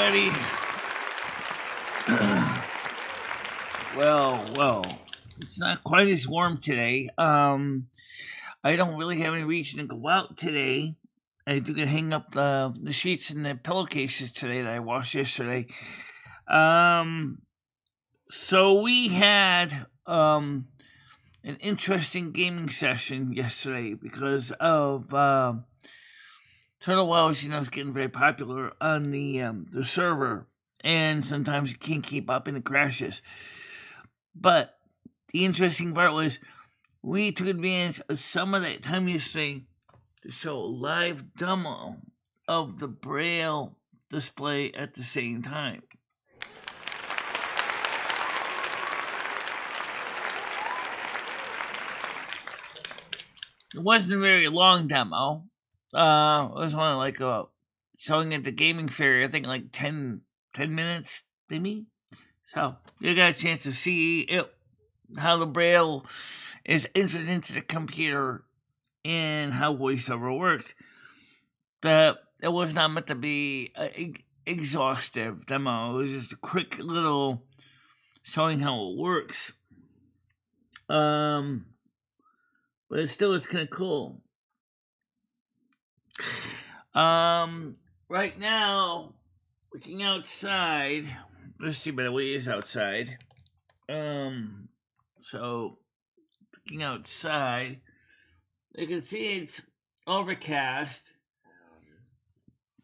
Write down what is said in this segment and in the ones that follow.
everybody. Well, it's not quite as warm today. I don't really have any reason to go out today. I do get hang up the sheets and the pillowcases today that I washed yesterday. So we had an interesting gaming session yesterday because of Turtle Wells. Is getting very popular on the server, and sometimes you can't keep up and it crashes. But the interesting part was we took advantage of some of that time yesterday to show a live demo of the Braille display at the same time. It wasn't a very long demo. It was only like showing at the gaming fair, I think like 10 minutes, maybe. So you got a chance to see how the Braille is entered into the computer and how VoiceOver worked. It was not meant to be an exhaustive demo. It was just a quick little showing how it works. But it's kind of cool. Right now, looking outside. Let's see, by the way, it is outside. So looking outside, you can see it's overcast.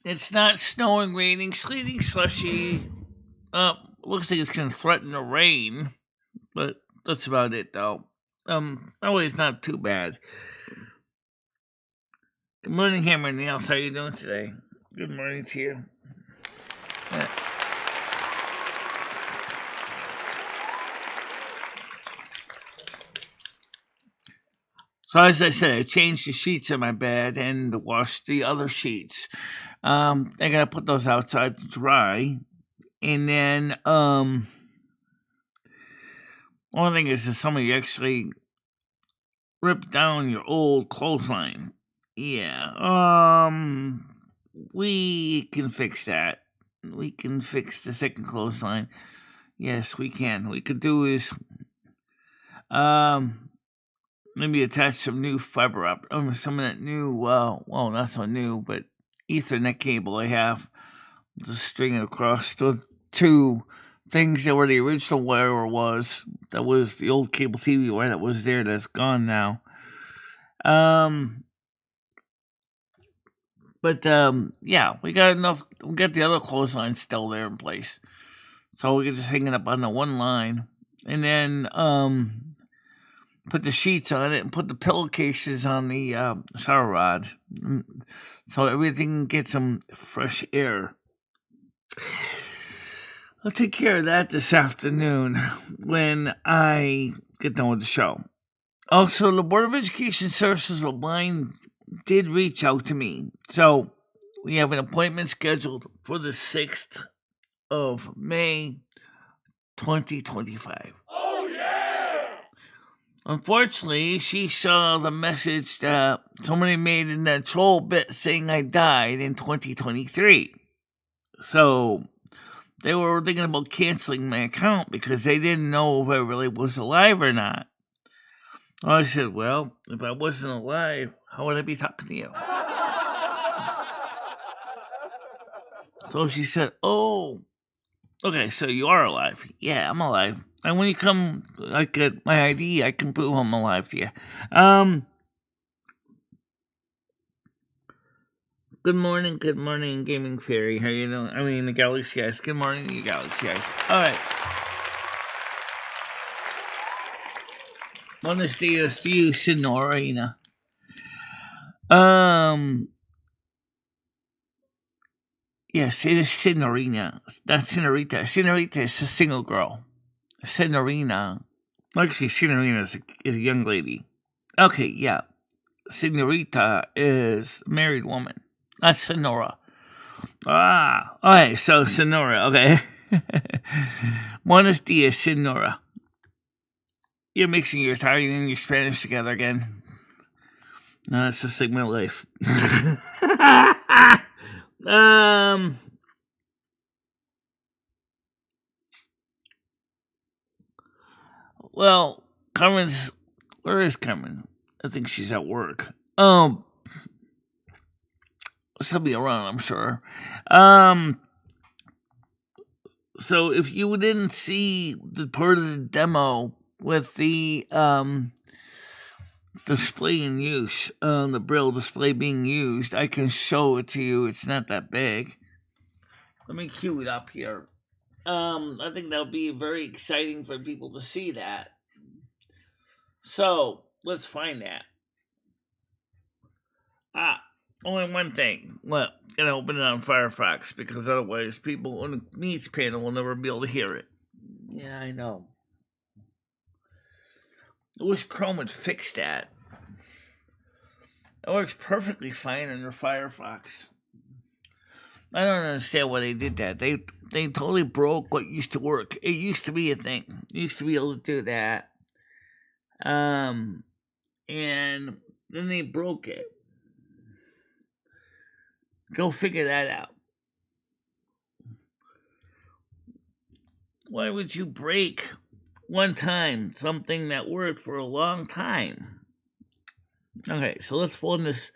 It's not snowing, raining, sleeting, slushy. Looks like it's gonna threaten to rain, but that's about it, though. It's not too bad. Good morning, Hammer and Nails. How you doing today? Good morning to you. So as I said, I changed the sheets in my bed and washed the other sheets. I gotta put those outside to dry, and then one thing is that somebody actually ripped down your old clothesline. Yeah. We can fix that. We can fix the second clothesline. Yes, we can. We could do is maybe attach some new fiber up, some of that new, well, not so new, but Ethernet cable I have. Just string it across the two things that were the original wire was. That was the old cable TV wire that was there that's gone now. But yeah, we got enough. We got the other clothesline still there in place, so we can just hang it up on the one line, and then put the sheets on it and put the pillowcases on the shower rod, so everything gets some fresh air. I'll take care of that this afternoon when I get done with the show. Also, the Board of Education Services of Blind did reach out to me. So we have an appointment scheduled for the 6th of May, 2025. Oh, yeah! Unfortunately, she saw the message that somebody made in that troll bit saying I died in 2023. So they were thinking about canceling my account because they didn't know if I really was alive or not. I said, well, if I wasn't alive, how would I be talking to you? So she said, oh, okay, so you are alive. Yeah, I'm alive. And when you come, I get my ID, I can prove I'm alive to you. Good morning, Gaming Fairy. How you doing? I mean, the Galaxy Eyes. Good morning, you Galaxy Eyes. All right. Buenos dias to you, Senorina. Yes, it is Senorina. Not Senorita. Senorita is a single girl. Senorina. Actually, Senorina is a young lady. Okay, yeah. Senorita is a married woman. That's Sonora. Okay, so Sonora, okay. Buenos dias, Sonora. You're mixing your Italian and your Spanish together again. No, it's just like my life. well, Carmen's, where is Carmen? I think she's at work. She'll be around, I'm sure. So if you didn't see the part of the demo with the display in use, the Braille display being used, I can show it to you. It's not that big. Let me cue it up here. I think that'll be very exciting for people to see that. So let's find that. Only one thing. Well, gotta open it on Firefox because otherwise people on the needs panel will never be able to hear it. Yeah, I know. I wish Chrome would fix that. It works perfectly fine under Firefox. I don't understand why they did that. They totally broke what used to work. It used to be a thing. You used to be able to do that. And then they broke it. Go figure that out. Why would you break one time something that worked for a long time? Okay, so let's find this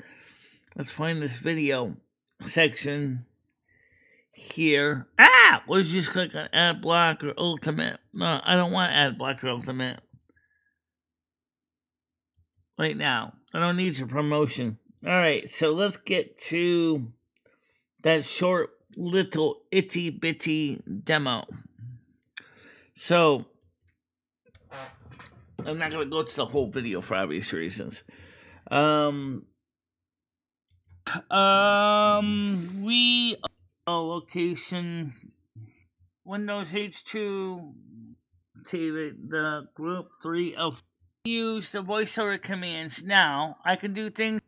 video section here. Let's just click on Ad Block or Ultimate. No, I don't want Ad Block or Ultimate right now. I don't need your promotion. All right, so let's get to that short little itty bitty demo. So I'm not gonna go to the whole video for obvious reasons. We location Windows H2 TV, the group 3 of use the voiceover commands. Now I can do things.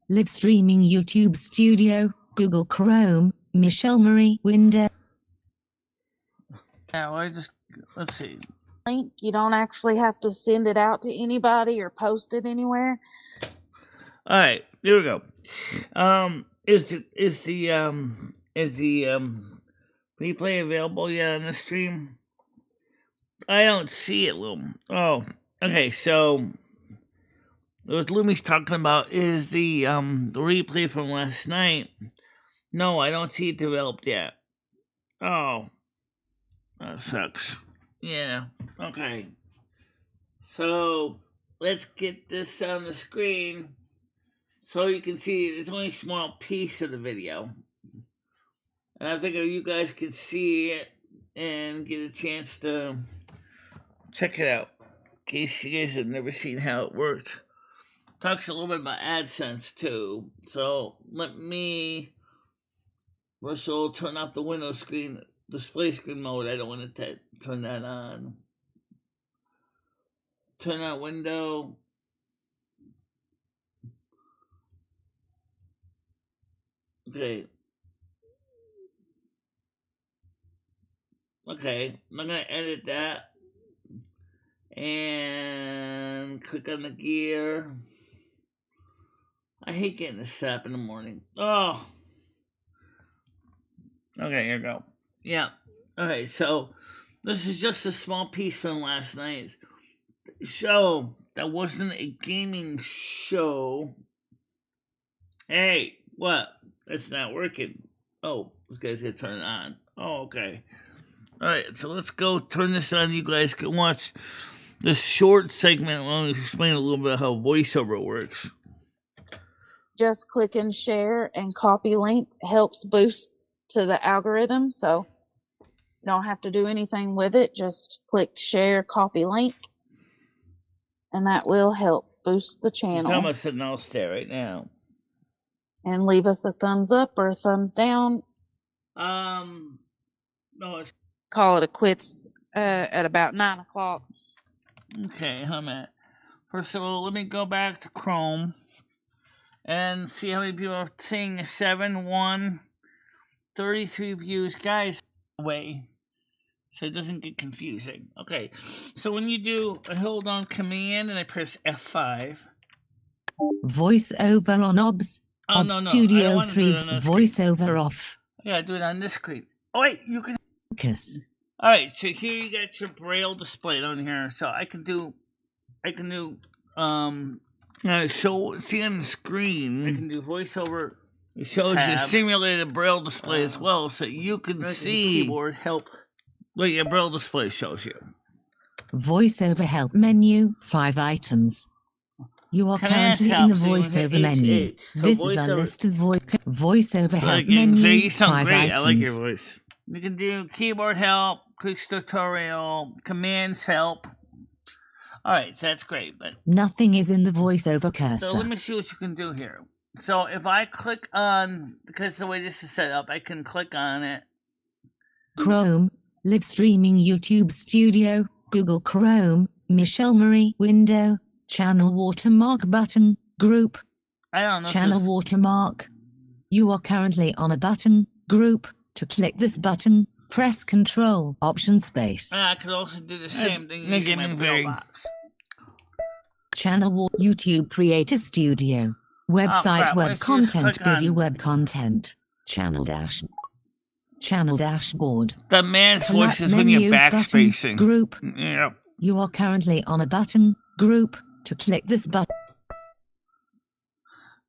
Live streaming YouTube Studio, Google Chrome, Michelle Marie window. Now let's see. Link. You don't actually have to send it out to anybody or post it anywhere. All right, here we go. Is the replay available yet on the stream? I don't see it, Loom. Oh, okay. So what Loomy's talking about is the replay from last night. No, I don't see it developed yet. Oh, that sucks. Yeah. Okay. So let's get this on the screen so you can see it's only a small piece of the video. And I figure you guys can see it and get a chance to check it out in case you guys have never seen how it worked. Talks a little bit about AdSense too. So let me first of all turn off the window screen, display screen mode. I don't want to turn that on. Turn that window. Okay. Okay, I'm going to edit that. And click on the gear. I hate getting this set up in the morning. Oh. Okay, here we go. Yeah. Okay, so this is just a small piece from last night's show. That wasn't a gaming show. Hey, what? It's not working. Oh, this guy's gonna turn it on. Oh, okay. Alright, so let's go turn this on. You guys can watch this short segment. I'll explain a little bit how VoiceOver works. Just click and share and copy link helps boost to the algorithm. So you don't have to do anything with it. Just click share, copy link. And that will help boost the channel. It's almost sitting all stare right now. And leave us a thumbs up or a thumbs down. No, it's... Call it a quits at about 9 o'clock. Okay, how about first of all, let me go back to Chrome and see how many people are seeing 7, 1, 33 views. Guys, away. So it doesn't get confusing. Okay, so when you do a hold on command and I press F5. Voiceover on OBS. Oh, OBS no. Studio 3's voiceover off. Yeah, do it on this screen. Oh, wait, you can. Focus. All right, so here you got your braille displayed on here. So I can do show see on the screen. I can do voiceover. It shows you simulated braille display as well, so you can see keyboard help. What your braille display shows you. Voiceover help menu, 5 items. You are currently in the voiceover menu. This is a list of voiceover help menu, you sound 5 great. items. I like your voice. You can do keyboard help, quick tutorial, commands help. All right, so that's great. But nothing is in the voiceover cursor. So let me see what you can do here. So if I click on, because the way this is set up, I can click on it. Chrome, live streaming YouTube Studio, Google Chrome, Michelle Marie window, channel watermark button, group. I don't know. Channel watermark. You are currently on a button, group. To click this button, press Control, Option Space. I could also do the same thing using my braille box. Channel YouTube Creator Studio. Website web content, busy web content. Channel dashboard. The man's voice is when you're backspacing. Group. Yep. You are currently on a button, group. To click this button.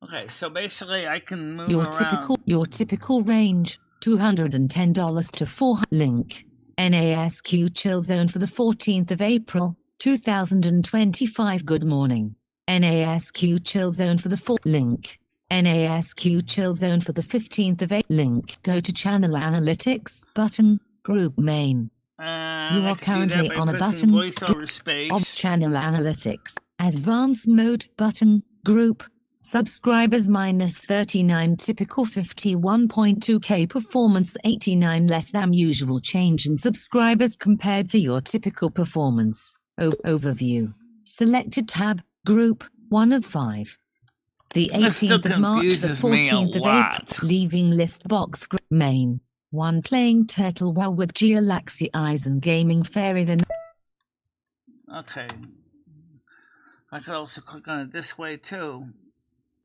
Okay, so basically I can move around. Your typical range, $210 to $400. Link. NASQ Chill Zone for the 14th of April, 2025. Good morning. NASQ Chill Zone for the 4th. Link. NASQ Chill Zone for the 15th of April. Link. Go to Channel Analytics button, Group Main. You are currently on a button. Voiceover space. Channel Analytics. Advanced Mode button, Group. Subscribers minus 39, typical 51.2K, performance 89, less than usual, change in subscribers compared to your typical performance. Overview. Selected tab, group, 1 of 5. The 18th of March, the 14th of April, leaving list box, main. 1 playing Turtle Well with Geolaxy Eyes and Gaming Fairy. Okay. I could also click on it this way too.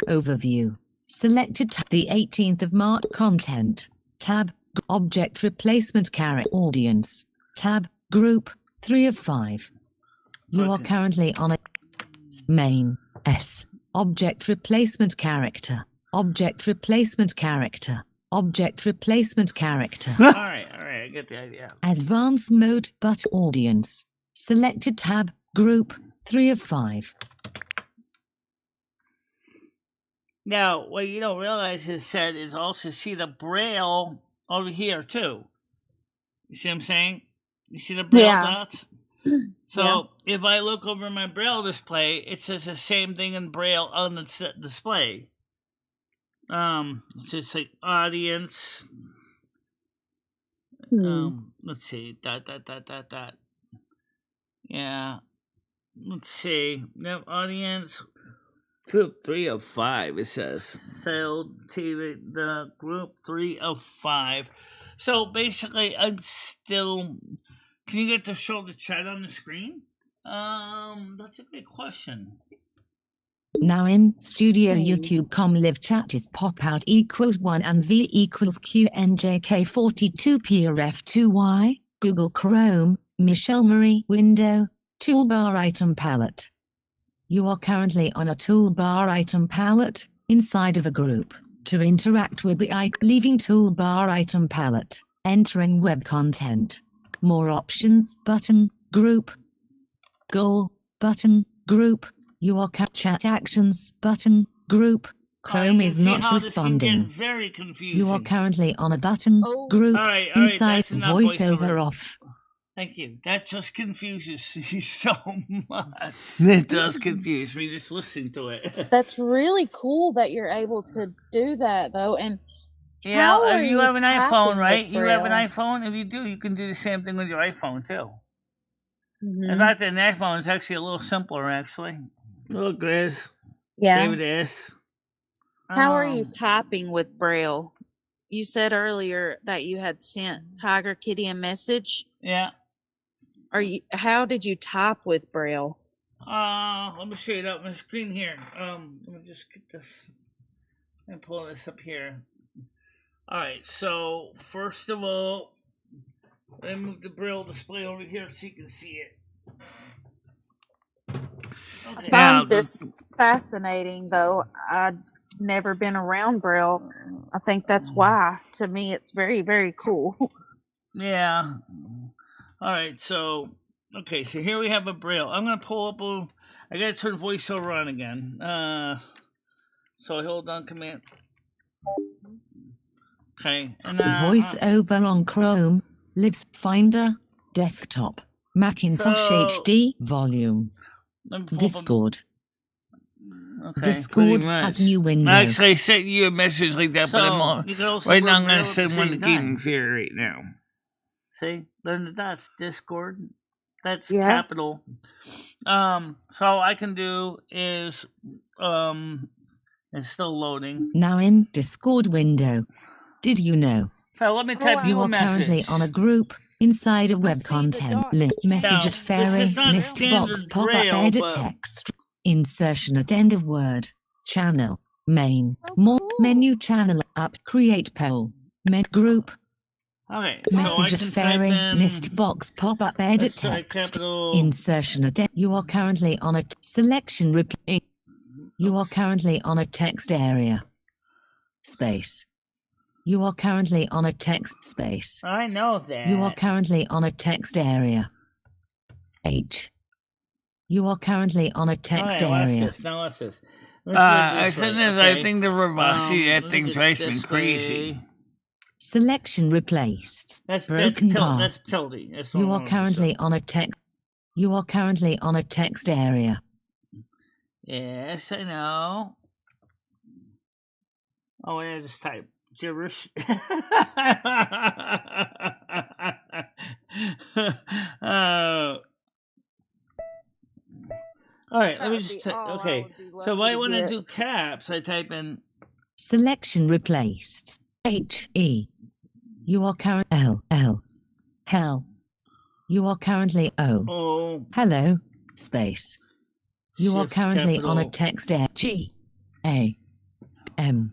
Overview. Selected the 18th of March, content. Tab, object replacement character, audience. Tab, group, 3 of 5. You are currently on a main, S. Object replacement character. Object replacement character. Object replacement character. Alright, I get the idea. Advanced mode, but audience. Selected tab, group, 3 of 5. Now, what you don't realize is also see the braille over here too. You see what I'm saying? You see the braille dots? So if I look over my braille display, it says the same thing in braille on the display. So it's like audience. Let's see. Dot. Yeah. Let's see. No, audience. Group 3 of 5, it says. Sale TV, the group 3 of 5. So basically, I'm still. Can you get to show the chat on the screen? That's a good question. Now in Studio YouTube.com live chat is pop out equals 1 and V equals QNJK42PRF2Y, Google Chrome, Michelle Marie window, toolbar item palette. You are currently on a toolbar item palette, inside of a group. To interact with the item, leaving toolbar item palette, entering web content. More options button, group. Goal button, group. You are chat actions button, group. Chrome is not responding. Very confusing. You are currently on a button, group, inside voiceover off. Thank you. That just confuses me so much. It does confuse me just listening to it. That's really cool that you're able to do that, though. And yeah, you have an iPhone, right? You have an iPhone. If you do, you can do the same thing with your iPhone too. In fact, an iPhone is actually a little simpler, actually. Look, Grizz. Yeah. David S. How are you typing with Braille? You said earlier that you had sent Tiger Kitty a message. Yeah. How did you type with Braille? Let me show you that on my screen here. Let me just get this and pull this up here. All right. So first of all, Let me move the Braille display over here so you can see it. I Okay. find this fascinating, though. I've never been around Braille. I think that's why. To me, it's very, very cool. Yeah. All right. So, okay. So here we have a Braille. I'm gonna pull up a. I gotta turn voiceover on again. So hold on, command. Okay. And voiceover on Chrome, Libs Finder, desktop, Macintosh So- HD, volume, let me pull up Discord. Okay. Discord pretty much. has new window. Actually, I sent you a message like that, but I'm all, you can also right now. I'm work gonna Braille at send the one to same Gaming time. Fear right now. See, learn the dots. Discord. That's Yeah. capital. So all I can do is it's still loading. Now in Discord window. Did you know? So let me type You you a are message. currently on a group inside a I web see the content dots list. changing. Message Now, at fairy this is not list box standard pop up Braille, edit but- text insertion at end of word channel main So more cool. menu channel up create poll med group Okay, so I message at can type fairy in list box pop up edit let's try text capital. insertion at you are currently on a selection replay. You are currently on a text area. Space. You are currently on a text space. I know that. You are currently on a text area. H. You are currently on a text All right, area. watch this. Now watch this. Let me see if I this said right, this. okay? I think the verbosity let that me thing just drives me this crazy. way. Selection replaced. That's Broken bar. That's tilde. That's You what I are wanted to currently show. on a text. You are currently on a text area. Yes, I know. Oh, yeah, just type gibberish. All right, That let me would just be type. all I Okay, would be so if lucky I to want to get. do caps, I type in. Selection replaced. H E. You are current L L. Hell. You are currently O. Oh, Hello. Space. You are shift currently capital. on a text air G A M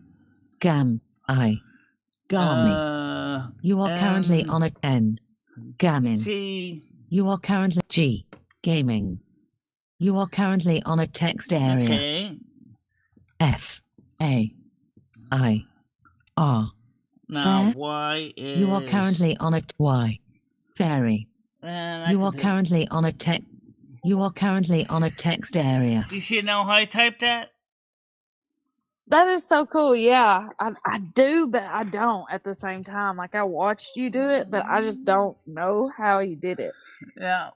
Gam I Gami. You are currently on a N Gamin. G. You are currently G Gaming. You are currently on a text area. Okay. F A I R. Now Fair. Y is. You are currently on a Y. Fairy. And I You can are do- currently on a text. You are currently on a text area. Do you see now how I typed that? That is so cool. Yeah, I do, but I don't at the same time. Like, I watched you do it, but I just don't know how you did it. Yeah.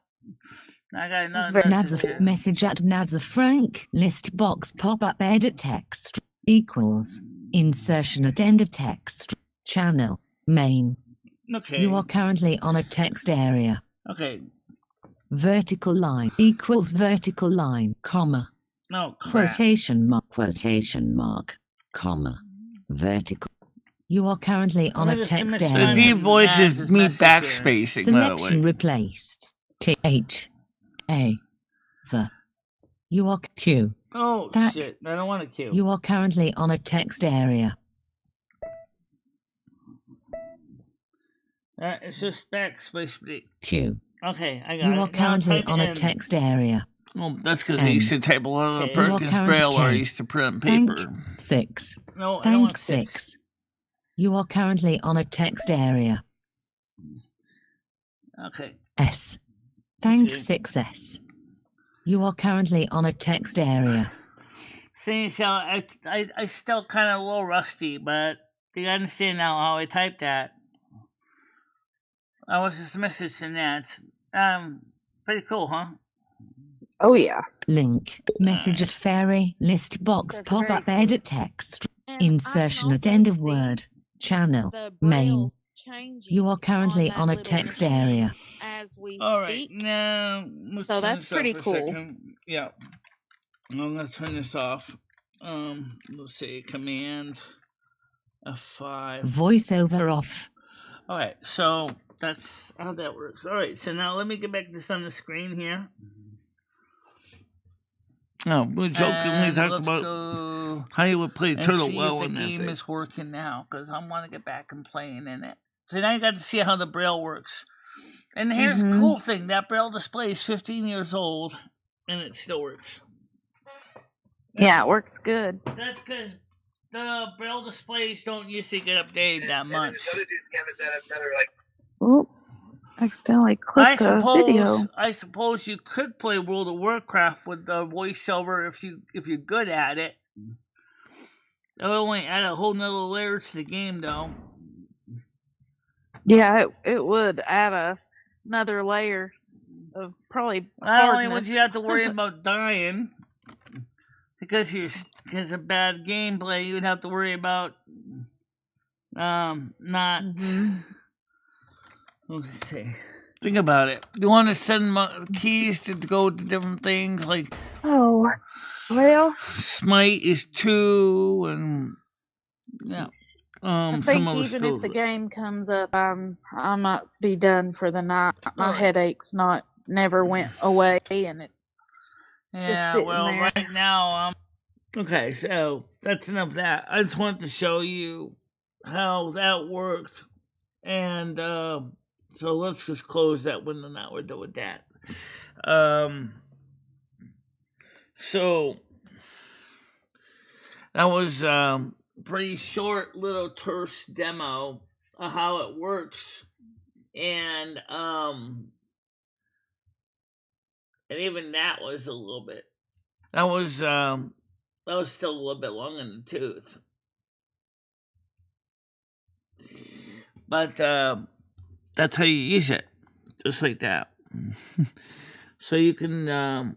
I got It's another very- message here. Message at Nadza Frank. List box pop up edit text equals insertion at end of text channel main. Okay. You are currently on a text area. Okay. Vertical line equals vertical line comma No. Crap. quotation mark comma vertical. You are currently on Let a me just- let text me The area. deep Simon voice is Naz's me message here. backspacing, by the Selection way. replaced. T H A the. You are Q. Oh, That- shit. I don't want a Q. You are currently on a text area. It's just backspace. Q. Okay, I got You it. are Now currently type on a N. text area. Oh, that's because I N. used to type a lot of Okay. You are Perkins currently Braille or I K. used to print on Thank paper. 6. No, I don't Thank want 6. You are currently on a text area. Okay. S. Thank Okay. 6S. You are currently on a text area. See, so I still kind of a little rusty, but do you understand now how I typed that? I was just messaging that. Pretty cool, huh? Oh yeah. Link. Message at fairy. List box That's pop up very cool. edit text. And I can Insertion at also end of see word. Channel. the Main. Braille changing You are currently that on a little text machine area. as we All right, speak. now let's So turn that's this off pretty for a cool. second. Yeah, I'm gonna turn this off. Let's see, Command F5. Voiceover off. All right, so that's how that works. All right, so now let me get back this on the screen here. Oh, we're joking. We And talked let's about go how you would play and Turtle see Well if the in that game thing. is working now, because I want to get back and playing in it. So now you got to see how the Braille works. And here's a Mhm. cool thing. That Braille display is 15 years old, and it still works. Yeah, it works good. That's because the Braille displays don't usually get updated that much. And this other dude's campus had another, like, Oop, accidentally clicked the video. I suppose you could play World of Warcraft with the voiceover if you're good at it. That would only add a whole nother layer to the game, though. Yeah, it would add another layer of probably Not only hardness. would you have to worry about dying because of bad gameplay, you would have to worry about not. Let's see. Think about it. You want to send keys to go to different things like. Oh, well, Smite is 2, and yeah. I think even if the game comes up, I might be done for the night. My headaches never went away, and it just sitting there. Right now, okay, so that's enough of that. I just wanted to show you how that worked, and so let's just close that window now. We're done with that. So that was pretty short little terse demo of how it works, and even that was a little bit. That was still a little bit long in the tooth, but that's how you use it, just like that. So you can.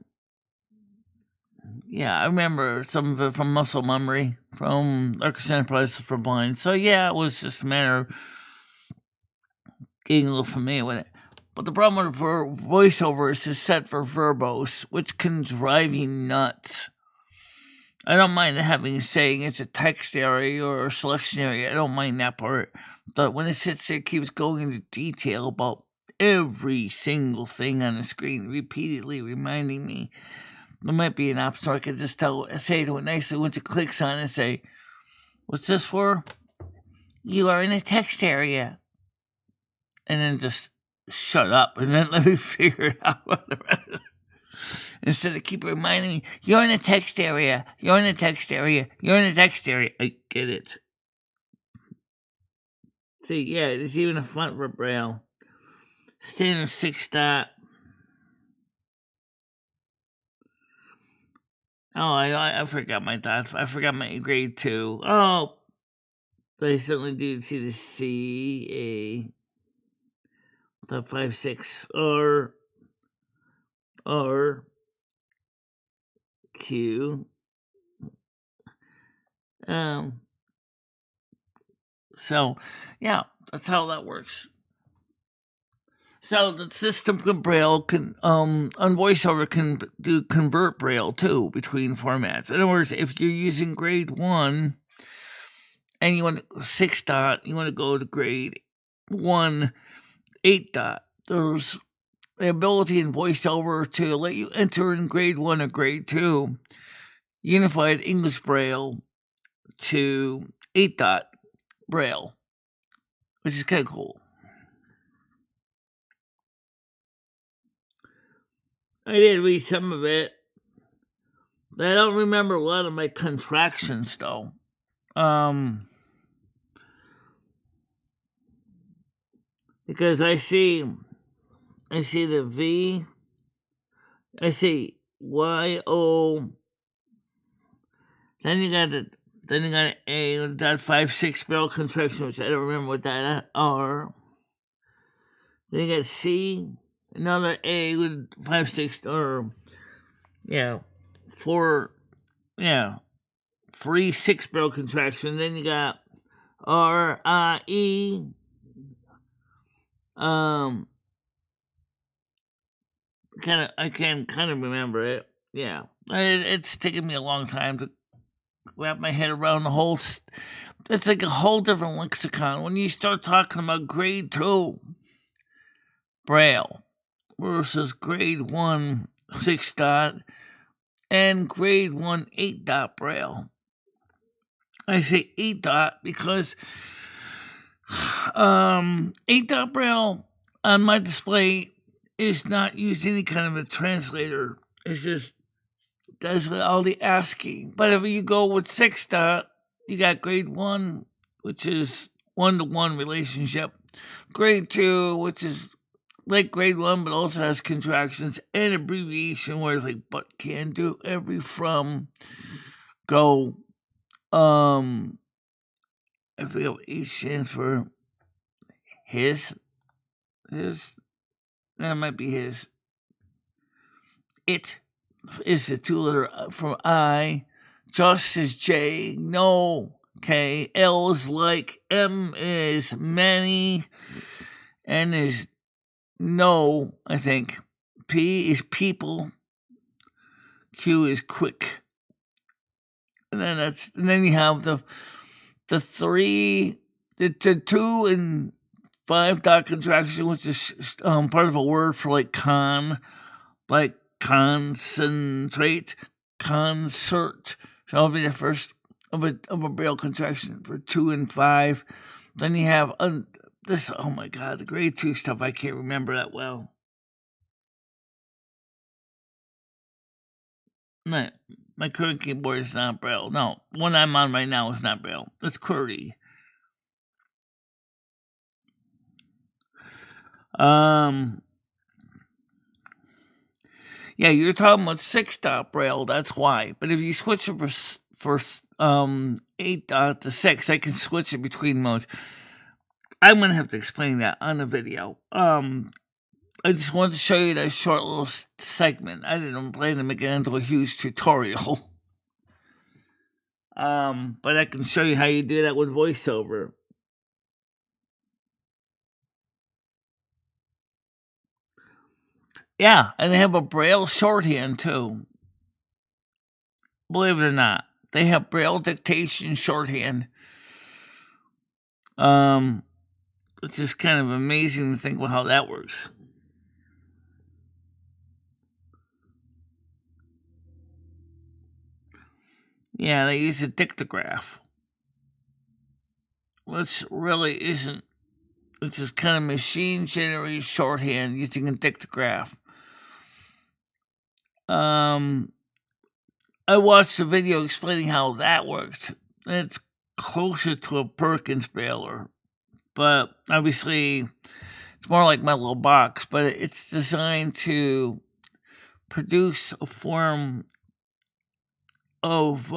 Yeah, I remember some of it from Muscle Memory, from Arcus Enterprise for Blind. So yeah, it was just a matter of getting a little familiar with it. But the problem with voiceovers is set for verbose, which can drive you nuts. I don't mind having saying it's a text area or a selection area. I don't mind that part. But when it sits there, keeps going into detail about every single thing on the screen, repeatedly reminding me. There might be an option where I could just say to it nicely once it clicks on it and say, "What's this for?" "You are in a text area." And then just shut up and then let me figure it out. Instead of keep reminding me, "You're in a text area, you're in a text area, you're in a text area." I get it. See, yeah, there's even a font for Braille. Standard 6-dot. Oh, I forgot my dots. I forgot my grade 2. Oh, I certainly do see the C, A, the 5, 6, R, Q. So, yeah, that's how that works. So the system of Braille can, on VoiceOver can do convert Braille too between formats. In other words, if you're using grade 1 and you want 6-dot, you want to go to grade 1, 8-dot. There's the ability in VoiceOver to let you enter in grade 1 or grade 2 Unified English Braille to 8-dot Braille, which is kind of cool. I did read some of it. I don't remember a lot of my contractions, though. Because I see the V, I see Y-O, then you got an A, that 5-6 spell contraction, which I don't remember what that are. Then you got C, another A with 5-6, or, 3-6 spell contraction. Then you got R-I-E, I can kind of remember it. Yeah, it's taken me a long time to wrap my head around the whole. It's like a whole different lexicon when you start talking about grade 2 Braille versus grade 1 6-dot and grade 1 8-dot Braille. I say 8-dot because 8-dot Braille on my display is not using any kind of a translator. It's just does all the ASCII. But if you go with 6 dot, you got grade 1, which is 1-to-1 relationship. Grade 2, which is like grade 1, but also has contractions and abbreviation where it's like but, can, do, every, from, go. I forget what H stands for. His. That might be his. It is the 2-letter from I. Just is J. No. K. L is like. M is many. N is no, I think. P is people. Q is quick. And then you have the 3, the 2 and 5 dot contraction, which is part of a word for like like concentrate, concert. So that'll be the first of a Braille contraction for 2 and 5. Then you have this. Oh my God, the grade 2 stuff I can't remember that well. My current keyboard is not Braille. No, one I'm on right now is not Braille. It's QWERTY. Yeah, you're talking about 6 dot Braille. That's why. But if you switch it for 8 dot to 6, I can switch it between modes. I'm gonna have to explain that on the video. I just wanted to show you that short little segment. I didn't plan to make it into a huge tutorial. But I can show you how you do that with VoiceOver. Yeah, and they have a Braille shorthand too. Believe it or not, they have Braille dictation shorthand. It's just kind of amazing to think about how that works. Yeah, they use a dictograph, which really isn't. It's just kind of machine-generated shorthand using a dictograph. I watched a video explaining how that worked. It's closer to a Perkins Brailer, but obviously it's more like my little box. But it's designed to produce a form of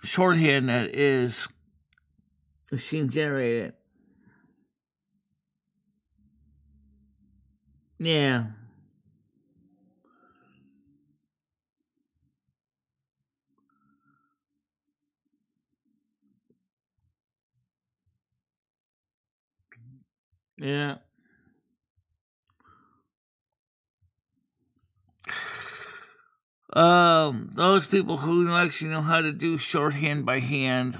shorthand that is machine generated. Yeah. Yeah. Those people who actually know how to do shorthand by hand,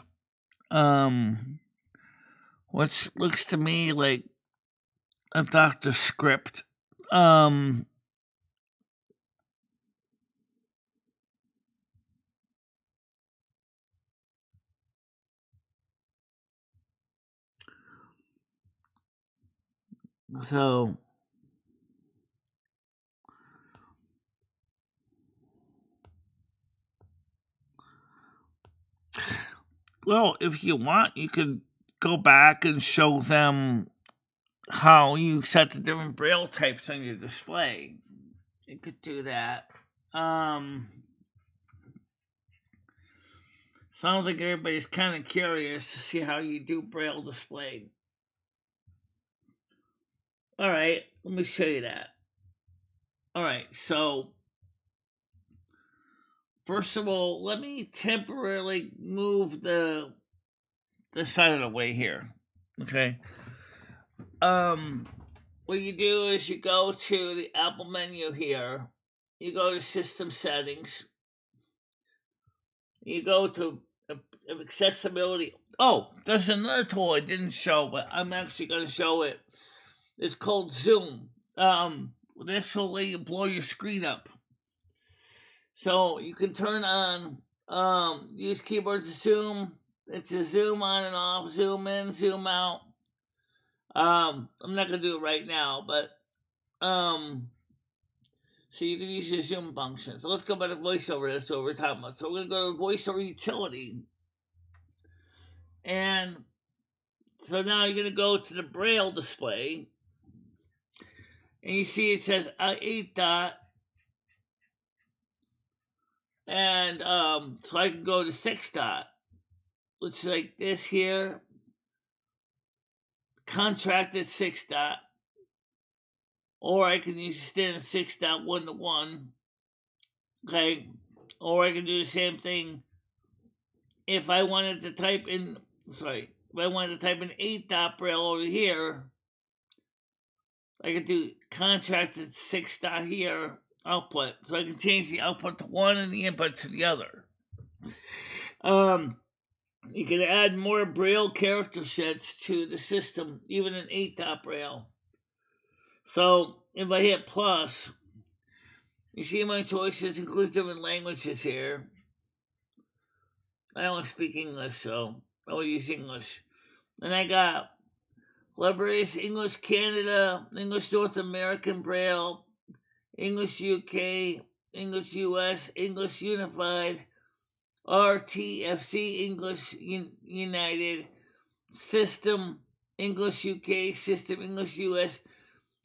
which looks to me like a doctor's script. So well, if you want, you could go back and show them how you set the different Braille types on your display. You could do that. Sounds like everybody's kind of curious to see how you do Braille display. All right, let me show you that. All right, so first of all, let me temporarily move the side of the way here. Okay. What you do is you go to the Apple menu here. You go to System Settings. You go to Accessibility. Oh, there's another tool I didn't show, but I'm actually going to show it. It's called Zoom. This will let you blow your screen up. So you can turn on use keyboard to zoom, It's a zoom on and off, zoom in, zoom out. I'm not gonna do it right now, but so you can use your zoom function. So let's go by the voiceover. That's what we're talking about. So we're gonna go to voiceover utility, and so now you're gonna go to the Braille display, and you see it says 8 dot, and so I can go to 6 dot, which is like this here. Contracted 6 dot, or I can use standard 6 dot 1 to 1. Okay, or I can do the same thing if I wanted to type in. If I wanted to type in 8 dot Braille over here, I could do contracted 6 dot here output, so I can change the output to one and the input to the other. You can add more Braille character sets to the system, even in 8 dot Braille. So if I hit plus, you see my choices include different languages here. I only speak English, so I will use English. And I got Liberius, English Canada, English North American Braille, English UK, English US, English Unified, RTFC, English United, System English UK, System English US,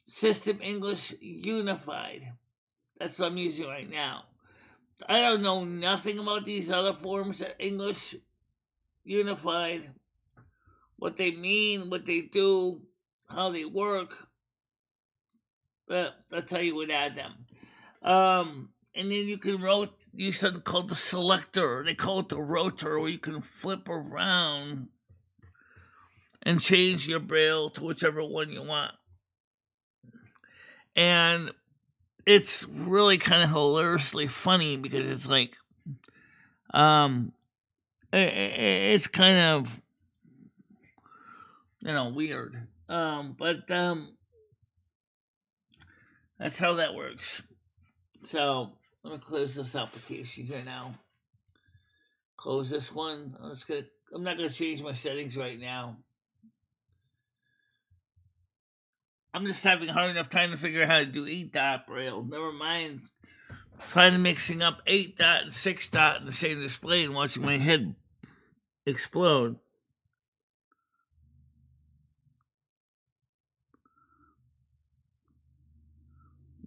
System English Unified. That's what I'm using right now. I don't know nothing about these other forms of English Unified, what they mean, what they do, how they work. But that's how you would add them. And then you can use something called the selector. They call it the rotor, where you can flip around and change your Braille to whichever one you want. And it's really kind of hilariously funny because it's like, it's kind of, weird. But that's how that works. So I'm gonna close this application here now. Close this one. I'm not gonna change my settings right now. I'm just having a hard enough time to figure out how to do 8 dot Braille. Never mind trying to mixing up 8 dot and 6 dot in the same display and watching my head explode.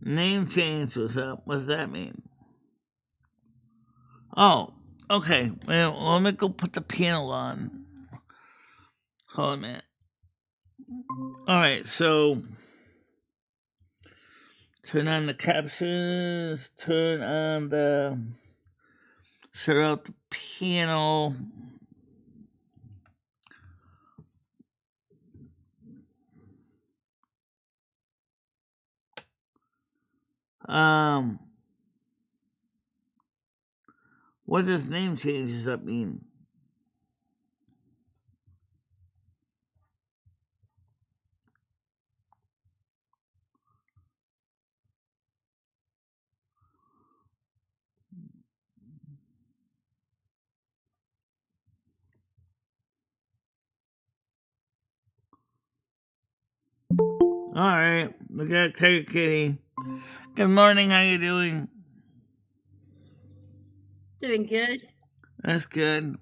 Name change was up. What does that mean? Oh, okay. Well, let me go put the panel on. Hold on a minute. Alright, so turn on the captions, turn out the panel. What does name changes up mean? Alright, we got Tiger Kitty. Good morning, how you doing? Doing good. That's good.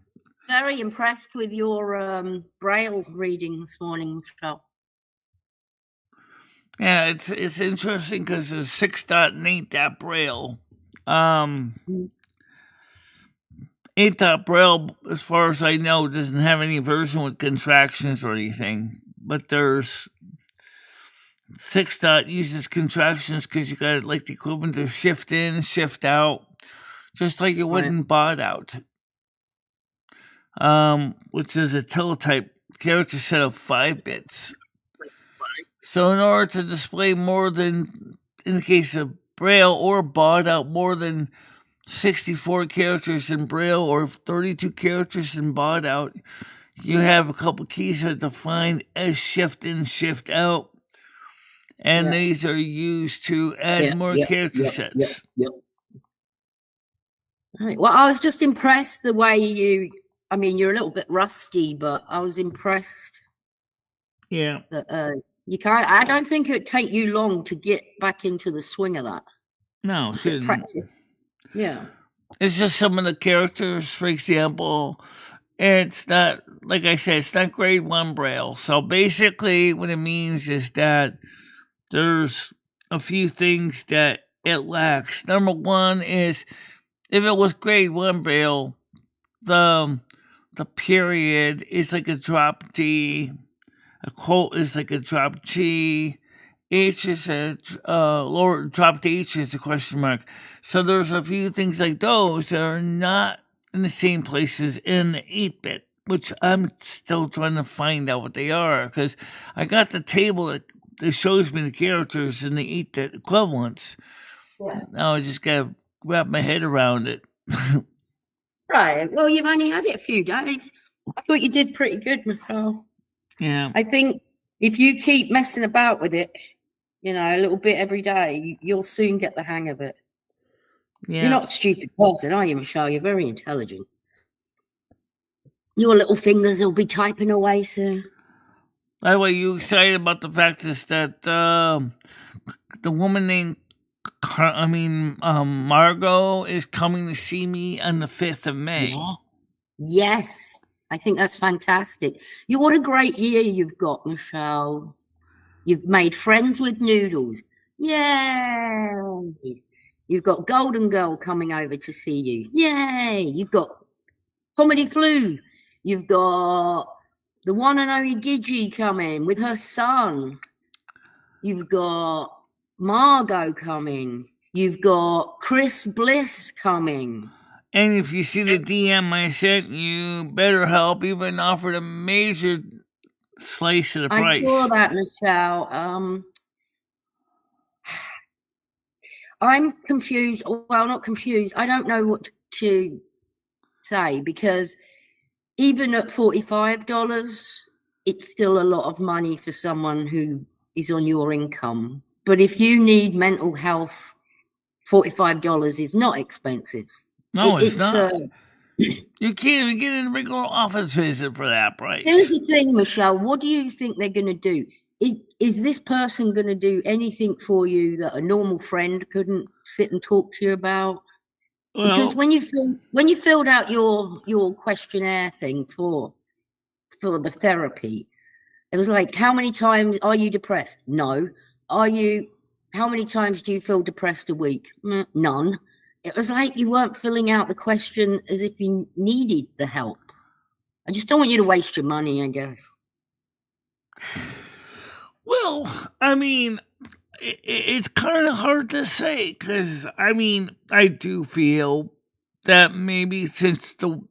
Very impressed with your Braille reading this morning, Michelle. Yeah, it's interesting because there's 6 dot and 8 dot Braille. 8 dot Braille, as far as I know, doesn't have any version with contractions or anything. But there's 6 dot uses contractions because you got like the equivalent of shift in, shift out, just like you would in baud out. Which is a teletype character set of 5 bits. So in order to display more than, in the case of Braille or baud out, more than 64 characters in Braille or 32 characters in baud out, you have a couple keys that are defined as shift in, shift out. And these are used to add more character sets. Right. Well, I was just impressed the way you I mean, you're a little bit rusty, but I was impressed Yeah. that you can't. I don't think it'd take you long to get back into the swing of that. No, Get shouldn't. practice. Yeah. It's just some of the characters, for example. It's not, like I said, it's not grade 1 Braille. So basically, what it means is that there's a few things that it lacks. Number one is, if it was grade 1 Braille, the period is like a drop D, a quote is like a drop G, H is a lower drop H is a question mark. So there's a few things like those that are not in the same places in the 8-bit, which I'm still trying to find out what they are, because I got the table that shows me the characters in the 8-bit equivalents. Yeah. Now I just gotta wrap my head around it. Right. Well, you've only had it a few days. I thought you did pretty good, Michelle. Yeah. I think if you keep messing about with it, you know, a little bit every day, you'll soon get the hang of it. Yeah. You're not a stupid person, are you, Michelle? You're very intelligent. Your little fingers will be typing away soon. By the way, you excited about the fact is that the woman named Margot is coming to see me on the 5th of May. Yeah. Yes, I think that's fantastic. What a great year you've got, Michelle. You've made friends with Noodles. Yay! You've got Golden Girl coming over to see you. Yay! You've got Comedy Clue. You've got the one and only Gidgee coming with her son. You've got Margot coming. You've got Chris Bliss coming. And if you see the DM I sent you, BetterHelp even offered a major slice of the price. I saw that, Michelle. I'm confused. Well, not confused. I don't know what to say, because even at $45, it's still a lot of money for someone who is on your income. But if you need mental health, $45 is not expensive. No, it's not. You can't even get a regular office visit for that price. Here's the thing, Michelle. What do you think they're going to do? Is this person going to do anything for you that a normal friend couldn't sit and talk to you about? Well, because when you filled out your questionnaire thing for the therapy, it was like, how many times are you depressed? No. How many times do you feel depressed a week? None. It was like you weren't filling out the question as if you needed the help. I just don't want you to waste your money, I guess. Well, I mean, it's kind of hard to say, because, I mean, I do feel that maybe since the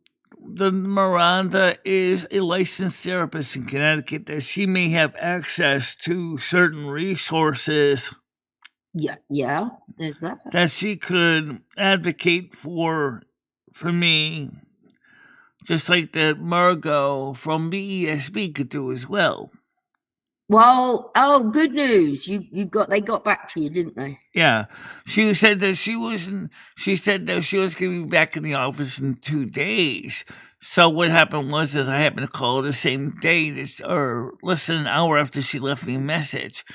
Miranda is a licensed therapist in Connecticut, that she may have access to certain resources. Yeah, there's that. That she could advocate for me, just like that Margot from BESB could do as well. Well, good news. They got back to you, didn't they? Yeah. She said that she was going to be back in the office in 2 days. So what happened was I happened to call her the same day, or less than an hour after she left me a message.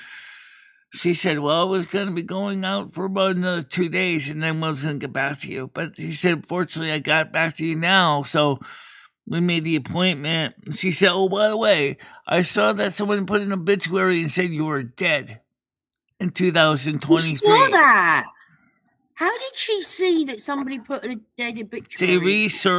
She said, well, I was going to be going out for about another 2 days, and then I was going to get back to you. But she said, fortunately, I got back to you now, so we made the appointment. She said, oh, by the way, I saw that someone put an obituary and said you were dead in 2023. You saw that? How did she see that somebody put a dead obituary? She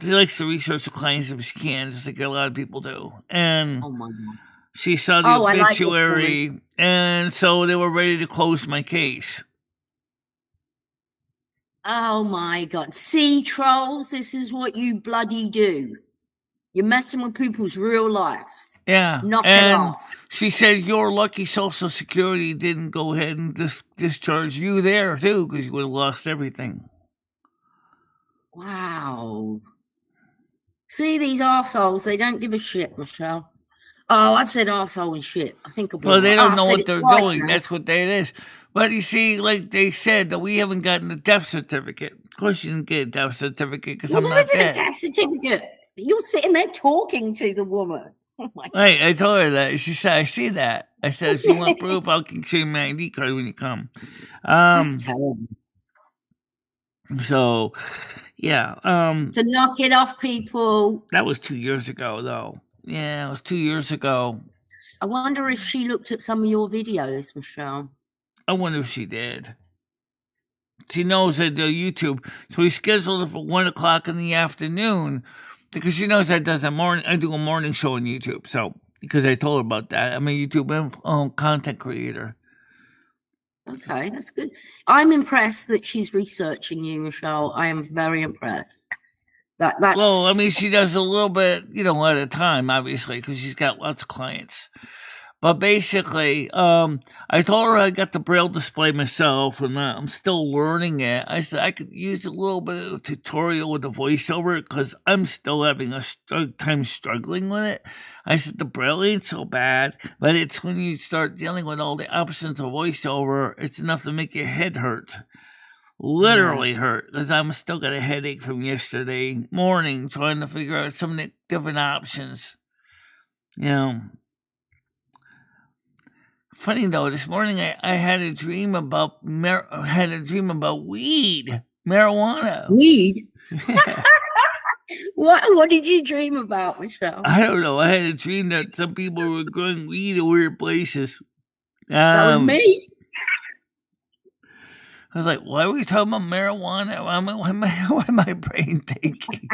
likes to research the clients if she can, just like a lot of people do. And oh my God. She saw the obituary, and so they were ready to close my case. Oh my God. See, trolls, this is what you bloody do. You're messing with people's real lives. Yeah. Knock it off. She said your lucky Social Security didn't go ahead and discharge you there, too, because you would have lost everything. Wow. See, these arseholes, they don't give a shit, Michelle. Oh, I said arsehole and shit. I think I'll be Well, they right. don't know what they're doing. Now. That's what it is. But you see, like they said, that we haven't gotten a death certificate. Of course, you didn't get a death certificate because I'm not dead. There isn't a death certificate. You're sitting there talking to the woman. Oh my Right, I told her that. She said, I see that. I said, if you want proof, I'll show you my ID card when you come. That's terrible. So, yeah. So knock it off, people. That was 2 years ago, though. Yeah, it was 2 years ago. I wonder if she looked at some of your videos, Michelle. I wonder if she did. She knows I do YouTube, so we scheduled it for 1 o'clock in the afternoon because she knows I do a morning show on YouTube. So because I told her about that, I'm a YouTube content creator. Okay, that's good. I'm impressed that she's researching you, Michelle. I am very impressed. That's... Well, I mean, she does a little bit, at a time, obviously, because she's got lots of clients. But basically, I told her I got the Braille display myself, and I'm still learning it. I said I could use a little bit of a tutorial with the voiceover because I'm still having a time struggling with it. I said the Braille ain't so bad, but it's when you start dealing with all the options of voiceover, it's enough to make your head hurt. Literally hurt, because I'm still got a headache from yesterday morning trying to figure out some of the different options. Funny though, this morning I had a dream about weed, marijuana. Weed. What did you dream about, Michelle? I don't know. I had a dream that some people were growing weed in weird places. That was me. I was like, why are we talking about marijuana? What am my brain thinking?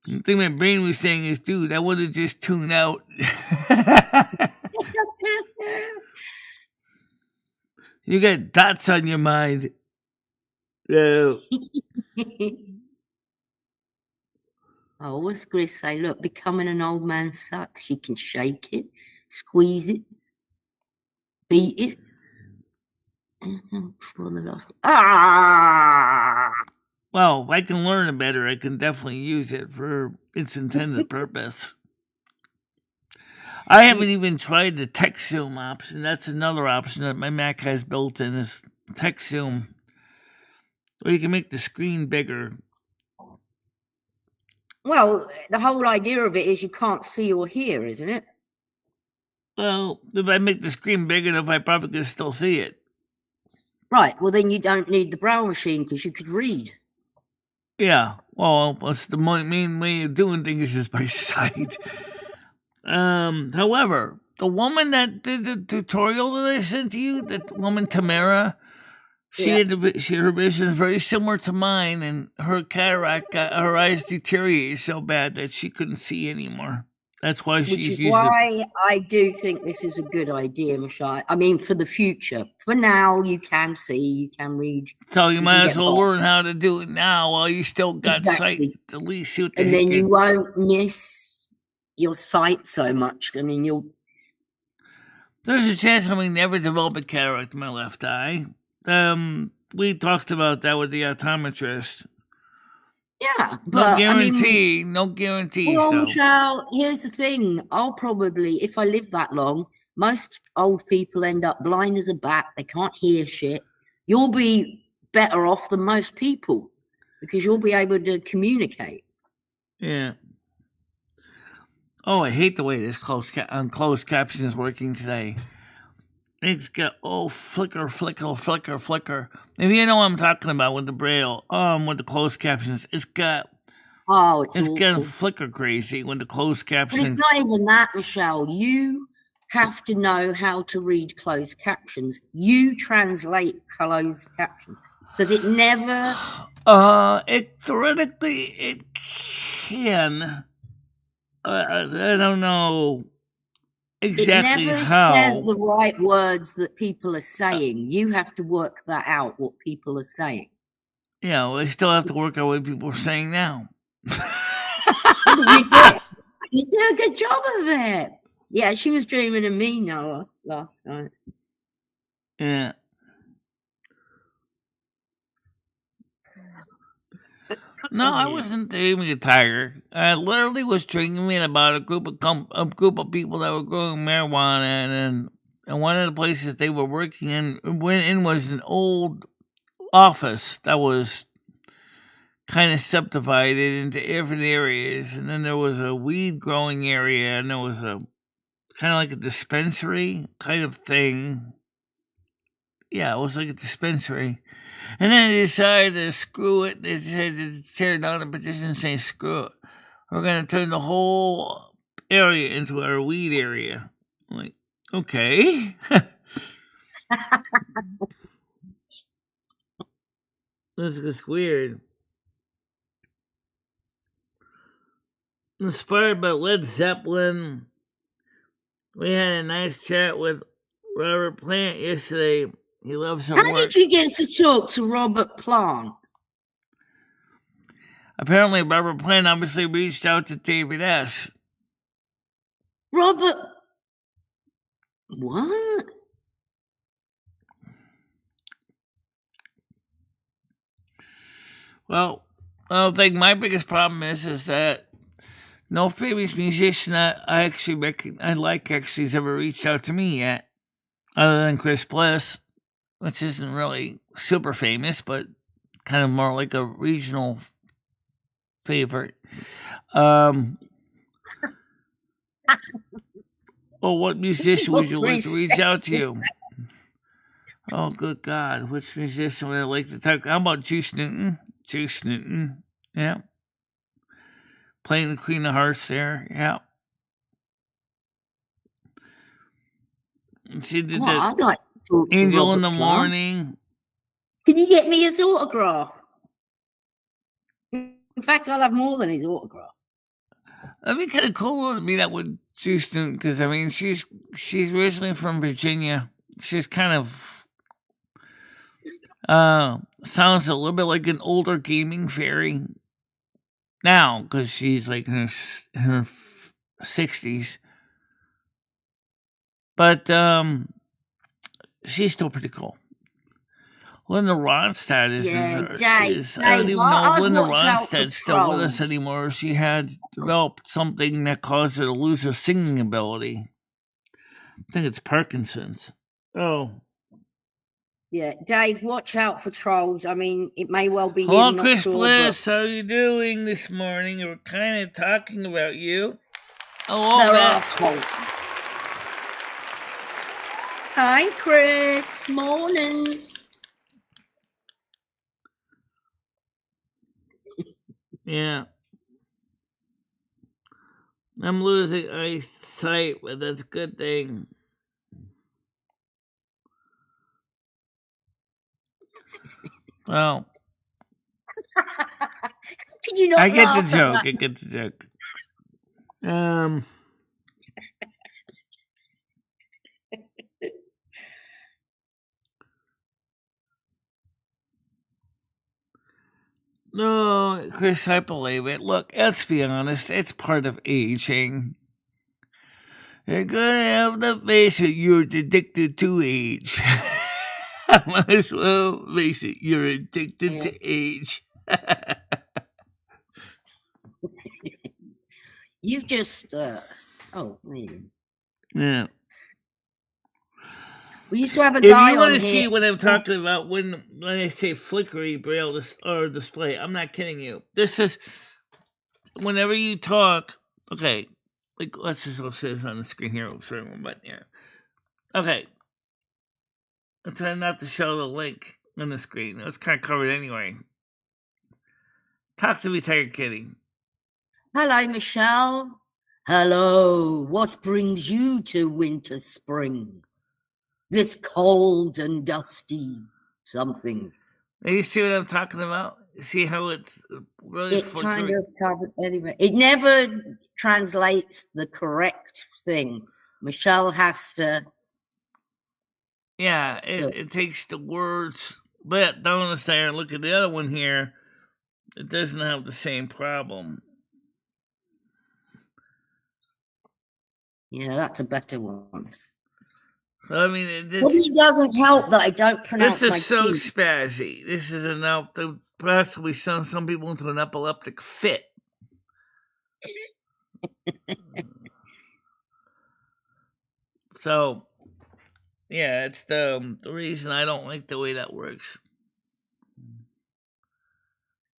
The thing my brain was saying is, dude, I want to just tune out. You got dots on your mind. I was going to say, look, becoming an old man sucks. You can shake it, squeeze it, beat it. Well, if I can learn it better, I can definitely use it for its intended purpose. I haven't even tried the text zoom option. That's another option that my Mac has built in, is text zoom. Or you can make the screen bigger. Well, the whole idea of it is you can't see or hear, isn't it? Well, if I make the screen big enough, I probably can still see it. Right. Well, then you don't need the Braille machine because you could read. Yeah. Well, that's the main way of doing things is by sight. However, the woman that did the tutorial that I sent to you, that woman Tamara, her vision is very similar to mine, and her cataract her eyes deteriorated so bad that she couldn't see anymore. That's why she's using. Why I do think this is a good idea, Michelle. I mean, for the future. For now, you can see, you can read. So you might as well learn how to do it now while you still got sight. At least see what the and then you won't miss your sight so much. I mean, there's a chance I may never develop a cataract in my left eye. We talked about that with the optometrist. Yeah, but no guarantee. Well, Michelle, here's the thing. I'll probably, if I live that long, most old people end up blind as a bat. They can't hear shit. You'll be better off than most people because you'll be able to communicate. Yeah. Oh, I hate the way this closed caption is working today. It's got flicker. If you know what I'm talking about with the Braille, with the closed captions, it's got it's getting flicker crazy when the closed captions. But it's not even that, Michelle. You have to know how to read closed captions. You translate closed captions. Does it never? It theoretically it can. I don't know. Exactly it never how says the right words that people are saying. You have to work that out, what people are saying. Yeah, well, I still have to work out what people are saying now. You do a good job of it. Yeah, she was dreaming of me, Noah, last night. Yeah. No, I wasn't dreaming a tiger. I literally was dreaming about a group of people that were growing marijuana, and one of the places they were working in was an old office that was kind of subdivided into different areas, and then there was a weed growing area, and there was a kind of like a dispensary kind of thing. Yeah, it was like a dispensary. And then they decided to screw it. They decided to tear down the petition saying, screw it. We're going to turn the whole area into our weed area. I'm like, okay. This is weird. Inspired by Led Zeppelin, we had a nice chat with Robert Plant yesterday. He loves her work. How did you get to talk to Robert Plant? Apparently, Robert Plant obviously reached out to David S. Robert? What? Well, I think my biggest problem is that no famous musician I like has ever reached out to me yet, other than Chris Bliss, which isn't really super famous, but kind of more like a regional favorite. Well, what musician would you like to reach out to you? Oh, good God. Which musician would I like to talk? How about Juice Newton? Juice Newton. Yeah. Playing the Queen of Hearts there. Yeah. She did that. I'd like to talk to Angel Robert in the Plant. Morning. Can you get me his autograph? In fact, I'll have more than his autograph. That'd be kind of cool to meet up with Juice Newton, because I mean, she's originally from Virginia. She's kind of sounds a little bit like an older gaming fairy now, because she's like in her 60s. But she's still pretty cool. Linda Ronstadt is I don't even know if Linda Ronstadt's still with us anymore. She had developed something that caused her to lose her singing ability. I think it's Parkinson's. Oh. Yeah, Dave, watch out for trolls. I mean, it may well be Hello, him, Chris sure, Bliss. How are you doing this morning? We're kind of talking about you. Hello, they're Matt. assholes. Hi, Chris. Morning. Yeah. I'm losing eyesight, but that's a good thing. Well, Could you not I get the laugh at joke. that? I get the joke. No, Chris, I believe it. Look, let's be honest. It's part of aging. You're gonna have to face it. You're addicted to age. I might as well face it. You're addicted to age. You've just, Yeah. We used to have a If guy you want on to here. see what I'm talking about when I say flickery braille or display, I'm not kidding you. This is whenever you talk. Okay, like let's say this on the screen here. Sorry, one button here. Okay, I'm trying not to show the link on the screen. It's kind of covered anyway. Talk to me, Tiger Kitty. Hello, Michelle. Hello. What brings you to winter spring? This cold and dusty something. You see what I'm talking about? See how it's really kind of covered anyway. It never translates the correct thing. Michelle has to. Yeah, it takes the words, but don't understand. Look at the other one here. It doesn't have the same problem. Yeah, that's a better one. So, I mean, it doesn't help that I don't pronounce this my is so T. spazzy. This is enough to possibly send some people into an epileptic fit. So, yeah, it's the reason I don't like the way that works.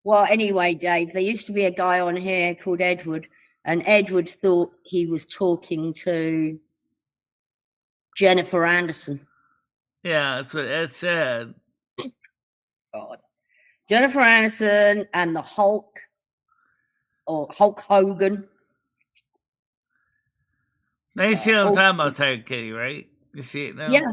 Well, anyway, Dave, there used to be a guy on here called Edward, and Edward thought he was talking to Jennifer Anderson. Yeah, that's what Ed said. God. Jennifer Anderson and the Hulk, or Hulk Hogan. Now you see what I'm talking about, Tiger Kitty, right? You see it now? Yeah.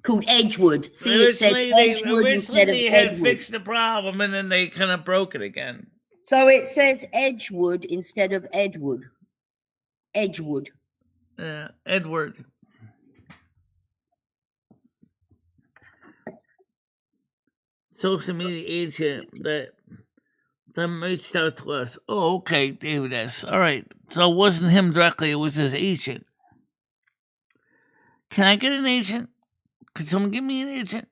Called Edgewood. See, it said Edgewood instead of Originally, they had Edward. fixed the problem, and then they kind of broke it again. So it says Edgewood instead of Edward. Edgewood. Edward. Social media agent that reached out to us. Oh, okay, David S. All right. So it wasn't him directly, it was his agent. Can I get an agent? Could someone give me an agent?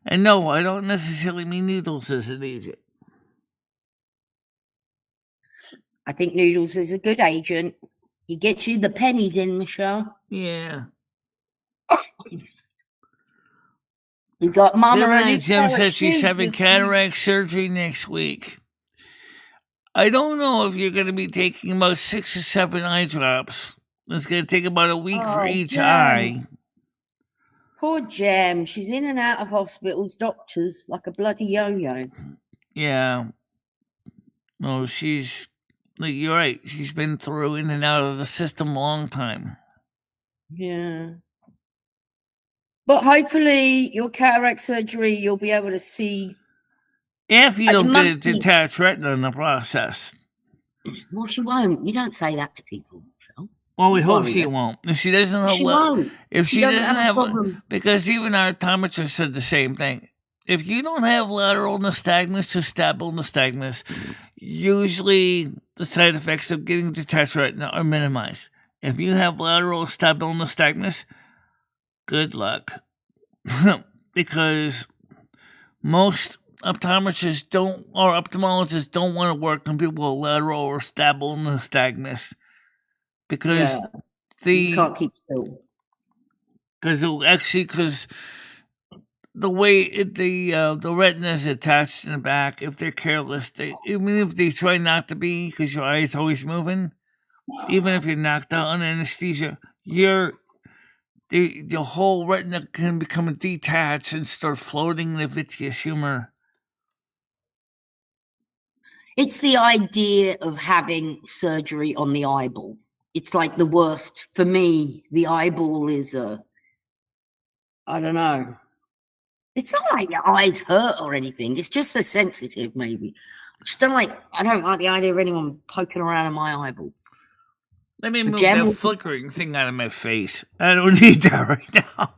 And no, I don't necessarily mean Noodles as an agent. I think Noodles is a good agent. He gets you the pennies in, Michelle. Yeah. You got Mama and Jim said she's having cataract surgery next week. I don't know if you're going to be taking about 6 or 7 eye drops. It's going to take about a week for each eye. Poor Jem. She's in and out of hospitals, doctors, like a bloody yo-yo. Yeah. No, she's... Like, you're right. She's been through in and out of the system a long time. Yeah. But hopefully your cataract surgery, you'll be able to see. If you don't get a detached retina in the process. Well, she won't. You don't say that to people. Well, we hope she won't. If she doesn't have, she won't. If she doesn't have, because even our optometrist said the same thing. If you don't have lateral nystagmus to stable nystagmus, usually the side effects of getting detached retina are minimized. If you have lateral stable nystagmus, good luck. Because most optometrists or ophthalmologists don't want to work on people with lateral or stable nystagmus. Because you can't keep still. Because the way the retina is attached in the back, if they're careless, even if they try not to be, because your eye is always moving, even if you're knocked out on anesthesia, the whole retina can become detached and start floating in the vitreous humor. It's the idea of having surgery on the eyeball. It's like the worst. For me, the eyeball is I don't know. It's not like your eyes hurt or anything. It's just so sensitive, maybe. I don't like the idea of anyone poking around in my eyeball. Let me move that flickering thing out of my face. I don't need that right now.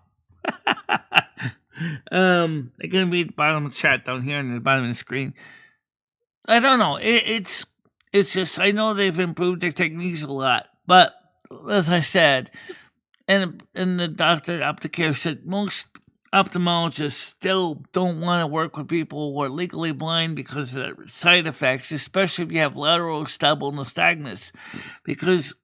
I'm gonna be at the bottom of the chat down here and the bottom of the screen. I don't know. It's just I know they've improved their techniques a lot, but as I said, and the doctor Opticare said most ophthalmologists still don't want to work with people who are legally blind because of the side effects, especially if you have lateral stable nystagmus, because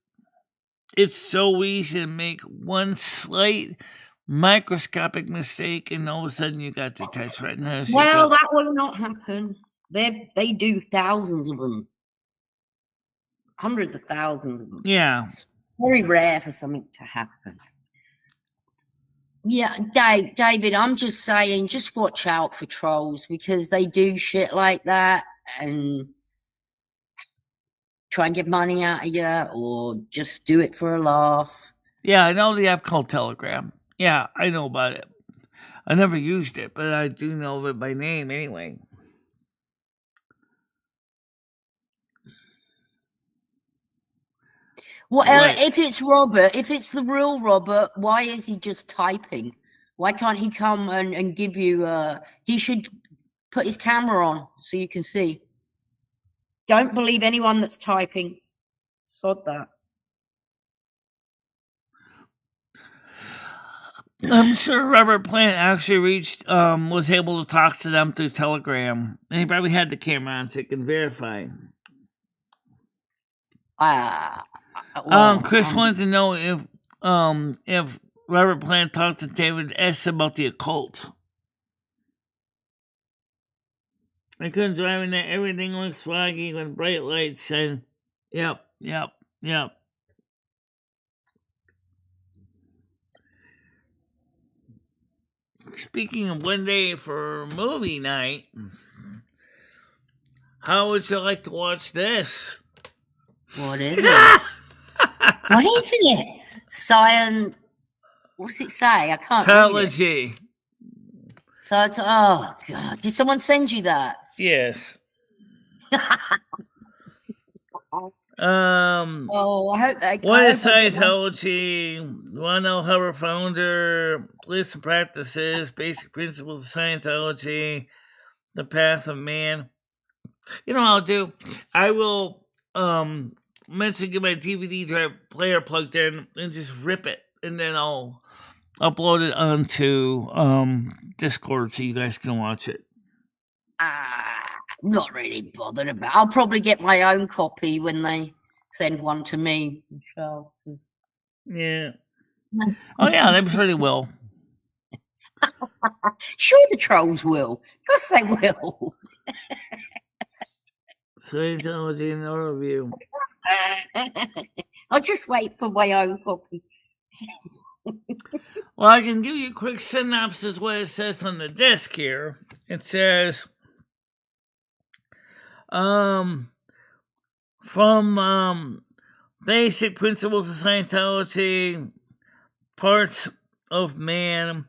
it's so easy to make one slight microscopic mistake and all of a sudden you got detached retina. Well, that will not happen. They do thousands of them. Hundreds of thousands of them. Yeah. Very rare for something to happen. Yeah, David, I'm just saying, just watch out for trolls because they do shit like that and try and get money out of you or just do it for a laugh. Yeah, I know the app called Telegram. Yeah, I know about it. I never used it, but I do know it by name anyway. Well, if it's Robert, if it's the real Robert, why is he just typing? Why can't he come and give you... he should put his camera on so you can see. Don't believe anyone that's typing. Sod that. I'm sure Robert Plant actually was able to talk to them through Telegram, and he probably had the camera on so he can verify. Chris wanted to know if Robert Plant talked to David S. about the occult. I couldn't drive in there. Everything looks foggy with bright lights and yep. Speaking of one day for movie night, how would you like to watch this? What is it? What is it? Science. What's it say? I can't read it. Science. Oh God! Did someone send you that? Yes. Oh, I hope that. What is Scientology? Ronald Hubbard founder, list of practices, basic principles of Scientology, the path of man. You know what I'll do? I will mention get my DVD drive player plugged in and just rip it, and then I'll upload it onto Discord so you guys can watch it. Not really bothered about. I'll probably get my own copy when they send one to me, Michelle. Yeah. Oh yeah, I'm sure they will. Sure, the trolls will. Of course they will. Scientology in overview. I'll just wait for my own copy. Well, I can give you a quick synopsis what it says on the disc here. It says, from basic principles of Scientology, parts of man,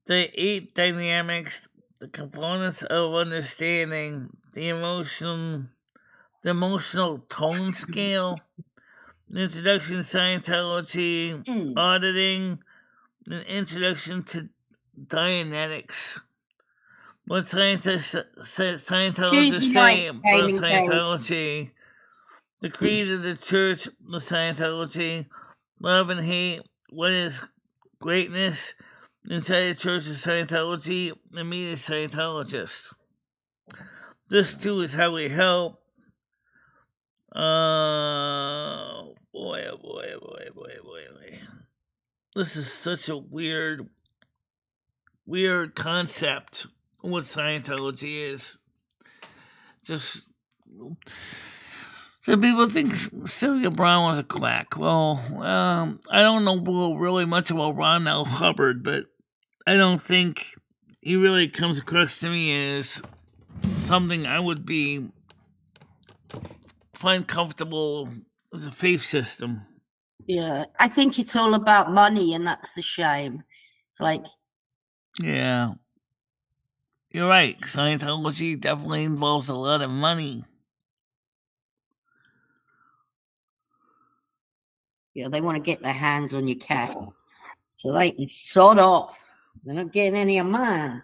the 8 dynamics, the components of understanding, the emotional tone scale, introduction to Scientology, auditing, an introduction to Dianetics. What Scientologists say about Scientology, the creed of the Church of Scientology, love and hate, what is greatness inside the Church of Scientology, and meet a Scientologist. This too is how we help. Boy. This is such a weird concept. What Scientology is. Just some people think Celia Brown was a quack. Well, I don't know really much about Ron L. Hubbard, but I don't think he really comes across to me as something I would find comfortable as a faith system. Yeah, I think it's all about money, and that's the shame. It's like, yeah. You're right. Scientology definitely involves a lot of money. Yeah, they want to get their hands on your cash so they can sod off. They're not getting any of mine.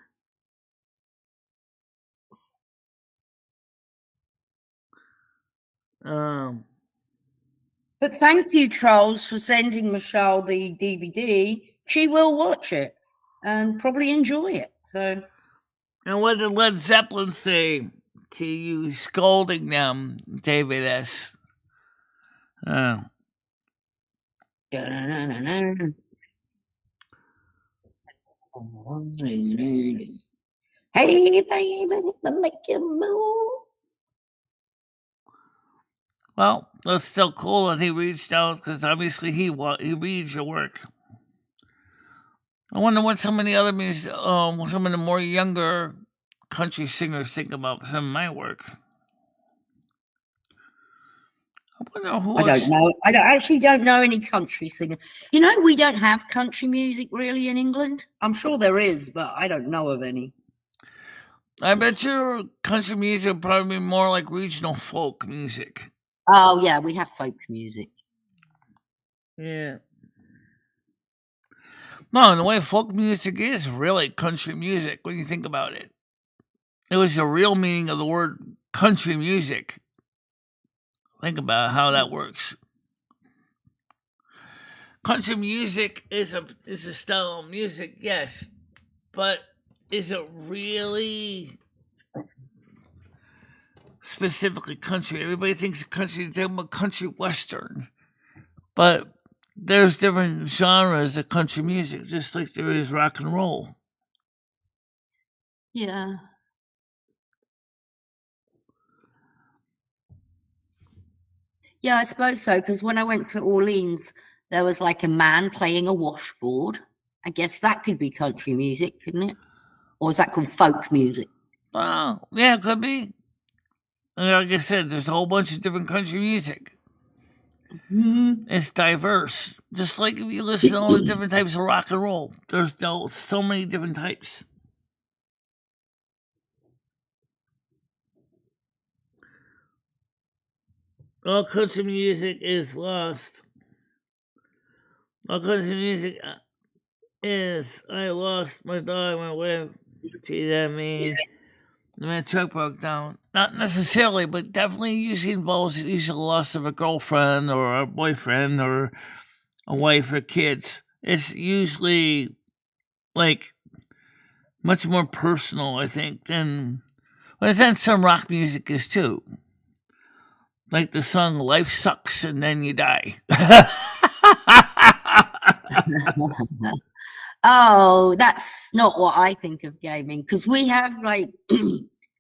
But thank you, trolls, for sending Michelle the DVD. She will watch it and probably enjoy it. So. And what did Led Zeppelin say to you, scolding them, David S? Hey, baby, make you move. Well, that's still cool that he reached out, because obviously he reads your work. I wonder what some of the other some of the more younger country singers think about some of my work. I wonder who. I don't know. I actually don't know any country singers. You know, we don't have country music really in England. I'm sure there is, but I don't know of any. I bet your country music would probably be more like regional folk music. Oh, yeah, we have folk music. Yeah. No, the way folk music is really country music when you think about it. It was the real meaning of the word country music. Think about how that works. country music is a style of music, yes, but is it really specifically country? Everybody thinks country, they're about country western, but there's different genres of country music, just like there is rock and roll. Yeah. Yeah, I suppose so, because when I went to Orleans, there was like a man playing a washboard. I guess that could be country music, couldn't it? Or is that called folk music? Oh, yeah, it could be. Like I said, there's a whole bunch of different country music. Mm-hmm. It's diverse. Just like if you listen to all the different types of rock and roll, there's so many different types. All country music is lost. All country music is I lost my dog, my wife. See that mean? My truck broke down. Not necessarily, but definitely usually involves the loss of a girlfriend or a boyfriend or a wife or kids. It's usually like much more personal, I think, than then some rock music is too. Like the song Life Sucks and Then You Die. Oh, that's not what I think of gaming, because we have like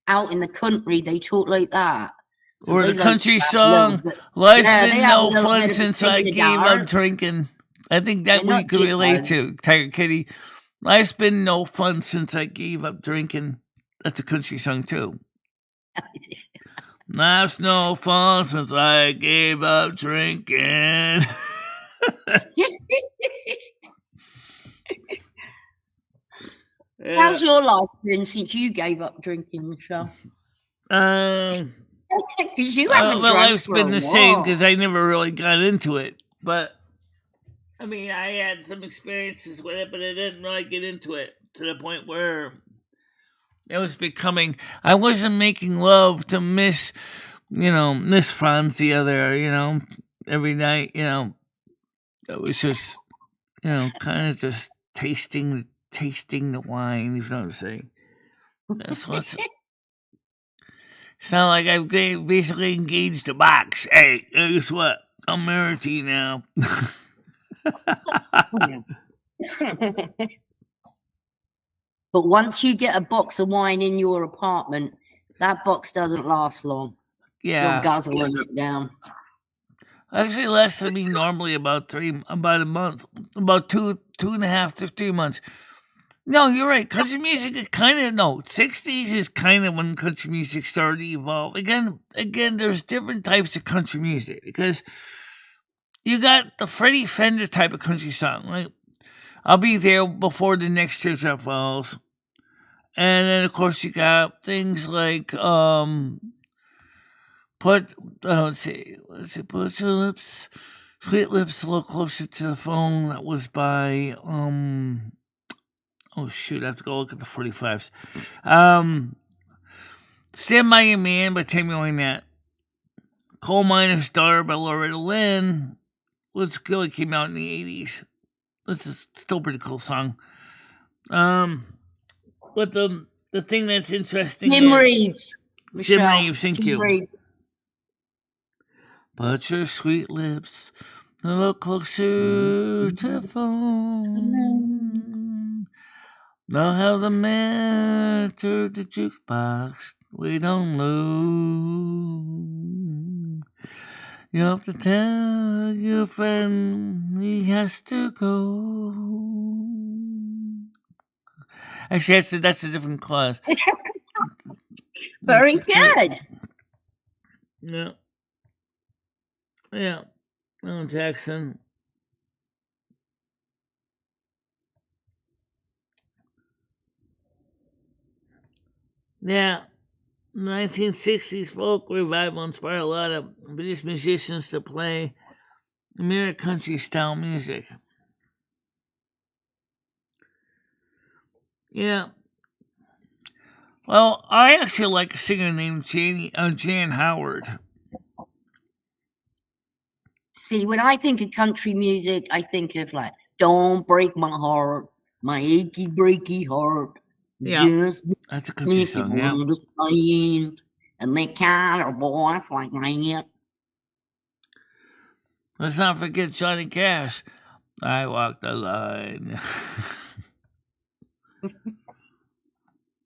out in the country they talk like that. So or the country song, life's been no fun since I gave up drinking. I think that we could relate to, Tiger Kitty. Life's been no fun since I gave up drinking. That's a country song too. Life's no fun since I gave up drinking. How's your life been since you gave up drinking, Michelle? Because you haven't my life's been the same because I never really got into it. But I mean, I had some experiences with it, but I didn't really get into it to the point where it was becoming. I wasn't making love to Miss Franzia there, every night. It was just, kind of just tasting the wine, if you know what I'm saying. That's what's. It's not like I've basically engaged a box. Hey, guess what? I'm married to you now. But once you get a box of wine in your apartment, that box doesn't last long. Yeah. You're guzzling it down. Actually, lasts to me normally about a month, about two and a half to 3 months. No, you're right. Country music is 60s is kind of when country music started to evolve. Again, there's different types of country music because you got the Freddie Fender type of country song, right? I'll be there before the next teardrop falls. And then, of course, you got things like, put your lips, sweet lips a little closer to the phone. That was by, oh shoot, I have to go look at the 45s. Stand By Your Man by Tammy Wynette. Coal Miner's Daughter by Loretta Lynn, which really came out in the 80s. This is still a pretty cool song. But the thing that's interesting Jim Reeves. Jim Reeves, thank you. Reeves. Put your sweet lips a little closer to the phone. I'll have the man to the jukebox. We don't lose. You have to tell your friend he has to go. Actually, that's a different clause. Very good. Yeah. Yeah. Oh, Jackson. Yeah. 1960s folk revival inspired a lot of British musicians to play American country style music. Yeah. Well, I actually like a singer named Jan Howard. See, when I think of country music, I think of like, don't break my heart, my achy breaky heart. Yeah, Just that's a country song, yeah. And they kind of voice like that. Let's not forget Johnny Cash. I walk the line.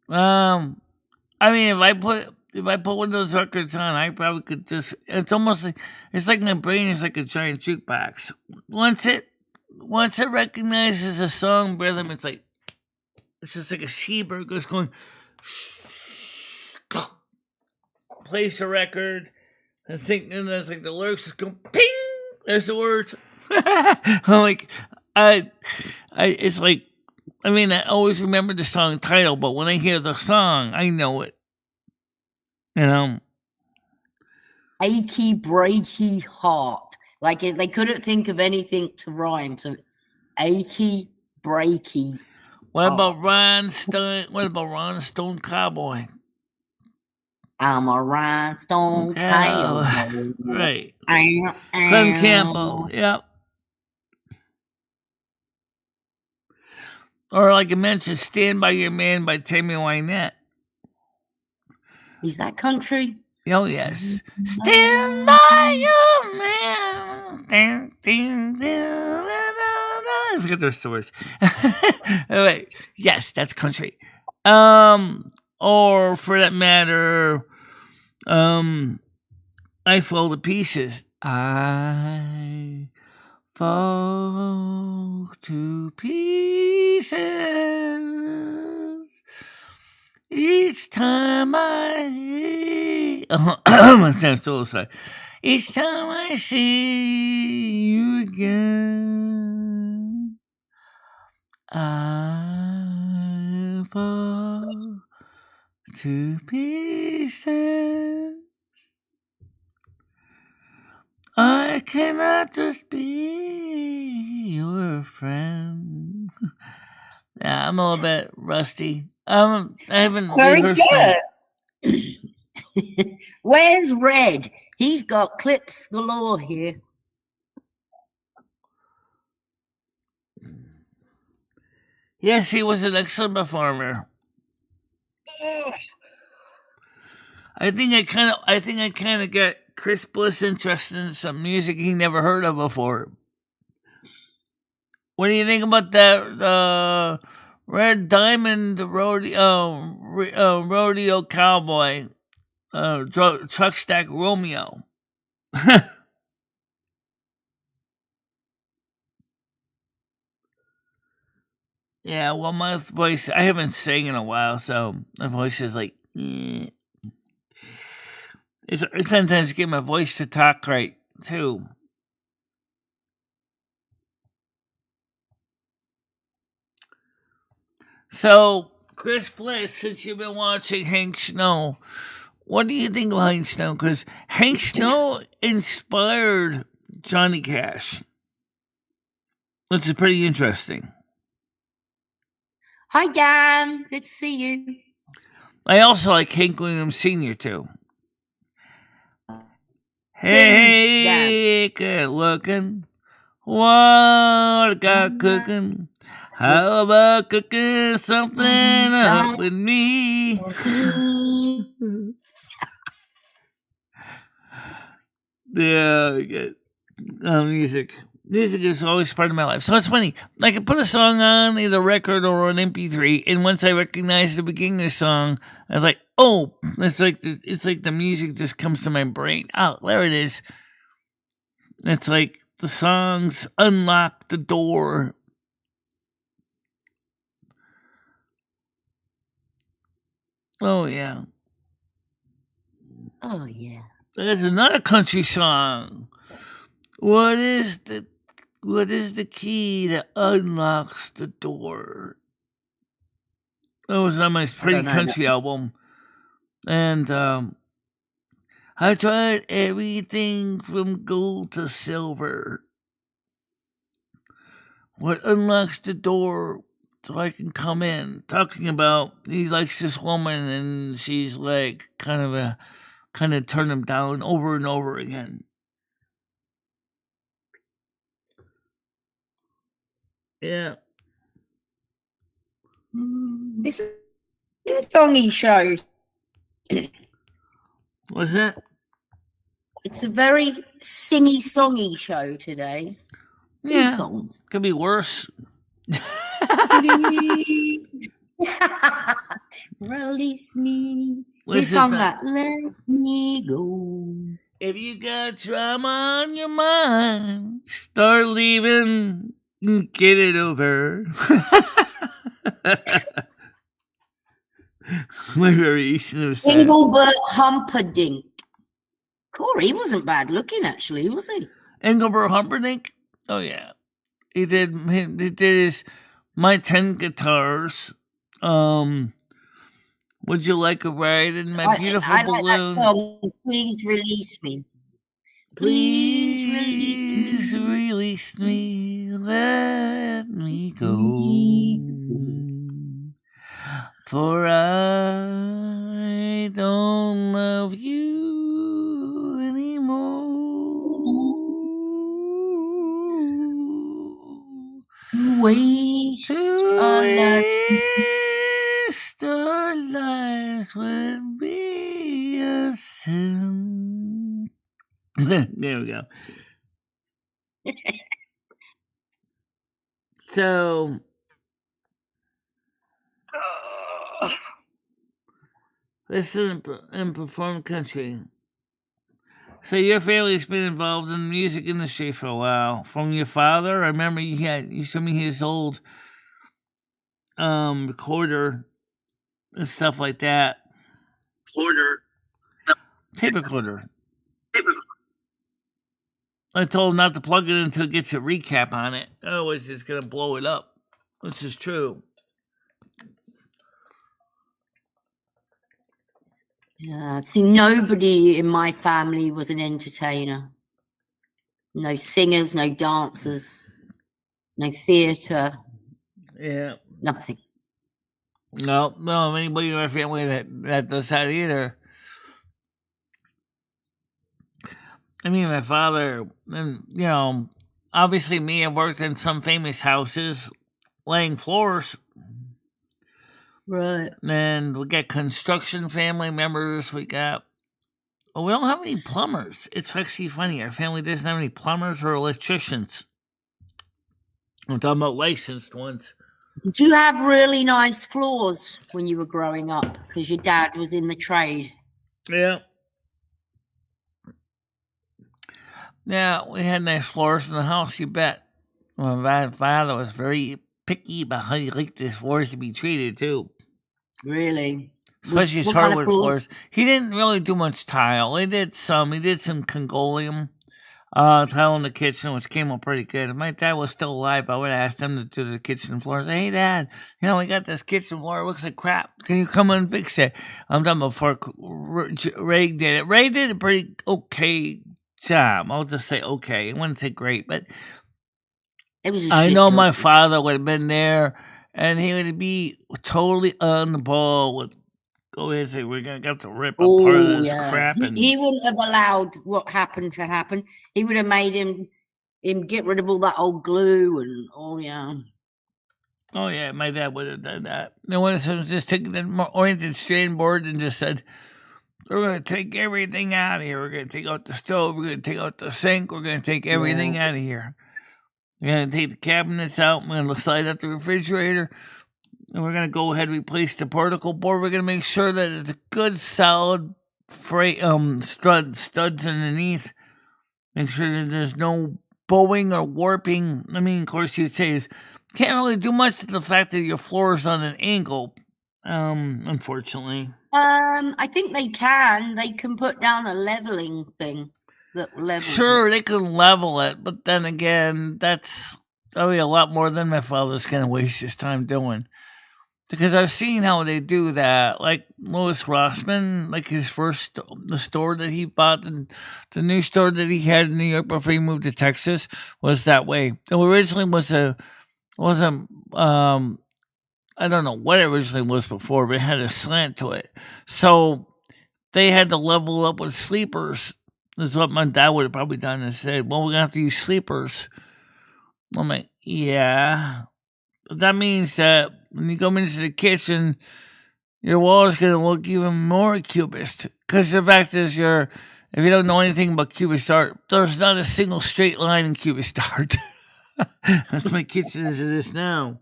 I mean, if I put one of those records on, I probably could just. It's almost like my brain is like a giant jukebox. Once it recognizes a song rhythm, it's just like a seabird just going. Place a record, and there's like the lyrics just go ping. There's the words. I'm like, it's like. I mean, I always remember the song title, but when I hear the song, I know it. You know? Achy, breaky heart. Like, they couldn't think of anything to rhyme, so achy, breaky. What about Ron Stone Cowboy? I'm a rhinestone cowboy. Right. Clem Campbell, yep. Or like I mentioned, Stand By Your Man by Tammy Wynette. Is that country? Oh, yes. Stand by your man. I forget those words. Anyway, yes, that's country. Or for that matter, I Fall to Pieces. I fall to pieces each time my sound so sorry. Each time I see you again, I fall to pieces. I cannot just be your friend. Yeah, I'm a little bit rusty. I haven't rehearsed it. Where's Red? He's got clips galore here. Yes, he was an excellent performer. I think I kind of got Chris Bliss interested in some music he never heard of before. What do you think about that Red Diamond rodeo cowboy truck stack Romeo? Yeah, well, my voice, I haven't sang in a while, so my voice is like, It's sometimes get my voice to talk right, too. So, Chris Bliss, since you've been watching Hank Snow, what do you think of Hank Snow? Because Hank Snow inspired Johnny Cash, which is pretty interesting. Hi, Dan. Good to see you. I also like Hank Williams Sr., too. Hey, good looking. What I got cooking? How about cooking something up with me? Yeah, good. Music. Music is always part of my life. So it's funny. I can put a song on either record or an MP3, and once I recognize the beginning of the song, I was like, "Oh!" It's like the music just comes to my brain. Oh, there it is. It's like the songs unlock the door. Oh yeah. Oh yeah. There's another country song. What is the key that unlocks the door? That was on my Pretty Country album. And I tried everything from gold to silver. What unlocks the door so I can come in? Talking about he likes this woman and she's like kind of turn him down over and over again. Yeah. It's a songy show. What's that? It's a very singy, songy show today. Yeah. Songs. Could be worse. Release me. This He is sung not- that. Let me go. If you got drama on your mind, start leaving and get it over. My variation of that. Engelbert Humperdinck. Corey, he wasn't bad looking, actually, was he? Engelbert Humperdinck? Oh, yeah. He did his My 10 Guitars. Would you like a ride in my beautiful I balloon? like that song, Please Release Me. Please release me. Please release me. Let me go. For I don't love you anymore. Waste our lives. Waste our lives would be a sin. There we go. So, this is in performed country. So your family's been involved in the music industry for a while. From your father, I remember you showed me his old recorder and stuff like that. Tape recorder. I told him not to plug it until it gets a recap on it. Otherwise, it's gonna blow it up. Which is true. Yeah, see, nobody in my family was an entertainer. No singers, no dancers, no theatre. Yeah. Nothing. No, anybody in my family that does that either. I mean, my father, and, obviously me, I worked in some famous houses laying floors. Right. And we got construction family members. We don't have any plumbers. It's actually funny. Our family doesn't have any plumbers or electricians. I'm talking about licensed ones. Did you have really nice floors when you were growing up? Because your dad was in the trade. Yeah. Yeah, we had nice floors in the house, you bet. My father was very picky about how he liked his floors to be treated, too. Really? Especially his hardwood floors. He didn't really do much tile. He did some Congolium tile in the kitchen, which came out pretty good. If my dad was still alive, I would have asked him to do the kitchen floors. Hey, Dad, we got this kitchen floor. It looks like crap. Can you come and fix it? I'm done before Ray did it. Ray did a pretty okay job. I'll just say okay. I wouldn't say great, but I know my father would have been there, and he would be totally on the ball with, go ahead and say, we're going to have to rip apart of this crap. He wouldn't have allowed what happened to happen. He would have made him get rid of all that old glue and, oh, yeah, my dad would have done that. And one of them just took the oriented strain board and just said, we're going to take everything out of here. We're going to take out the stove. We're going to take out the sink. We're going to take everything out of here. We're going to take the cabinets out. We're going to slide up the refrigerator. And we're going to go ahead and replace the particle board. We're going to make sure that it's a good, solid studs underneath. Make sure that there's no bowing or warping. I mean, of course, you'd say can't really do much to the fact that your floor is on an angle, unfortunately. I think they can. They can put down a leveling thing. Sure, they can level it, but then again, that's probably a lot more than my father's going to waste his time doing. Because I've seen how they do that. Like Louis Rossman, like his first, the store that he bought, and the new store that he had in New York before he moved to Texas was that way. It originally I don't know what it originally was before, but it had a slant to it. So they had to level up with sleepers. That's what my dad would have probably done and said, well, we're going to have to use sleepers I'm like, yeah. But that means that when you go into the kitchen, your wall is going to look even more cubist. Because the fact is, if you don't know anything about cubist art, there's not a single straight line in cubist art. That's my kitchen as it is now.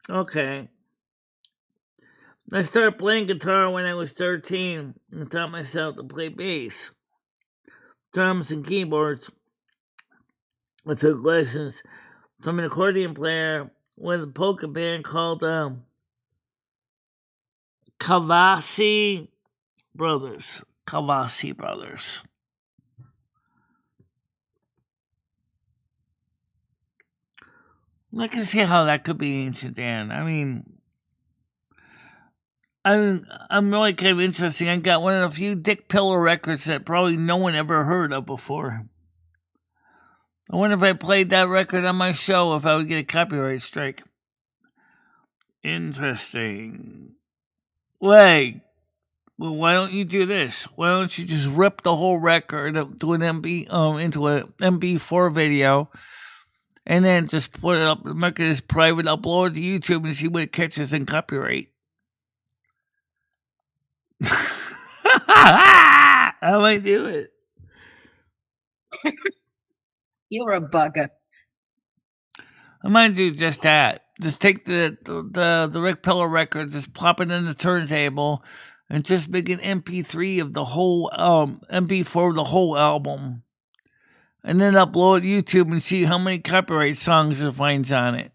Okay. I started playing guitar when I was 13 and taught myself to play bass, drums, and keyboards. I took lessons from an accordion player with a polka band called Kavasi Brothers. Kavasi Brothers. I can see how that could be ancient, Dan. I mean, I'm really kind of interesting. I got one of the few Dick Pillar records that probably no one ever heard of before. I wonder if I played that record on my show, if I would get a copyright strike. Interesting. Wait. Well, why don't you do this? Why don't you just rip the whole record to an into a MP4 video, and then just put it up, make it as private, upload it to YouTube, and see what it catches in copyright? I might do it. You're a bugger. I might do just that. Just take the Rick Pillar record, just plop it in the turntable, and just make an MP3 of the whole MP4 of the whole album, and then upload it to YouTube and see how many copyright songs it finds on it.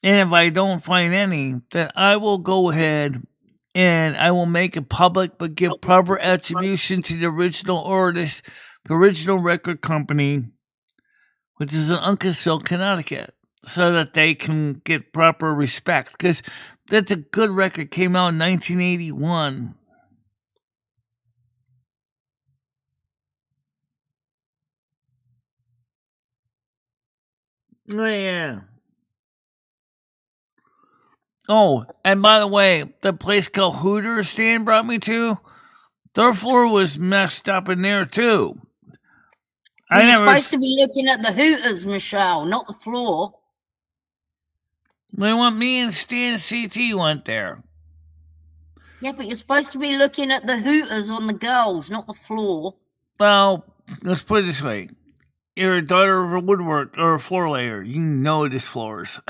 And if I don't find any, then I will go ahead and I will make it public, but give proper attribution to the original artist, the original record company, which is in Uncasville, Connecticut, so that they can get proper respect. Because that's a good record. Came out in 1981. Oh, yeah. Oh, and by the way, the place called Hooters Stan brought me to, their floor was messed up in there, too. You're supposed to be looking at the Hooters, Michelle, not the floor. They want me and Stan CT went there. Yeah, but you're supposed to be looking at the Hooters on the girls, not the floor. Well, let's put it this way. You're a daughter of a woodwork or a floor layer. You know this floors.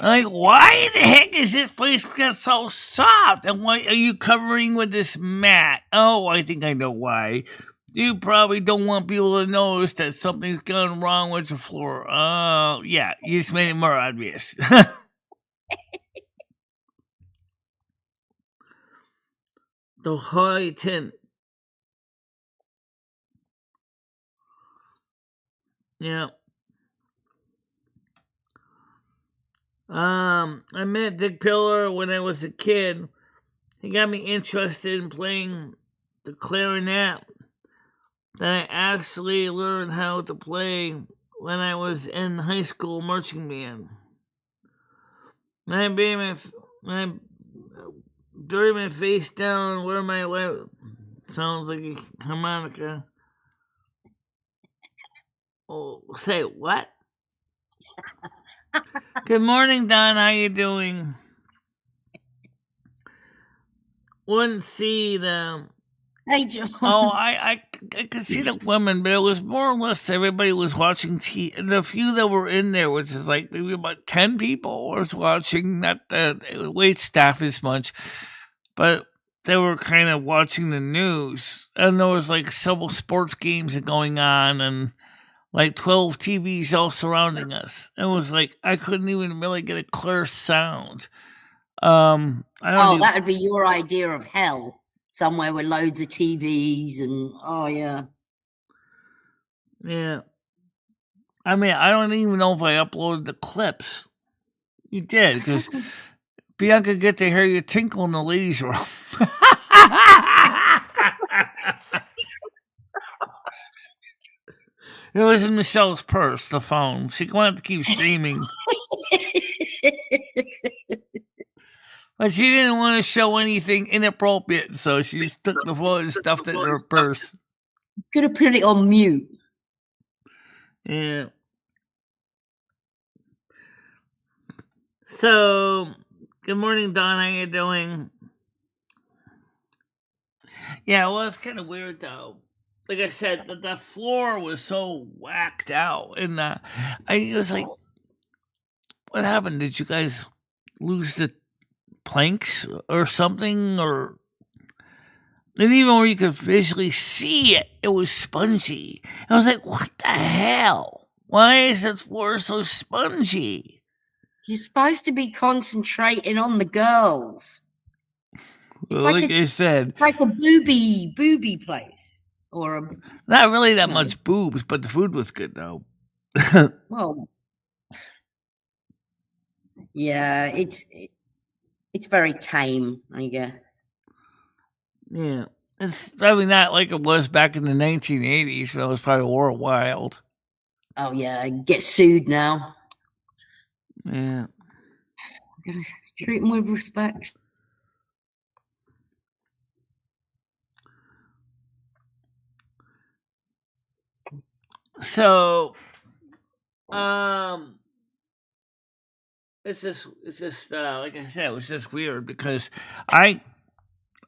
Like, why the heck is this place got so soft? And why are you covering with this mat? Oh, I think I know why. You probably don't want people to notice that something's gone wrong with the floor. Oh, yeah, you just made it more obvious. The high tint. Yeah. I met Dick Pillar when I was a kid. He got me interested in playing the clarinet. Then I actually learned how to play when I was in high school marching band. I bury my face down where my left sounds like a harmonica. Oh, say what? Good morning, Don. How you doing? Wouldn't see them. Hey, John. Oh, I could see the women, but it was more or less everybody was watching TV. The few that were in there, which is like maybe about 10 people, was watching. Not the wait staff as much, but they were kind of watching the news. And there was like several sports games going on, and like 12 TVs all surrounding us. It was like I couldn't even really get a clear sound. That would be your idea of hell. Somewhere with loads of TVs and yeah. Yeah. I mean, I don't even know if I uploaded the clips. You did, because Bianca get to hear you tinkle in the ladies' room. It was in Michelle's purse, the phone. She going to have to keep streaming. But she didn't want to show anything inappropriate, so she just took the phone and stuffed it in her purse. Could have put it on mute. Yeah. So, good morning, Don. How you doing? Yeah, well, it's kind of weird, though. Like I said, the floor was so whacked out. And I was like, what happened? Did you guys lose the planks or something? And even where you could visually see it, it was spongy. I was like, what the hell? Why is the floor so spongy? You're supposed to be concentrating on the girls. Well, like I said, it's like a booby place. Or not really that much boobs, but the food was good, though. Well, yeah, it's very tame, I guess. Yeah, it's probably not like it was back in the 1980s, so it was probably more wild. Oh, yeah, I get sued now. Yeah. Gotta treat them with respect. So, it's just like I said, it was just weird because I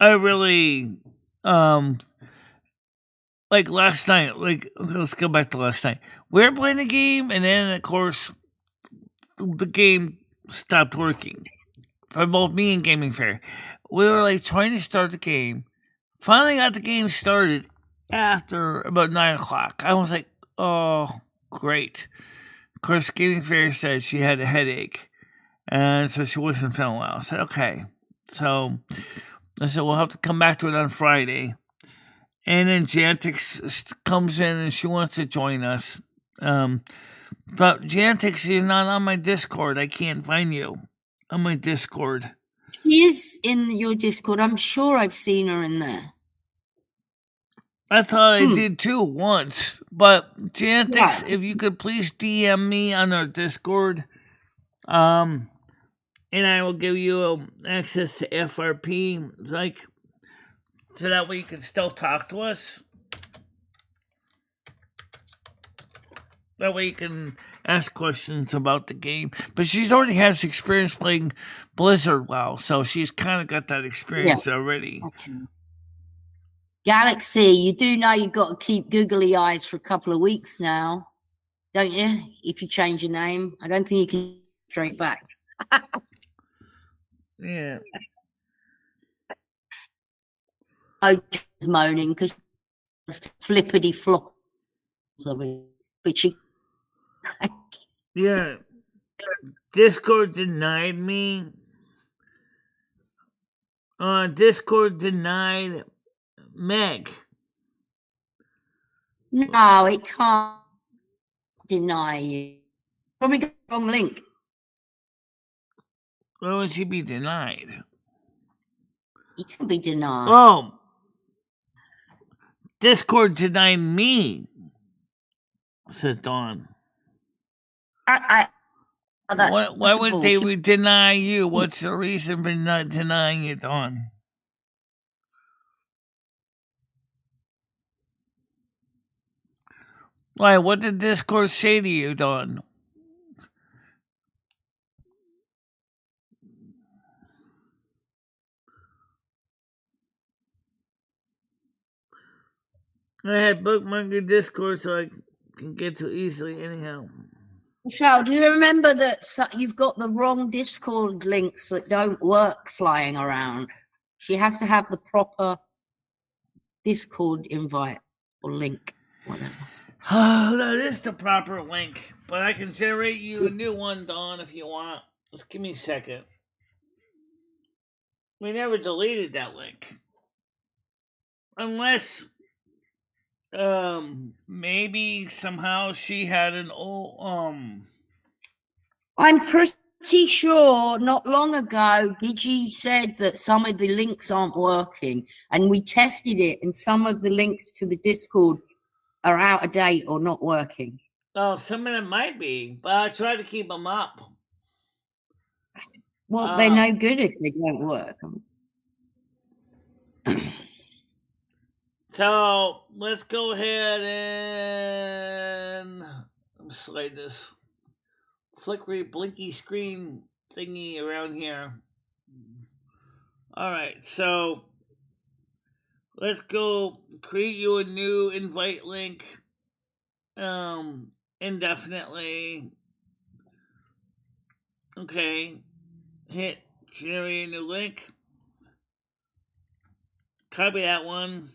really like last night. Like, let's go back to last night. We were playing the game, and then of course the game stopped working for both me and Gaming Fair. We were like trying to start the game. Finally got the game started after about 9 o'clock. I was like, oh, great. Of course, Gaming Fair said she had a headache, and so she wasn't feeling well. I said, okay. So I said, we'll have to come back to it on Friday. And then Jantix comes in and she wants to join us. But Jantix, you're not on my Discord. I can't find you on my Discord. She is in your Discord. I'm sure I've seen her in there. I thought I did too once. But Jantix, if you could please DM me on our Discord, and I will give you access to FRP, like, so that way you can still talk to us. That way you can ask questions about the game. But she's already has experience playing Blizzard WoW, so she's kind of got that experience already. Okay. Galaxy, you do know you've got to keep googly eyes for a couple of weeks now, don't you? If you change your name, I don't think you can straight back. Yeah. I was moaning because flippity flop of it, but she. Yeah. Discord denied me. Discord denied Meg. No, it can't deny you. Probably got the wrong link. Why would she be denied? You can be denied. Oh. Discord denied me, said Dawn. Why would they deny you? What's the reason for not denying you, Dawn? Why? What did Discord say to you, Dawn? I had bookmarked your Discord so I can get to easily anyhow. Michelle, do you remember that you've got the wrong Discord links that don't work flying around? She has to have the proper Discord invite or link, whatever. That is the proper link, but I can generate you a new one, Dawn, if you want. Just give me a second. We never deleted that link. Unless, maybe somehow she had an old, I'm pretty sure not long ago, Gigi said that some of the links aren't working, and we tested it, and some of the links to the Discord are out of date or not working. Oh, some of them might be, but I try to keep them up. Well, they're no good if they don't work. So let's go ahead and slide this flickery blinky screen thingy around here. All right, so let's go create you a new invite link indefinitely. Okay, hit generate a new link. Copy that one.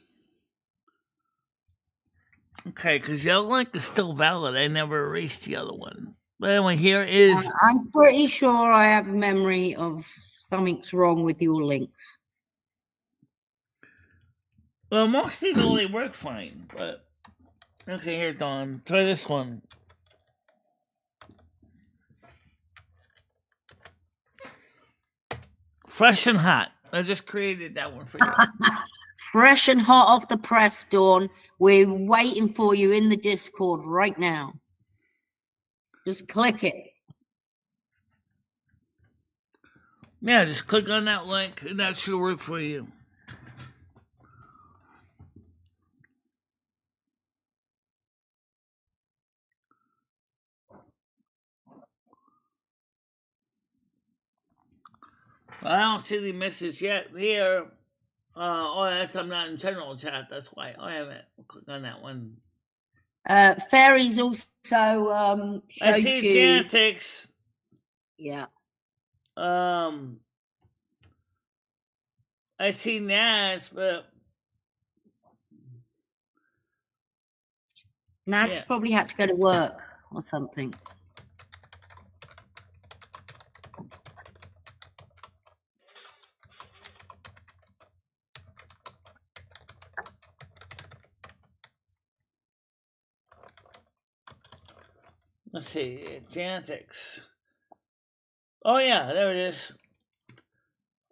Okay, because the other link is still valid. I never erased the other one. But anyway, here is... I'm pretty sure I have memory of something's wrong with your links. Well, most people, they work fine, but... Okay, here, Dawn. Try this one. Fresh and hot. I just created that one for you. Fresh and hot off the press, Dawn. We're waiting for you in the Discord right now. Just click it. Yeah, just click on that link, and that should work for you. Well, I don't see the message yet here. I'm not in general chat. That's why I haven't. Click on that one. Fairies also I see Jantics. Yeah. I see NASQ, but NASQ probably had to go to work or something. Let's see, Jantics. Oh yeah, there it is.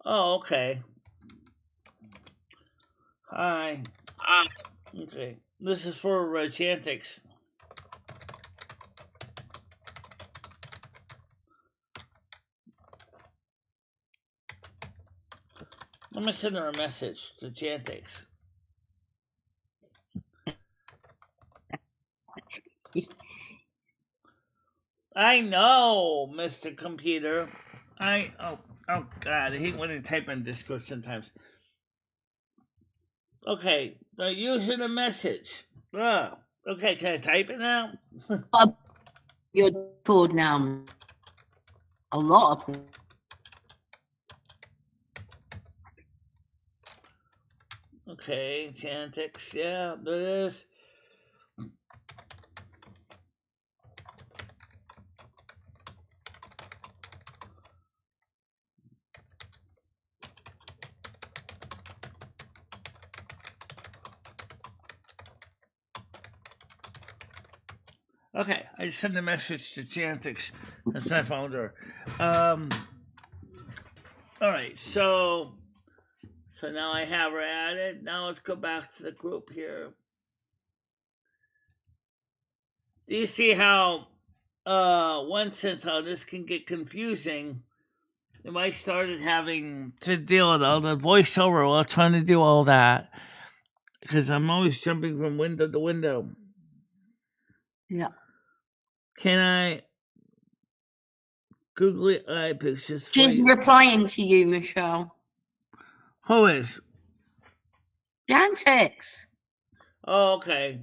Oh, okay. Hi. Okay, this is for Jantics. Let me send her a message to Jantics. I know, Mr. Computer. Oh God, I hate when I type on Discord sometimes. Okay, they're using a message. Okay, can I type it now? You're told now. A lot of them. Okay, Jantics, yeah, there it is. Okay, I just sent a message to Jantics. That's I found her. All right, so now I have her added. Now let's go back to the group here. Do you see how one sense how this can get confusing? If I started having to deal with all the voiceover while trying to do all that, because I'm always jumping from window to window. Yeah. Can I Google it? Pictures. She's replying to you, Michelle. Who is? Jantics. Oh, okay.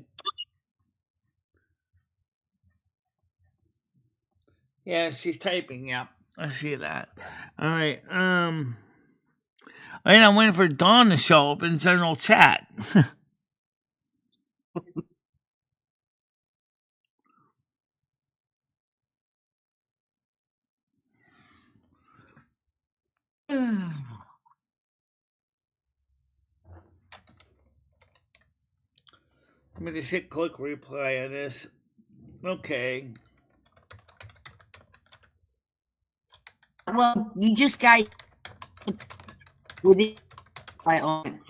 Yeah, she's typing. Yeah, I see that. All right. I'm waiting for Dawn to show up in general chat. Let me just hit click reply on this. Okay. Well, you just got with it right on.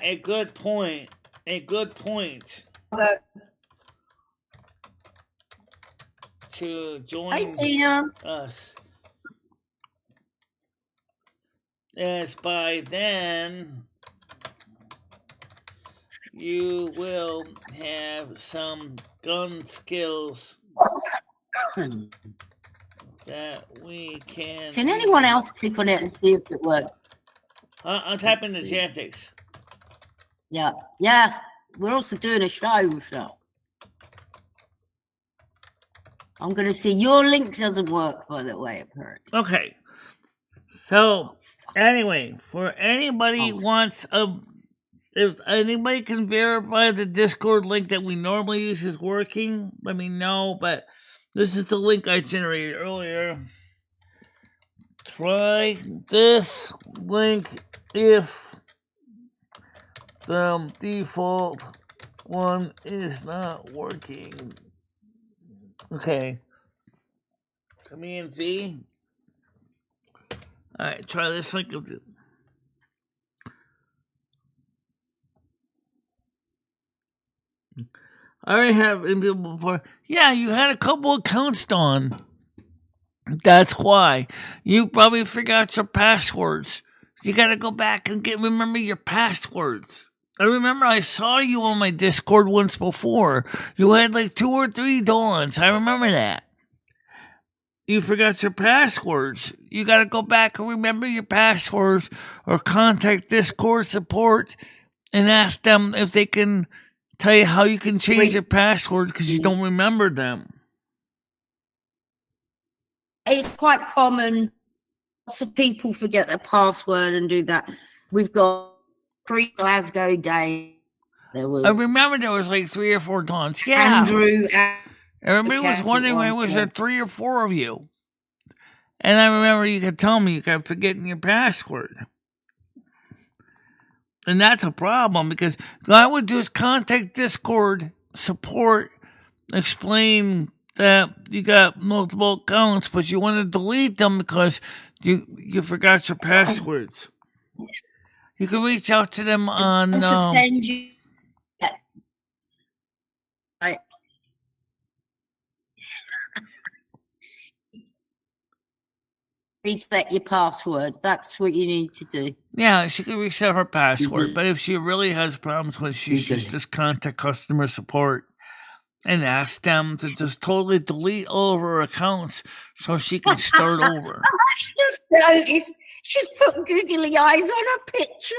a good point. A good point to Hey, join Tina. us. As by then, you will have some gun skills that we can. Can anyone else click on it and see if it works? I'm typing the Chantix. Yeah, yeah. We're also doing a show, so I'm going to see your link doesn't work, by the way, apparently. Okay. So, anyway, for anybody wants if anybody can verify the Discord link that we normally use is working, let me know. But this is the link I generated earlier. Try this link if the default one is not working. Okay. Command V. Alright, try this link. I already have in people before. Yeah, you had a couple accounts, Dawn. That's why. You probably forgot your passwords. You gotta go back and remember your passwords. I remember I saw you on my Discord once before. You had like 2 or 3 Dawns. I remember that. You forgot your passwords. You gotta go back and remember your passwords or contact Discord support and ask them if they can tell you how you can change your password because you don't remember them. It's quite common. Lots of people forget their password and do that. We've got pre-Glasgow Day. There was. I remember there was like 3 or 4 Dawns. Yeah. Andrew. Everybody was wondering why was there 3 or 4 of you. And I remember you could tell me you kept forgetting your password. And that's a problem because all I would do is contact Discord support, explain that you got multiple accounts, but you want to delete them because you forgot your passwords. You can reach out to them on. To send you. Right. Reset your password. That's what you need to do. Yeah, she can reset her password, but if she really has problems with it, she should just contact customer support and ask them to just totally delete all of her accounts so she can start over. I just noticed she's put googly eyes on her picture.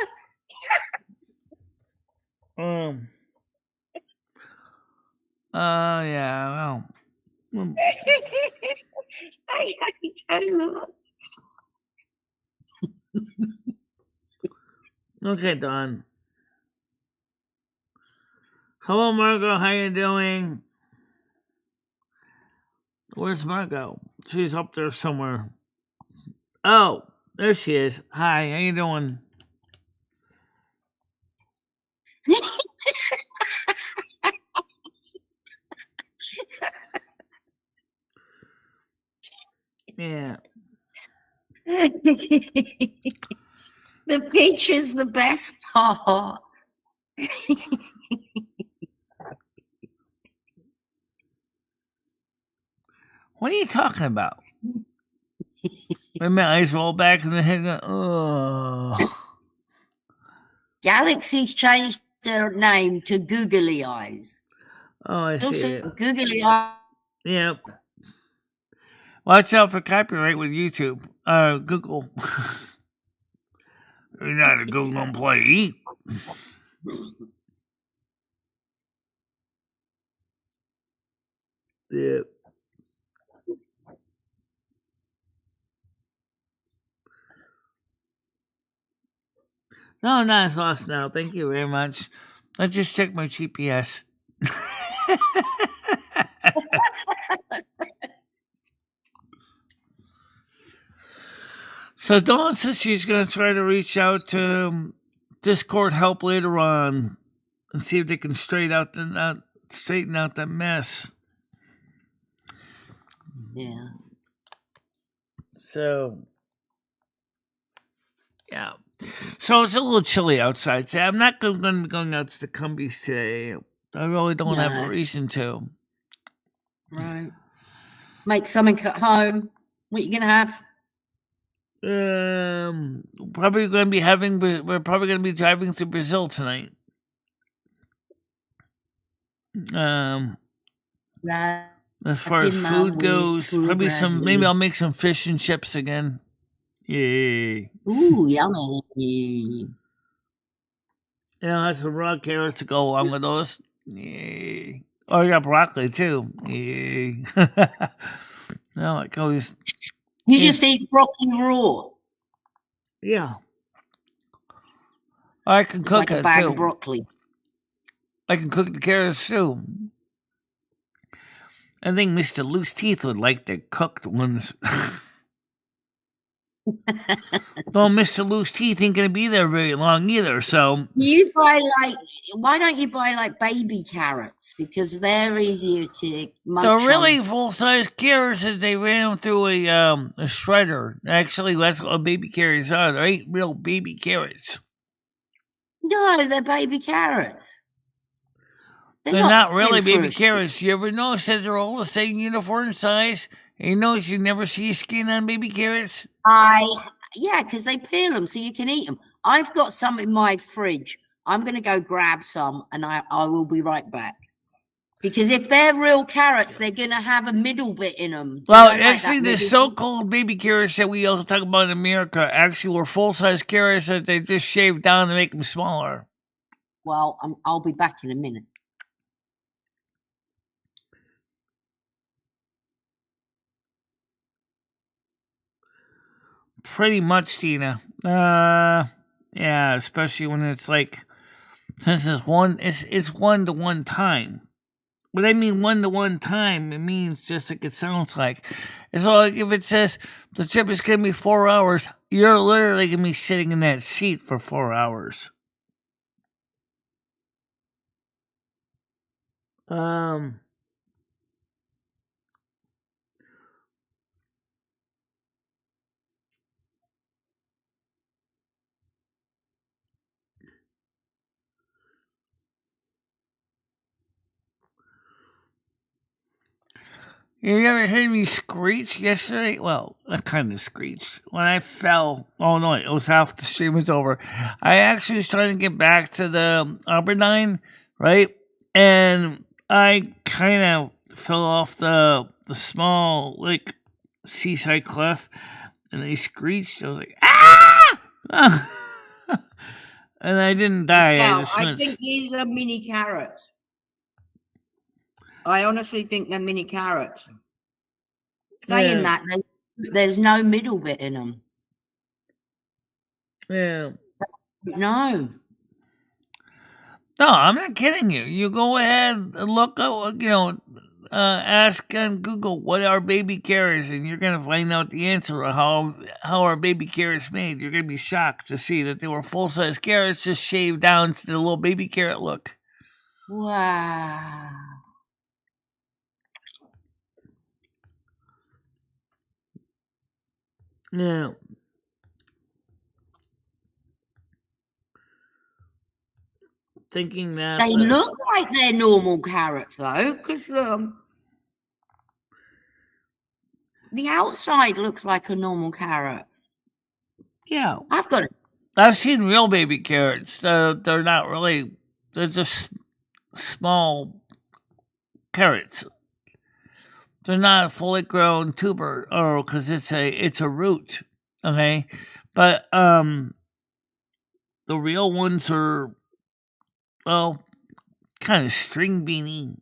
Yeah, well. Okay, Don. Hello, Margot. How you doing? Where's Margot? She's up there somewhere. Oh, there she is. Hi, how you doing? Yeah. The picture's the best part. What are you talking about? My eyes roll back in the head. Oh. Galaxy's changed their name to Googly Eyes. Oh, I see it. Googly Eyes. Yep. Watch out for copyright with YouTube. Google. You're not a Google employee. Yep. No, no, it's lost now. Thank you very much. I just checked my GPS. So Dawn says she's going to try to reach out to Discord help later on and see if they can straighten out that mess. Yeah. So, yeah. So it's a little chilly outside. So I'm not going to be going out to the Cumbies today. I really don't have a reason to. Right. Make something at home. What you gonna have? Probably going to be having. We're probably going to be driving through Brazil tonight. Yeah. As far as food goes, probably some. Maybe I'll make some fish and chips again. Yay! Ooh, yummy. And I'll have some raw carrots to go along with those. Yay! Oh, you got broccoli too. Yay! No, like always. You just eat broccoli raw. Yeah. I can cook like it a bag too. Of broccoli. I can cook the carrots too. I think Mr. Loose Teeth would like the cooked ones. Well, Mr. Loose Teeth ain't gonna be there very long either, so you buy why don't you buy like baby carrots? Because they're easier to munch they're really on. full-size carrots that they ran them through a shredder. Actually, that's what baby carrots are. They ain't real baby carrots. No, they're baby carrots. They're not really baby carrots. You ever notice that they're all the same uniform size? And you notice you never see skin on baby carrots? Yeah, because they peel them so you can eat them. I've got some in my fridge. I'm going to go grab some, and I will be right back. Because if they're real carrots, they're going to have a middle bit in them. Well, actually, the so-called baby carrots that we also talk about in America actually were full-size carrots that they just shaved down to make them smaller. Well, I'll be back in a minute. Pretty much, Tina. Yeah, especially when it's like, since it's one-to-one time. But I mean one-to-one time, it means just like it sounds like. It's like if it says the trip is going to be 4 hours, you're literally going to be sitting in that seat for 4 hours. You ever heard me screech yesterday? Well, I kind of screeched. When I fell, oh no, it was half the stream was over. I actually was trying to get back to the Aberdeen, right? And I kind of fell off the small, like, seaside cliff, and I screeched. I was like, ah! And I didn't die. Now, I think these are mini carrots. I honestly think they're mini carrots. Saying that, there's no middle bit in them. Yeah. No. No, I'm not kidding you. You go ahead and look up, ask on Google what are baby carrots, and you're gonna find out the answer of how are baby carrots made. You're gonna be shocked to see that they were full size carrots just shaved down to the little baby carrot look. Wow. Yeah. Thinking that they look like they're normal carrots though, because the outside looks like a normal carrot. Yeah, I've seen real baby carrots. They're not really. They're just small carrots. They're not a fully grown tuber, or because it's a root. Okay, but the real ones are, well, kind of string beanie.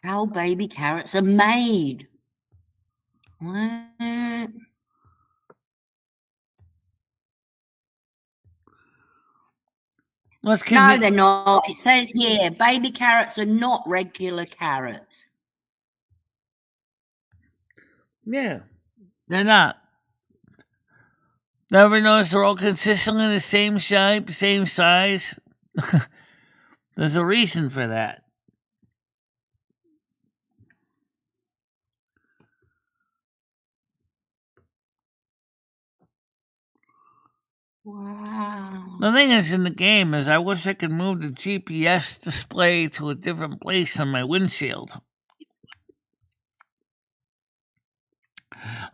How baby carrots are made. What? No, they're not. It says here, baby carrots are not regular carrots. Yeah, they're not. Never noticed they're all consistently the same shape, same size. There's a reason for that. Wow. The thing is in the game is I wish I could move the GPS display to a different place on my windshield.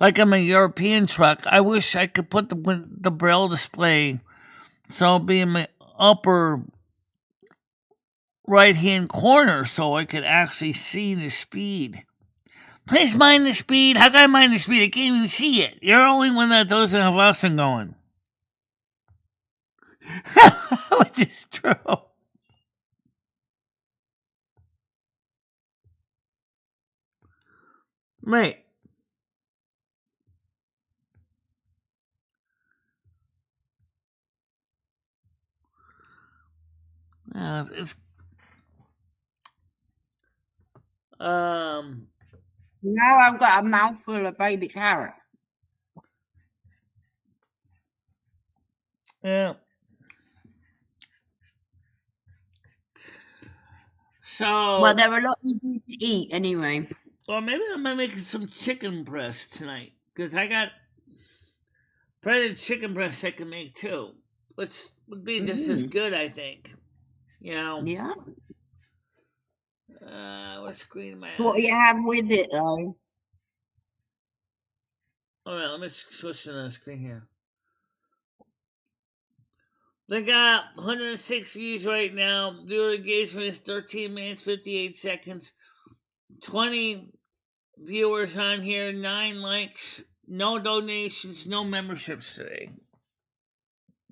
Like I'm a European truck, I wish I could put the braille display so it'll be in my upper right-hand corner so I could actually see the speed. Please mind the speed. How can I mind the speed? I can't even see it. You're the only one that doesn't have lesson going. Which is true. Right. It's Now I've got a mouthful of baby carrot. Yeah. So Well, they're a lot easier to eat anyway. Well, maybe I'm gonna make some chicken breast tonight because I got breaded chicken breast I can make too, which would be just as good, I think. You know. Yeah. What screen am I on? What do you have with it though? All right, let me switch to the screen here. They got 106 views right now. Viewer engagement is 13 minutes 58 seconds. 20 viewers on here, 9 likes, no donations, no memberships today.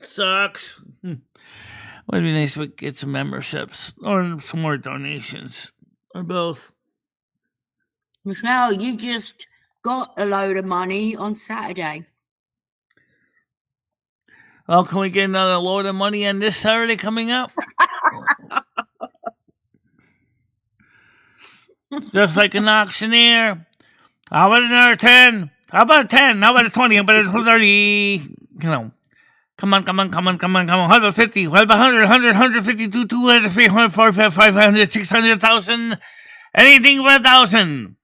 Sucks. Would be nice if we could get some memberships or some more donations or both. Michelle, you just got a load of money on Saturday. Well, can we get another load of money on this Saturday coming up? Just like an auctioneer. How about another 10? How about a 10? How about a 20? How about a 30? You know. Come on. How about 50? What about 100, 152, 200, 300, 400, 500, 600,000? Anything but 1,000.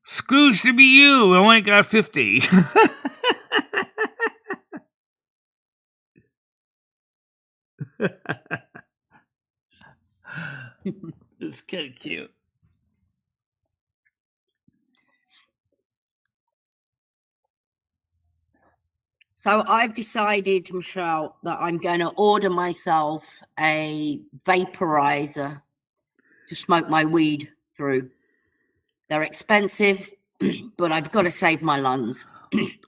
Scrooge to be you. I only got 50. It's kind of cute. So I've decided, Michelle, that I'm going to order myself a vaporizer to smoke my weed through. They're expensive, but I've got to save my lungs.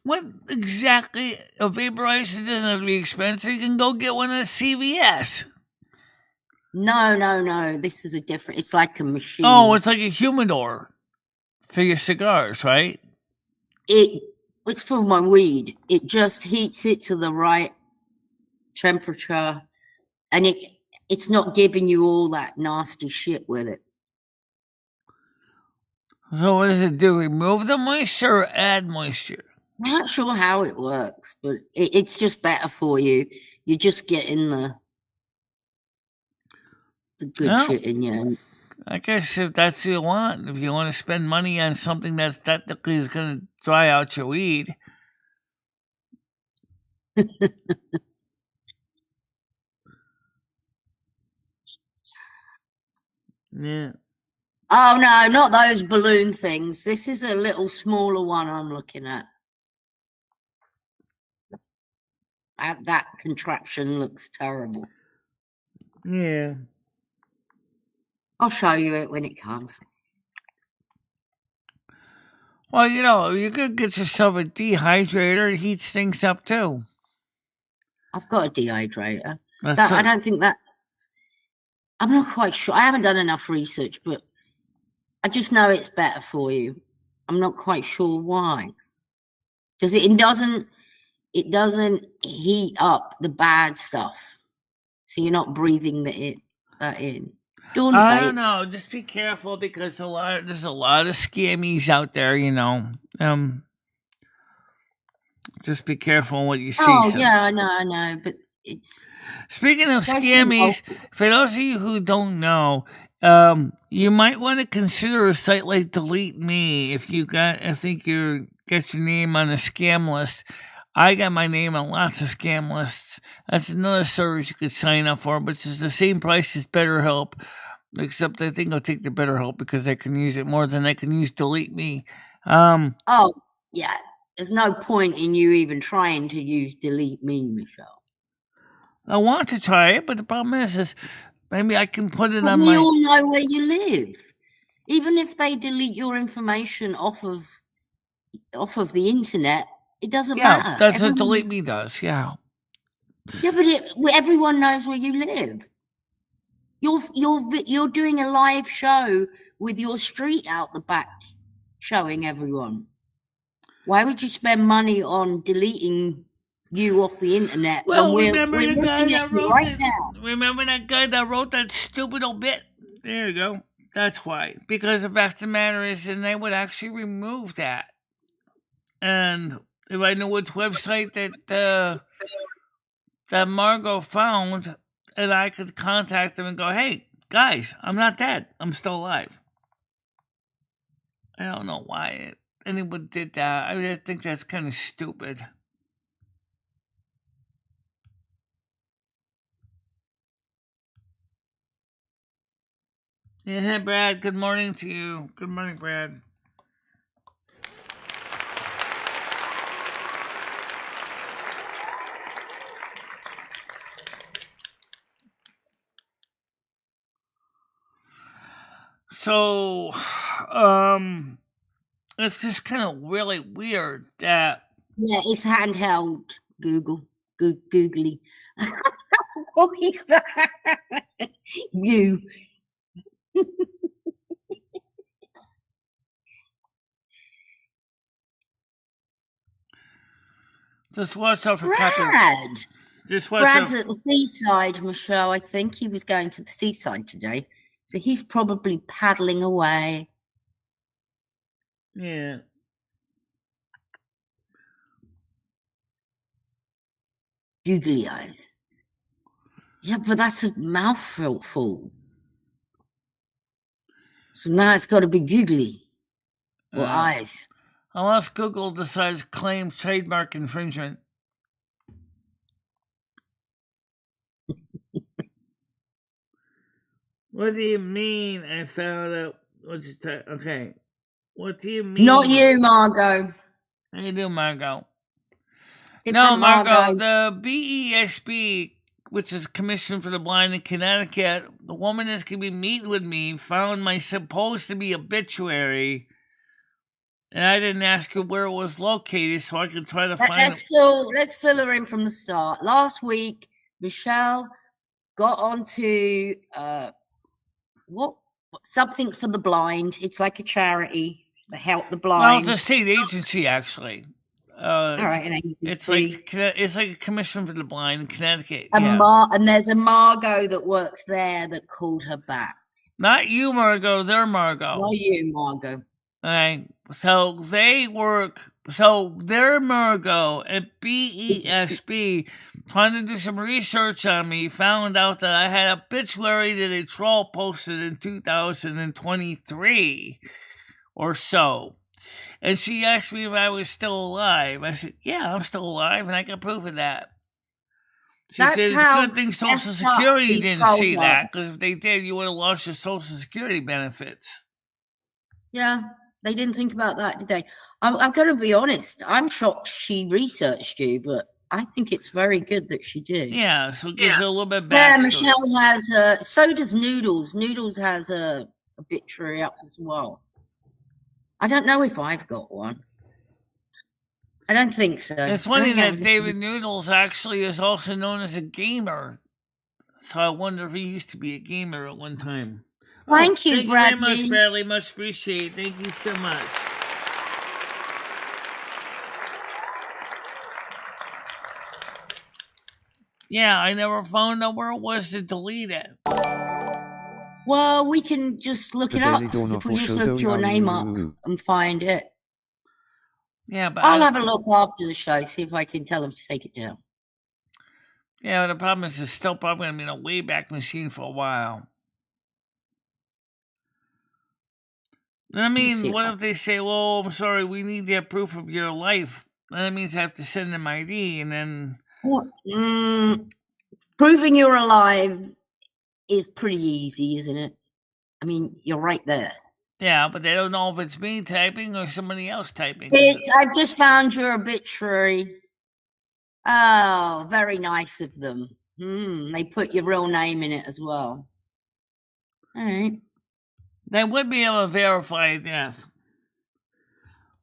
What exactly? A vaporizer doesn't have to be expensive. You can go get one at CVS. No. This is a different. It's like a machine. Oh, it's like a humidor for your cigars, right? It's for my weed. It just heats it to the right temperature, and it's not giving you all that nasty shit with it. So what does it do? Remove the moisture or add moisture? I'm not sure how it works, but it's just better for you. You're just getting the good shit in you. I guess if that's what you want, if you want to spend money on something that's technically is going to dry out your weed. Yeah. Oh, no, not those balloon things. This is a little smaller one I'm looking at. That contraption looks terrible. Yeah. I'll show you it when it comes. Well, you know, you could get yourself a dehydrator. It heats things up, too. I've got a dehydrator. I don't think that's... I'm not quite sure. I haven't done enough research, but I just know it's better for you. I'm not quite sure why. Because it doesn't heat up the bad stuff. So you're not breathing that in. I don't know. Just be careful because there's a lot of scammies out there, you know. Just be careful what you see. Oh, yeah, I know. But it's Speaking of That's scammies, awful. for those of you who don't know, you might want to consider a site like Delete Me if you got. I think you get your name on a scam list. I got my name on lots of scam lists. That's another service you could sign up for, which is the same price as BetterHelp, except I think I'll take the BetterHelp because I can use it more than I can use Delete Me. Oh, yeah. There's no point in you even trying to use Delete Me, Michelle. I want to try it, but the problem is maybe I can put it But on we my. all know where you live. Even if they delete your information off of the internet, it doesn't matter. Yeah, that's what Delete Me does. Yeah. Yeah, but everyone knows where you live. You're doing a live show with your street out the back, showing everyone. Why would you spend money on deleting you off the internet Well, when remember we're the guy looking that at you wrote right this? now? Remember that guy that wrote that stupid old bit? There you go. That's why. Because the fact of the matter is, and they would actually remove that. And if I knew which website that Margot found, and I could contact them and go, "Hey, guys, I'm not dead. I'm still alive." I don't know why anyone did that. I just think that's kind of stupid. Yeah, hey, Brad. Good morning to you. Good morning, Brad. So, it's just kind of really weird that. Yeah, it's handheld googly. What is that? You. Just watch out for copyright. Brad. Just watch Brad's out. at the seaside, Michelle. I think he was going to the seaside today. So he's probably paddling away. Yeah. Googly eyes. Yeah, but that's a mouthful. So now it's got to be googly or eyes. Unless Google decides to claim trademark infringement. What do you mean I found out what you okay. What do you mean? Not you, Margot. How you doing, Margot? Different No, Margot, Margot. the BESB, which is Commission for the Blind in Connecticut, the woman that's going to be meeting with me found my supposed to be obituary, and I didn't ask her where it was located, so I could try to find it. Let's fill her in from the start. Last week, Michelle got onto something for the blind. It's like a charity that help the blind. Well, it's a state agency, actually. All right, it's like a commission for the blind in Connecticut. And there's a Margot that works there that called her back. Not you, Margot. They're Margot. Not you, Margot. All right. So they work. So they're Margot at BESB trying to do some research on me. Found out that I had a obituary that a troll posted in 2023 or so. And she asked me if I was still alive. I said, yeah, I'm still alive, and I got proof of that. She said, it's a good thing Social Security didn't see that, because if they did, you would have lost your Social Security benefits. Yeah, they didn't think about that, did they? I'm going to be honest. I'm shocked she researched you, but I think it's very good that she did. Yeah, so it gives her a little bit back. Yeah, Michelle has so does Noodles. Noodles has a obituary up as well. I don't know if I've got one. I don't think so. It's funny that David Noodles actually is also known as a gamer. So I wonder if he used to be a gamer at one time. Thank you, Bradley. Thank you very much, Bradley. Much appreciated. Thank you so much. Yeah, I never found out where it was to delete it. Well, we can just look it up. If we just look your name up and find it. Yeah, but I'll have a look after the show, see if I can tell them to take it down. Yeah, but the problem is it's still probably going to be in a Wayback Machine for a while. I mean, what if they say, well, I'm sorry, we need that proof of your life? That means I have to send them ID, and then... Proving you're alive is pretty easy, isn't it? I mean, you're right there. Yeah, but they don't know if it's me typing or somebody else typing. I've just found your obituary. Oh, very nice of them. They put your real name in it as well. All right. They would be able to verify a death.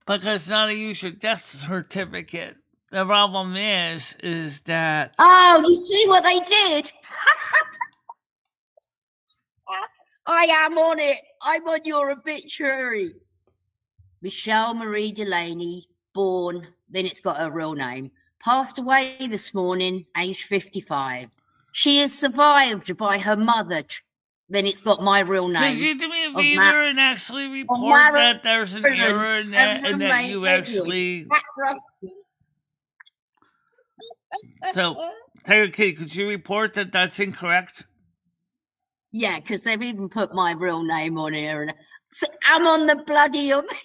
Because it's not a user death certificate. The problem is that... Oh, you see what they did? I am on it. I'm on your obituary. MicheleMarieDalene, born, then it's got her real name, passed away this morning, age 55. She is survived by her mother. Then it's got my real name. Could you do me a favor and actually report that there's an error in that, and that you actually... So, Tiger Kitty, could you report that that's incorrect? Yeah, because they've even put my real name on here. And so I'm on the bloody obituary.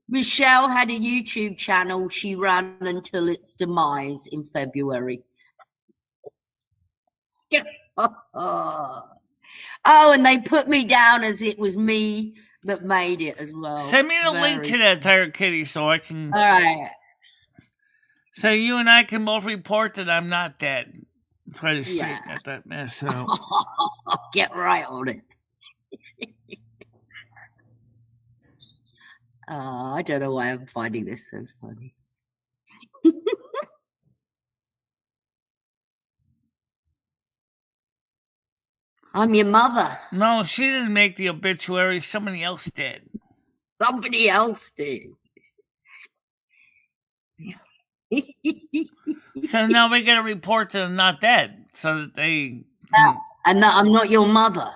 Michelle had a YouTube channel she ran until its demise in February. Oh, and they put me down as it was me that made it as well. Send me the link to that, Tiger Kitty, so I can... All right. So you and I can both report that I'm not dead. Try to straighten out that mess out. Get right on it. I don't know why I'm finding this so funny. I'm your mother. No, she didn't make the obituary. Somebody else did. Somebody else did. So now we got to report that I'm not dead, so that they... And that I'm not your mother.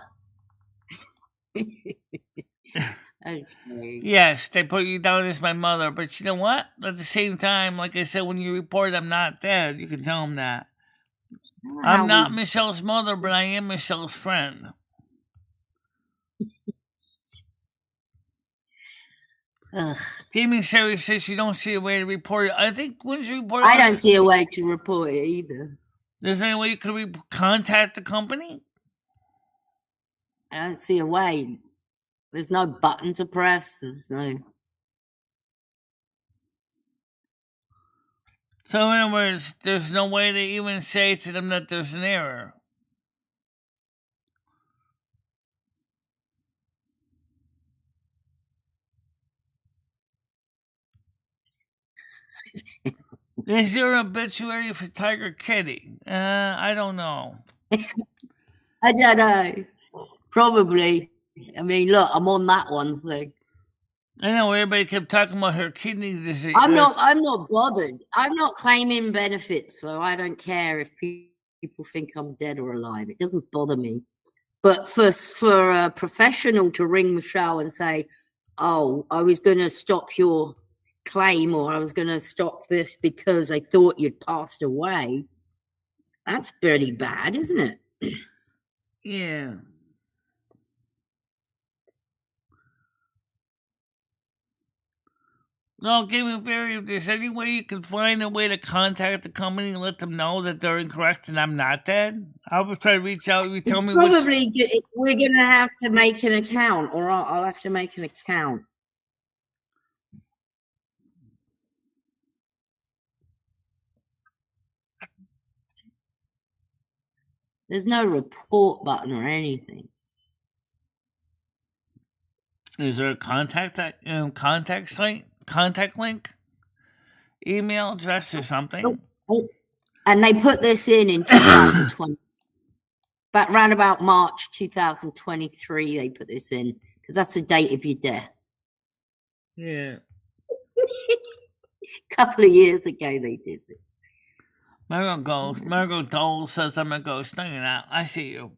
Okay. Yes, they put you down as my mother, but you know what? At the same time, like I said, when you report I'm not dead, you can tell them that. I'm not Michelle's mother, but I am Michelle's friend. Gaming Sherry says you don't see a way to report it. I think once you report it... I don't see a way to report it either. There's any way you could contact the company? I don't see a way. There's no button to press. There's no... So in other words, there's no way to even say to them that there's an error. Is there an obituary for Tiger Kitty? I don't know. I don't know. Probably. I mean, look, I'm on that one thing. I know everybody kept talking about her kidney disease. I'm not bothered. I'm not claiming benefits, so I don't care if people think I'm dead or alive. It doesn't bother me. But for a professional to ring Michelle and say, "Oh, I was going to stop your claim, or I was going to stop this because I thought you'd passed away," that's pretty bad, isn't it? Yeah. No, Gaming Fairy, if there's any way you can find a way to contact the company and let them know that they're incorrect and I'm not dead, I will try to reach out. You tell me probably we're going to have to make an account, or I'll have to make an account. There's no report button or anything. Is there a contact site, contact link, email address, or something? Oh. And they put this in 2020. But around about March 2023, they put this in because that's the date of your death. Yeah. A couple of years ago, they did it. Margot Dole says I'm a ghost. No, you're not. I see you.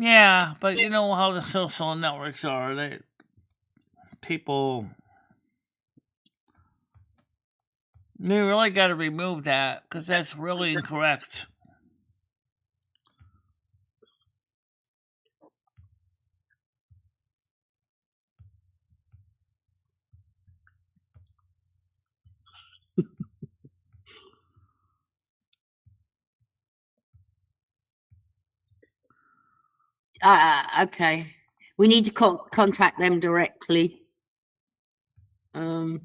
Yeah, but you know how the social networks are. People, they really got to remove that because that's really incorrect. Okay. We need to contact them directly. When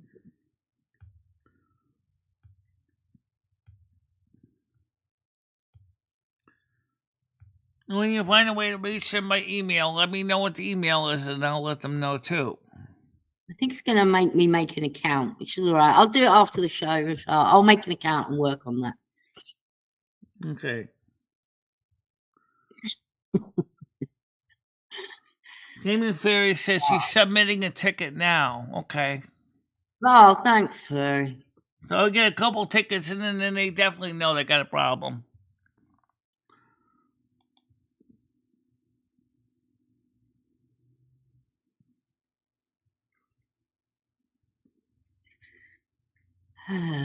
you find a way to reach them by email, let me know what the email is, and I'll let them know too. I think it's going to make me make an account, which is all right. I'll do it after the show. I'll make an account and work on that. Okay. Gaming Fairy says she's submitting a ticket now. Okay. Oh, thanks, Fairy. So I'll get a couple tickets, and then they definitely know they got a problem.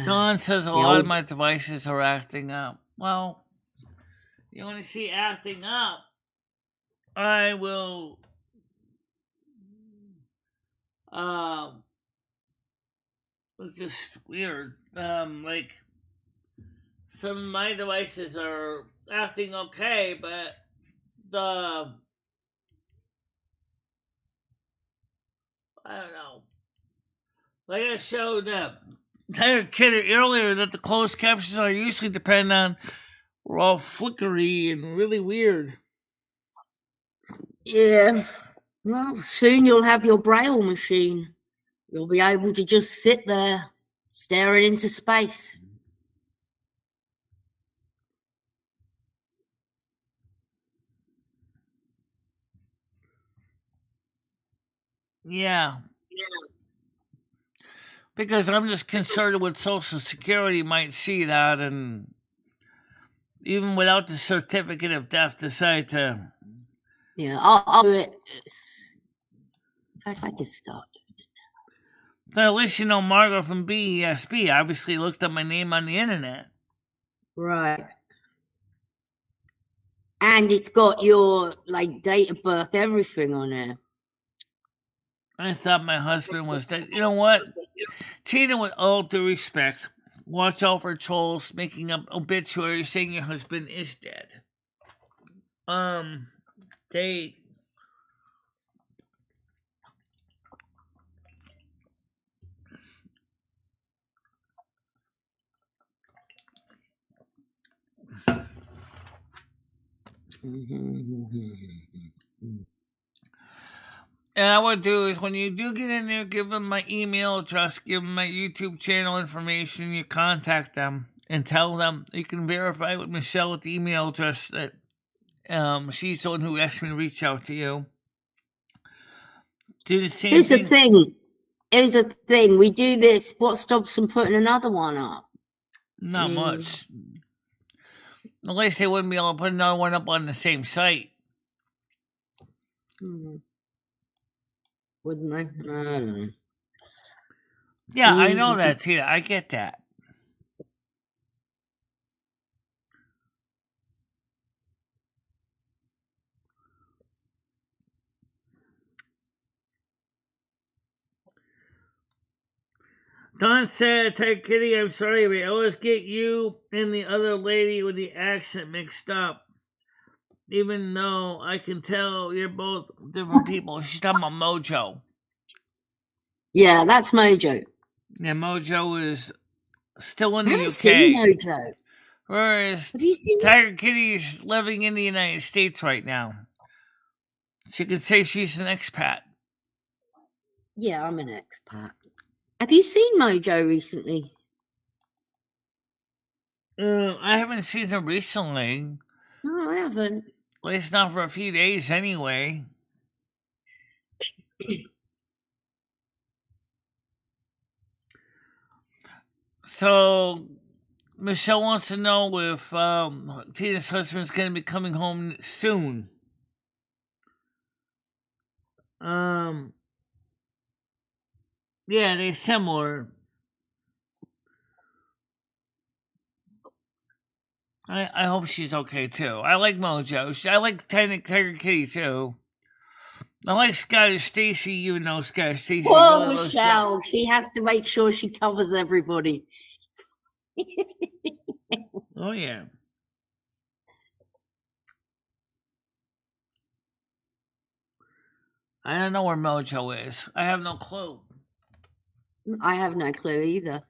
Don says a lot of my devices are acting up. Well, you want to see acting up? I will. It's just weird. Like some of my devices are acting okay, but I don't know. Like I showed Tyler Kidder earlier that the closed captions I usually depend on were all flickery and really weird. Yeah. Well, soon you'll have your Braille machine. You'll be able to just sit there staring into space. Yeah. Because I'm just concerned with Social Security might see that and even without the certificate of death decide to. Yeah, I'll do it. In fact, I can start. So at least you know Margot from BESB obviously looked up my name on the internet. Right. And it's got your date of birth, everything on there. I thought my husband was dead. You know what? Tina, with all due respect, watch out for trolls making up obituaries saying your husband is dead. They. And I would do is when you do get in there, give them my email address, give them my YouTube channel information, you contact them and tell them you can verify with Michelle with the email address that she's the one who asked me to reach out to you. Do the same Here's thing. the thing. Here's the thing. We do this. What stops them putting another one up? Not much. At least they wouldn't be able to put another one up on the same site. Wouldn't they? I don't know. Yeah, I know that, Tina. I get that. Don said, "Hey, Kitty, I'm sorry, but I always get you and the other lady with the accent mixed up. Even though I can tell you're both different people." She's talking about Mojo. Yeah, that's Mojo. Yeah, Mojo is still in the UK. Seen Mojo. Whereas Tiger Kitty's living in the United States right now. She could say she's an expat. Yeah, I'm an expat. Have you seen Mojo recently? I haven't seen her recently. No, I haven't. At least not for a few days anyway. So, Michelle wants to know if Tina's husband's going to be coming home soon. Yeah, they're similar. I hope she's okay too. I like Mojo. I like Tiger Kitty too. I like Scottish Stacy, even though Scottish Stacy Poor really loves Michelle. She has to make sure she covers everybody. Oh yeah. I don't know where Mojo is. I have no clue. I have no clue either.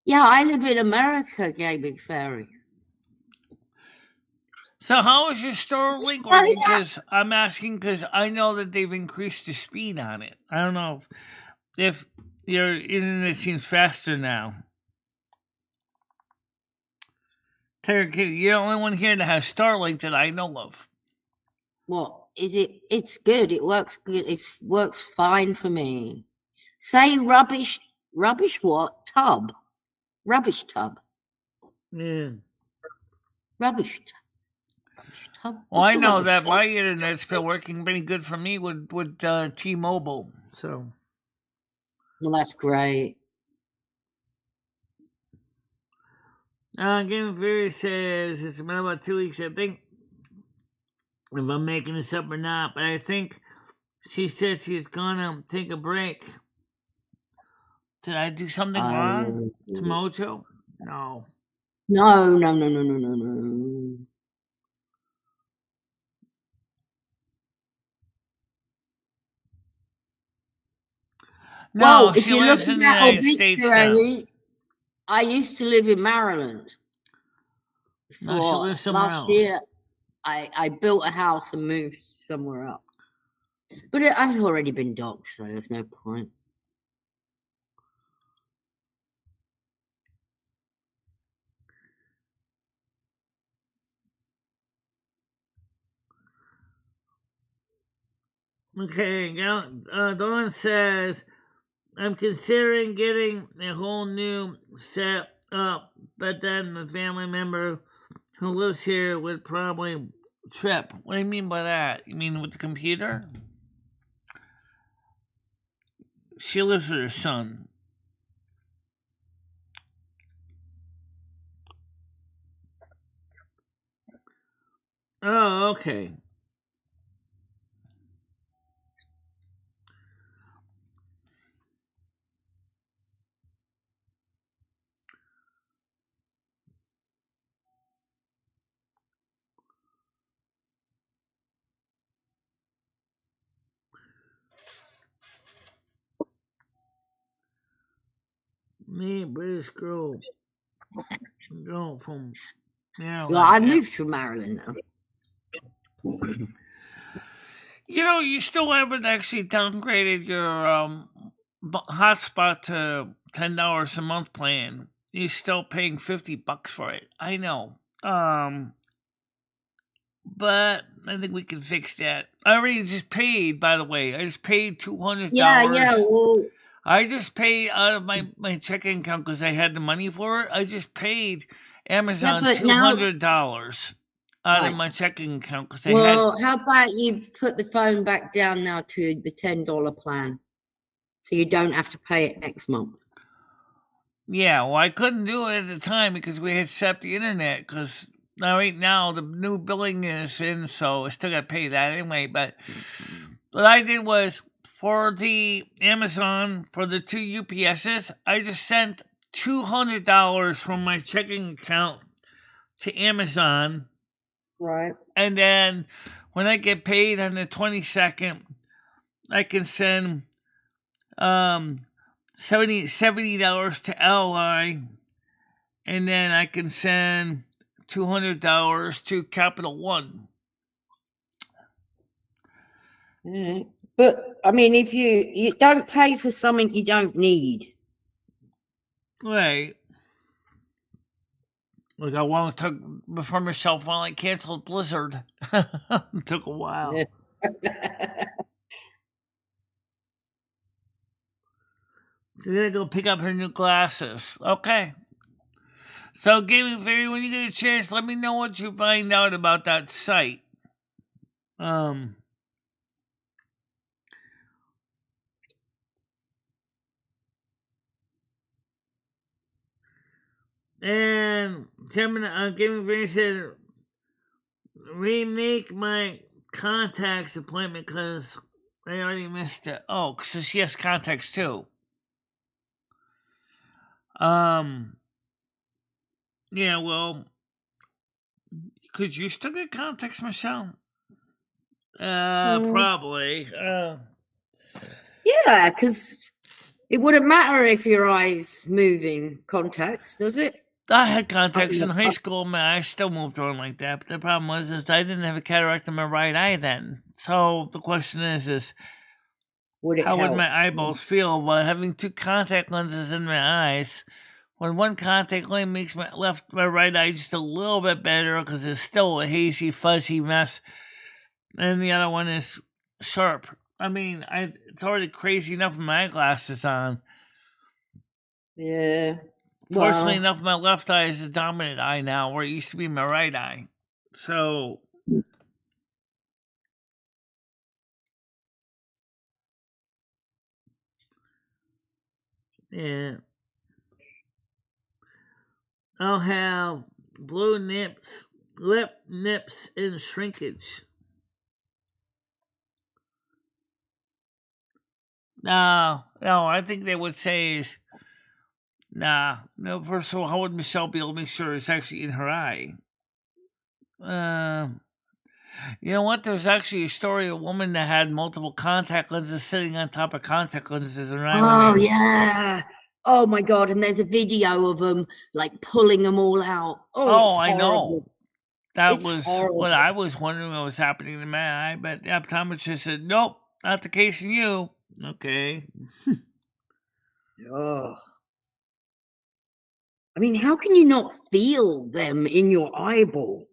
Yeah, I live in America, Gay Big Fairy. So how is your Starlink working? Because I'm asking because I know that they've increased the speed on it. I don't know if your internet seems faster now. Tiger Kitty, you're the only one here that has Starlink that I know of. What is it? It's good. It works good. It works fine for me. Say rubbish what? Tub. Rubbish tub. Yeah. Rubbish tub. Well, I know that my internet's been working pretty good for me with T-Mobile. So. Well, that's great. Game Theory says it's been about 2 weeks, I think. If I'm making this up or not, but I think she said she's gonna take a break. Did I do something wrong to Mojo? No. No. No, she lives in the United States now. I used to live in Maryland. No, she lives somewhere else. Last year, I built a house and moved somewhere else. But I've already been doxxed, so there's no point. Okay, Dawn says, I'm considering getting a whole new set up, but then the family member who lives here would probably trip. What do you mean by that? You mean with the computer? She lives with her son. Oh, okay. Me, British girl from Maryland. Well, I moved from Maryland now. You know, you still haven't actually downgraded your hotspot to $10 a month plan. You're still paying $50 for it. I know. But I think we can fix that. I already just paid, by the way. I just paid $200. Yeah. Well, I just paid out of my checking account because I had the money for it. I just paid Amazon $200 out of my checking account because I had. Well, how about you put the phone back down now to the $10 plan, so you don't have to pay it next month. Yeah, well, I couldn't do it at the time because we had set up the internet. Because right now the new billing is in, so I still got to pay that anyway. But what I did was, for the Amazon, for the 2 UPSs, I just sent $200 from my checking account to Amazon. Right. And then when I get paid on the 22nd, I can send $70 to Ally, and then I can send $200 to Capital One. Mm. But I mean, if you don't pay for something you don't need, Right. Like I want to before Michelle finally canceled Blizzard. It took a while. She's gonna go pick up her new glasses. Okay. So, Gaming Fairy, when you get a chance, let me know what you find out about that site. Um, and Gaming Brain said, remake my contacts appointment because I already missed it. Oh, so she has contacts too. Yeah, well, could you still get contacts, Michelle? Probably. Yeah, because it wouldn't matter if your eye's moving contacts, does it? I had contacts in high school, man. I still moved around like that. But the problem was I didn't have a cataract in my right eye then. So the question is how would my eyeballs feel by having two contact lenses in my eyes? When one contact lens makes my right eye just a little bit better because it's still a hazy, fuzzy mess, and the other one is sharp. I mean, it's already crazy enough with my eyeglasses on. Yeah. Fortunately enough, my left eye is the dominant eye now, where it used to be my right eye. So, yeah. I'll have lip nips, and shrinkage. No, I think they would say is, no. First of all, how would Michelle be able to make sure it's actually in her eye? You know what? There's actually a story of a woman that had multiple contact lenses sitting on top of contact lenses in her eye. Oh, yeah. Oh, my God. And there's a video of them, like, pulling them all out. Oh, I know. That was horrible. what I was wondering what was happening in my eye, but the optometrist said, nope, not the case in you. Okay. Oh. I mean, how can you not feel them in your eyeball?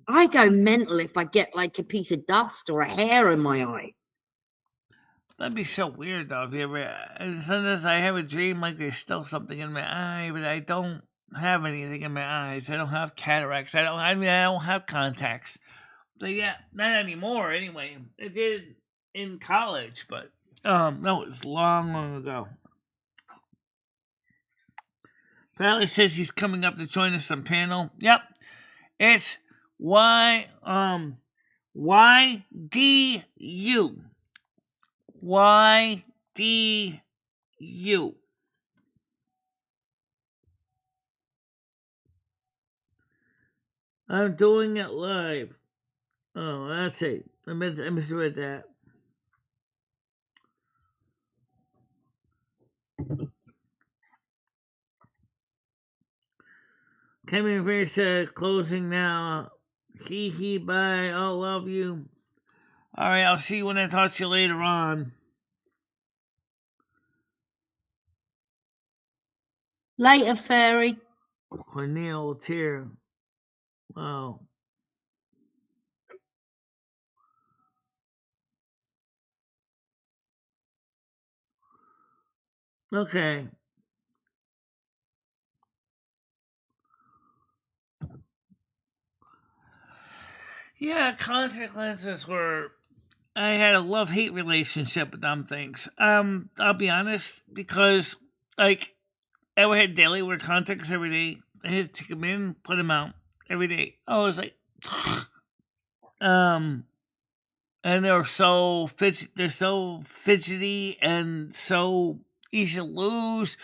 I go mental if I get like a piece of dust or a hair in my eye. That'd be so weird, though. Sometimes I have a dream like there's still something in my eye, but I don't have anything in my eyes. I don't have cataracts. I don't have contacts. So yeah, not anymore. Anyway, I did in college, but no, it was long ago. Bradley says he's coming up to join us on panel. Yep, it's YDU. YDU. I'm doing it live. Oh, that's it. I misread that. Coming very said, closing now. Hee, bye. I'll love you. Alright, I'll see you when I talk to you later on. Later, fairy. Cornel Tier. Wow. Okay. Yeah, contact lenses were. I had a love-hate relationship with them things. I'll be honest, because like I would have daily wear contacts every day. I had to take them in, put them out every day. I was like, and they're so fidgety and so easy to lose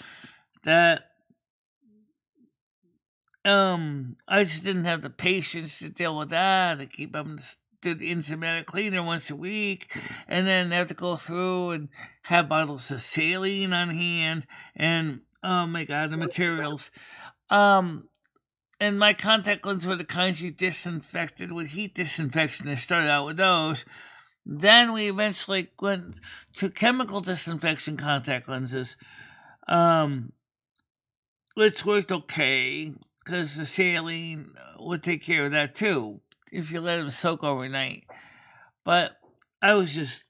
that I just didn't have the patience to deal with that. I keep them do the enzymatic cleaner once a week, and then have to go through and have bottles of saline on hand, and oh my god, the materials. And my contact lenses were the kinds you disinfected with heat disinfection. I started out with those. Then we eventually went to chemical disinfection contact lenses, which worked okay because the saline would take care of that too if you let them soak overnight. But I was just,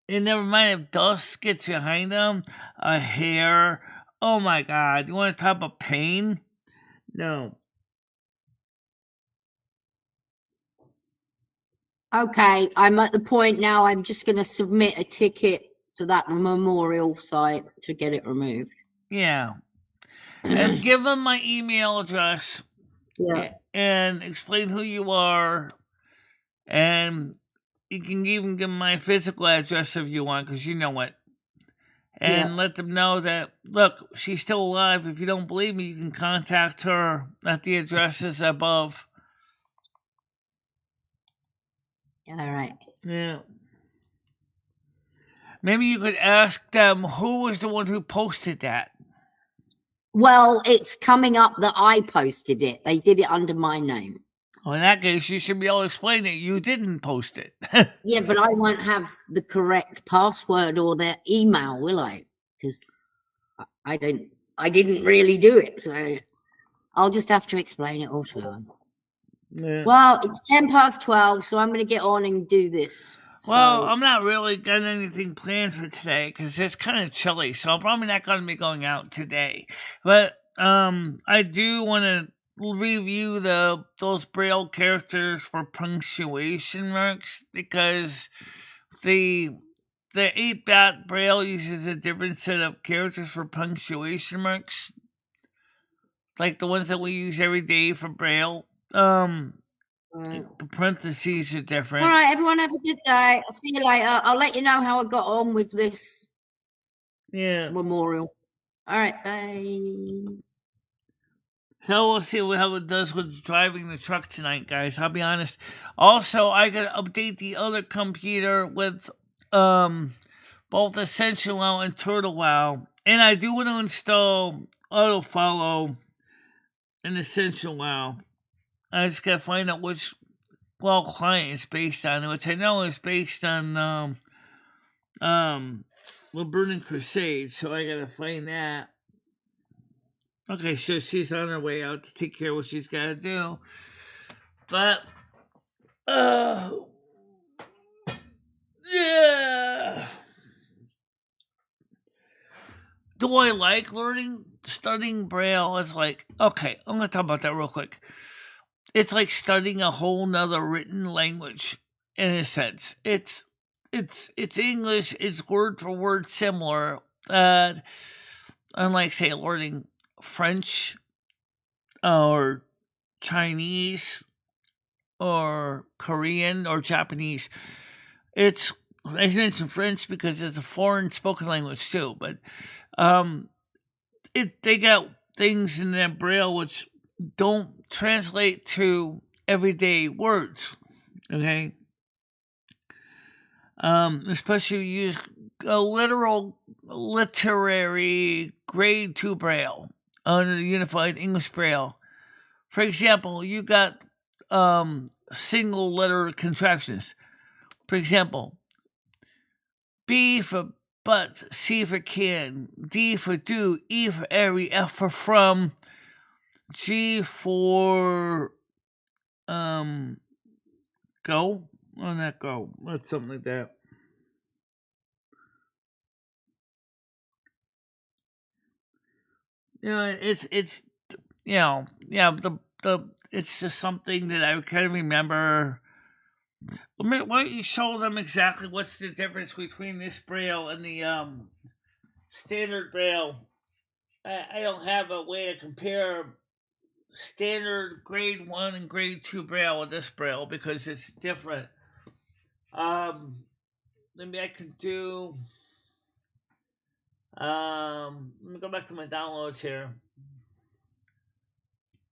and never mind if dust gets behind them, a hair. Oh my god! You want to talk about pain? No. Okay, I'm at the point now. I'm just going to submit a ticket to that memorial site to get it removed. Yeah. And give them my email address Yeah. and explain who you are. And you can even give them my physical address if you want, because you know it. And let them know that, look, she's still alive. If you don't believe me, you can contact her at the addresses above. All right. Yeah. Maybe you could ask them who was the one who posted that. Well, it's coming up that I posted it. They did it under my name. Well, in that case, you should be able to explain that you didn't post it. Yeah, but I won't have the correct password or their email, will I? Because I didn't really do it, so I'll just have to explain it all to them. Yeah. Well, it's 12:10, so I'm going to get on and do this. Well, So, I'm not really got anything planned for today because it's kind of chilly, so I'm probably not going to be going out today. But I do want to review those Braille characters for punctuation marks, because the 8-dot Braille uses a different set of characters for punctuation marks, like the ones that we use every day for Braille. The parentheses are different. all right, everyone have a good day. I'll see you later. I'll let you know how I got on with this memorial. All right, bye. So we'll see how it does with driving the truck tonight, guys. I'll be honest. Also, I gotta update the other computer with both Essential WoW and Turtle WoW. And I do want to install autofollow and Essential WoW. I just gotta find out which client is based on, which I know is based on the Burning Crusade, so I gotta find that. Okay, so she's on her way out to take care of what she's gotta do. But yeah. Do I like studying Braille? It's like, okay, I'm gonna talk about that real quick. It's like studying a whole nother written language in a sense. It's English, it's word for word similar. Unlike, say, learning French or Chinese or Korean or Japanese. I mentioned French because it's a foreign spoken language too, but they got things in that Braille which don't translate to everyday words. Okay. Especially if you use a literary grade 2 Braille under the Unified English Braille. For example, you got single letter contractions. For example, B for but, C for can, D for do, E for every, F for from, G for go. Or not go. That's something like that. It's it's just something that I kind of remember. Why don't you show them exactly what's the difference between this Braille and the standard Braille? I don't have a way to compare standard grade 1 and grade 2 Braille with this Braille because it's different. Maybe I could do. Let me go back to my downloads here.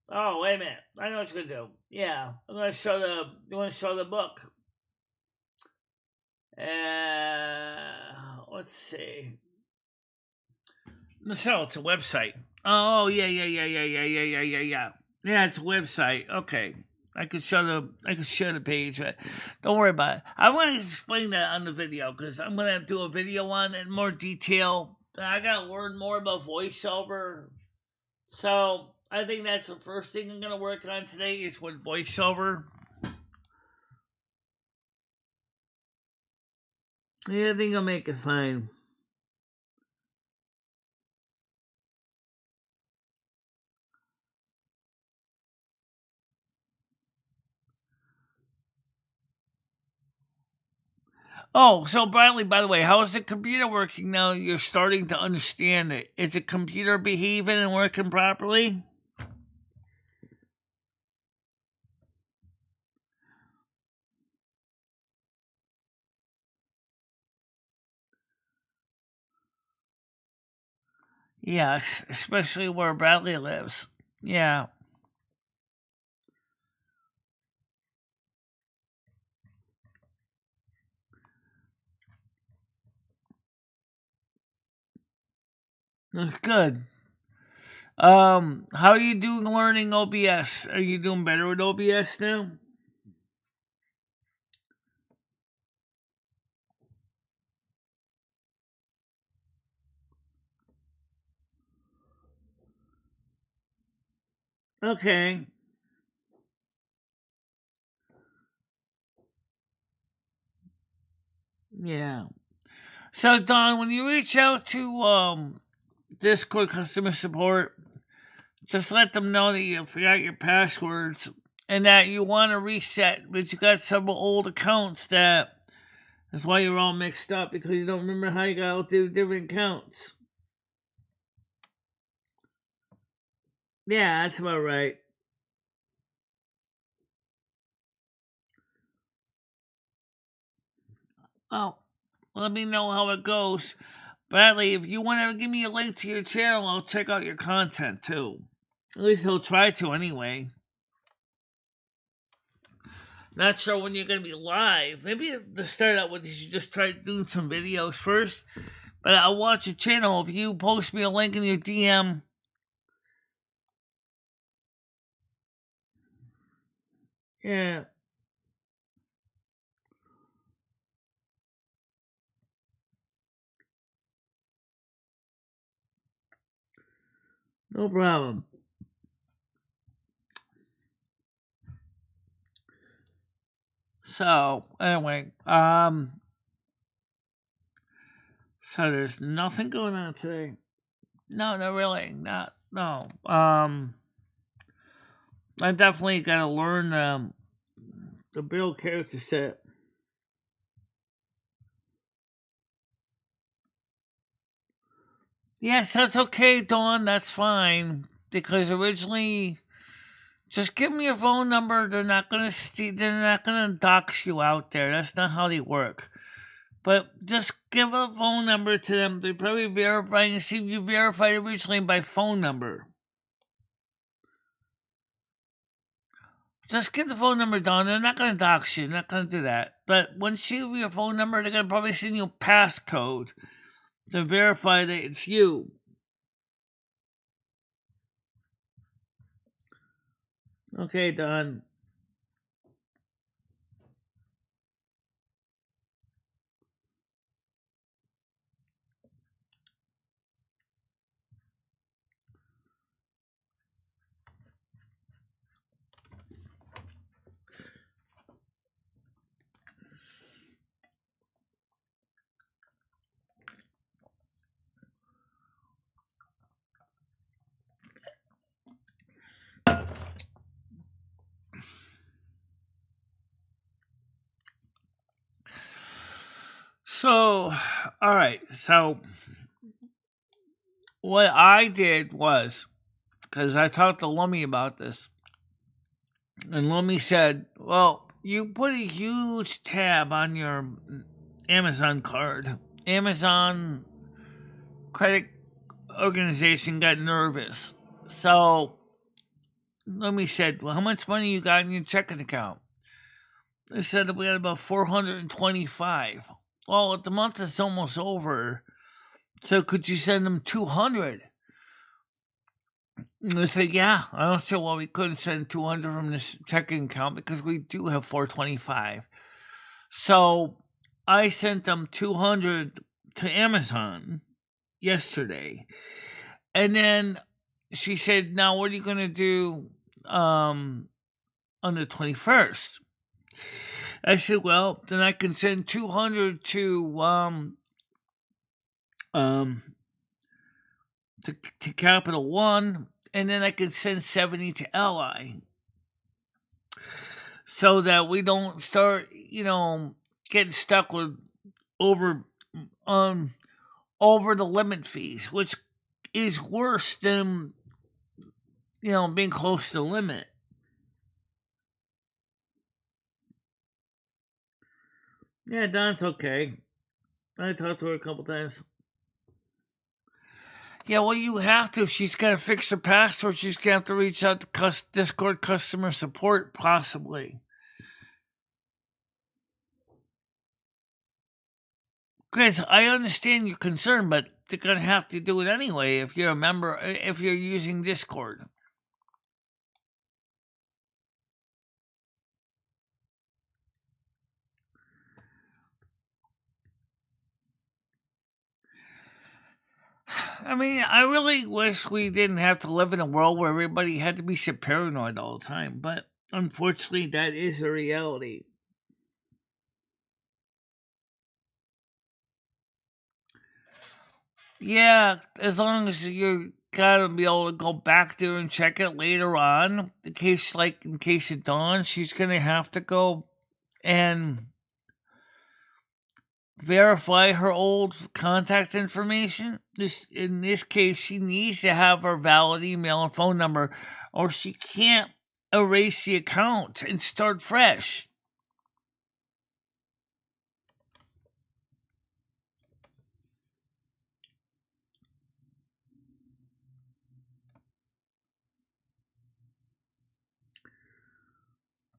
Oh, wait a minute. I know what you're gonna do. Yeah, I'm gonna show you wanna show the book? Let's see. So it's a website. Oh, yeah. Yeah, it's a website. Okay. I could show the page, but don't worry about it. I want to explain that on the video because I'm gonna do a video on it in more detail. I gotta learn more about voiceover. So I think that's the first thing I'm gonna work on today is with voiceover. Yeah, I think I'll make it fine. Oh, so Bradley, by the way, how is the computer working now? You're starting to understand it. Is the computer behaving and working properly? Yes, especially where Bradley lives. Yeah. That's good. How are you doing learning OBS? Are you doing better with OBS now? Okay. Yeah. So Don, when you reach out to Discord customer support, just let them know that you forgot your passwords and that you want to reset, but you got several old accounts that's why you're all mixed up because you don't remember how you got to different accounts. Yeah, that's about right. Oh, let me know how it goes. Bradley, if you want to give me a link to your channel, I'll check out your content too. At least he'll try to anyway. Not sure when you're going to be live. Maybe to start out with, you should just try doing some videos first. But I'll watch your channel. If you post me a link in your DM. Yeah. No problem. So, anyway, so there's nothing going on today. No, not really. No. I definitely gotta learn the build character set. Yes, that's okay, Dawn. That's fine. Because originally, just give me your phone number. They're not gonna dox you out there. That's not how they work. But just give a phone number to them. They probably verify and see if you verified originally by phone number. Just give the phone number down. They're not gonna dox you. They're not gonna do that. But once you give your phone number, they're gonna probably send you a passcode to verify that it's you. Okay, Don. So, all right. So, what I did was, because I talked to Lummy about this, and Lummy said, well, you put a huge tab on your Amazon card. Amazon credit organization got nervous. So, Lummy said, well, how much money you got in your checking account? They said that we had about 425. Well, the month is almost over. So could you send them 200? And they said, yeah. I don't see why we couldn't send 200 from this checking account because we do have 425. So I sent them 200 to Amazon yesterday. And then she said, now what are you going to do on the 21st? I said, well, then I can send 200 to Capital One, and then I can send 70 to Ally, so that we don't start, getting stuck with over um over the limit fees, which is worse than being close to the limit. Yeah, Don's okay. I talked to her a couple times. Yeah, well, you have to. If she's got to fix her password, she's going to have to reach out to Discord customer support, possibly. Chris, I understand your concern, but they're going to have to do it anyway if you're a member, if you're using Discord. I mean, I really wish we didn't have to live in a world where everybody had to be so paranoid all the time, but unfortunately, that is a reality. Yeah, as long as you're gotta be able to go back there and check it later on. In case of Dawn, she's gonna have to go and verify her old contact information. In this case, she needs to have her valid email and phone number, or she can't erase the account and start fresh.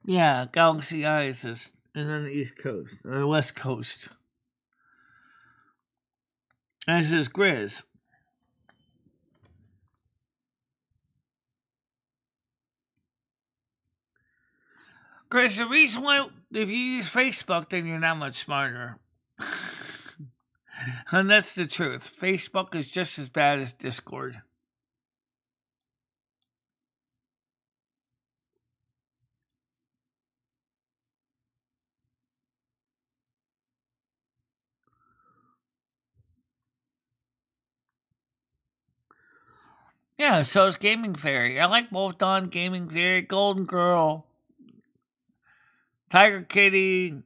Yeah, Galaxy Eyes is on the East Coast, or West Coast. As is Grizz. Chris, the reason why, if you use Facebook, then you're not much smarter. And that's the truth. Facebook is just as bad as Discord. Yeah, so is Gaming Fairy. I like both Dawn, Gaming Fairy, Golden Girl, Tiger Kitty,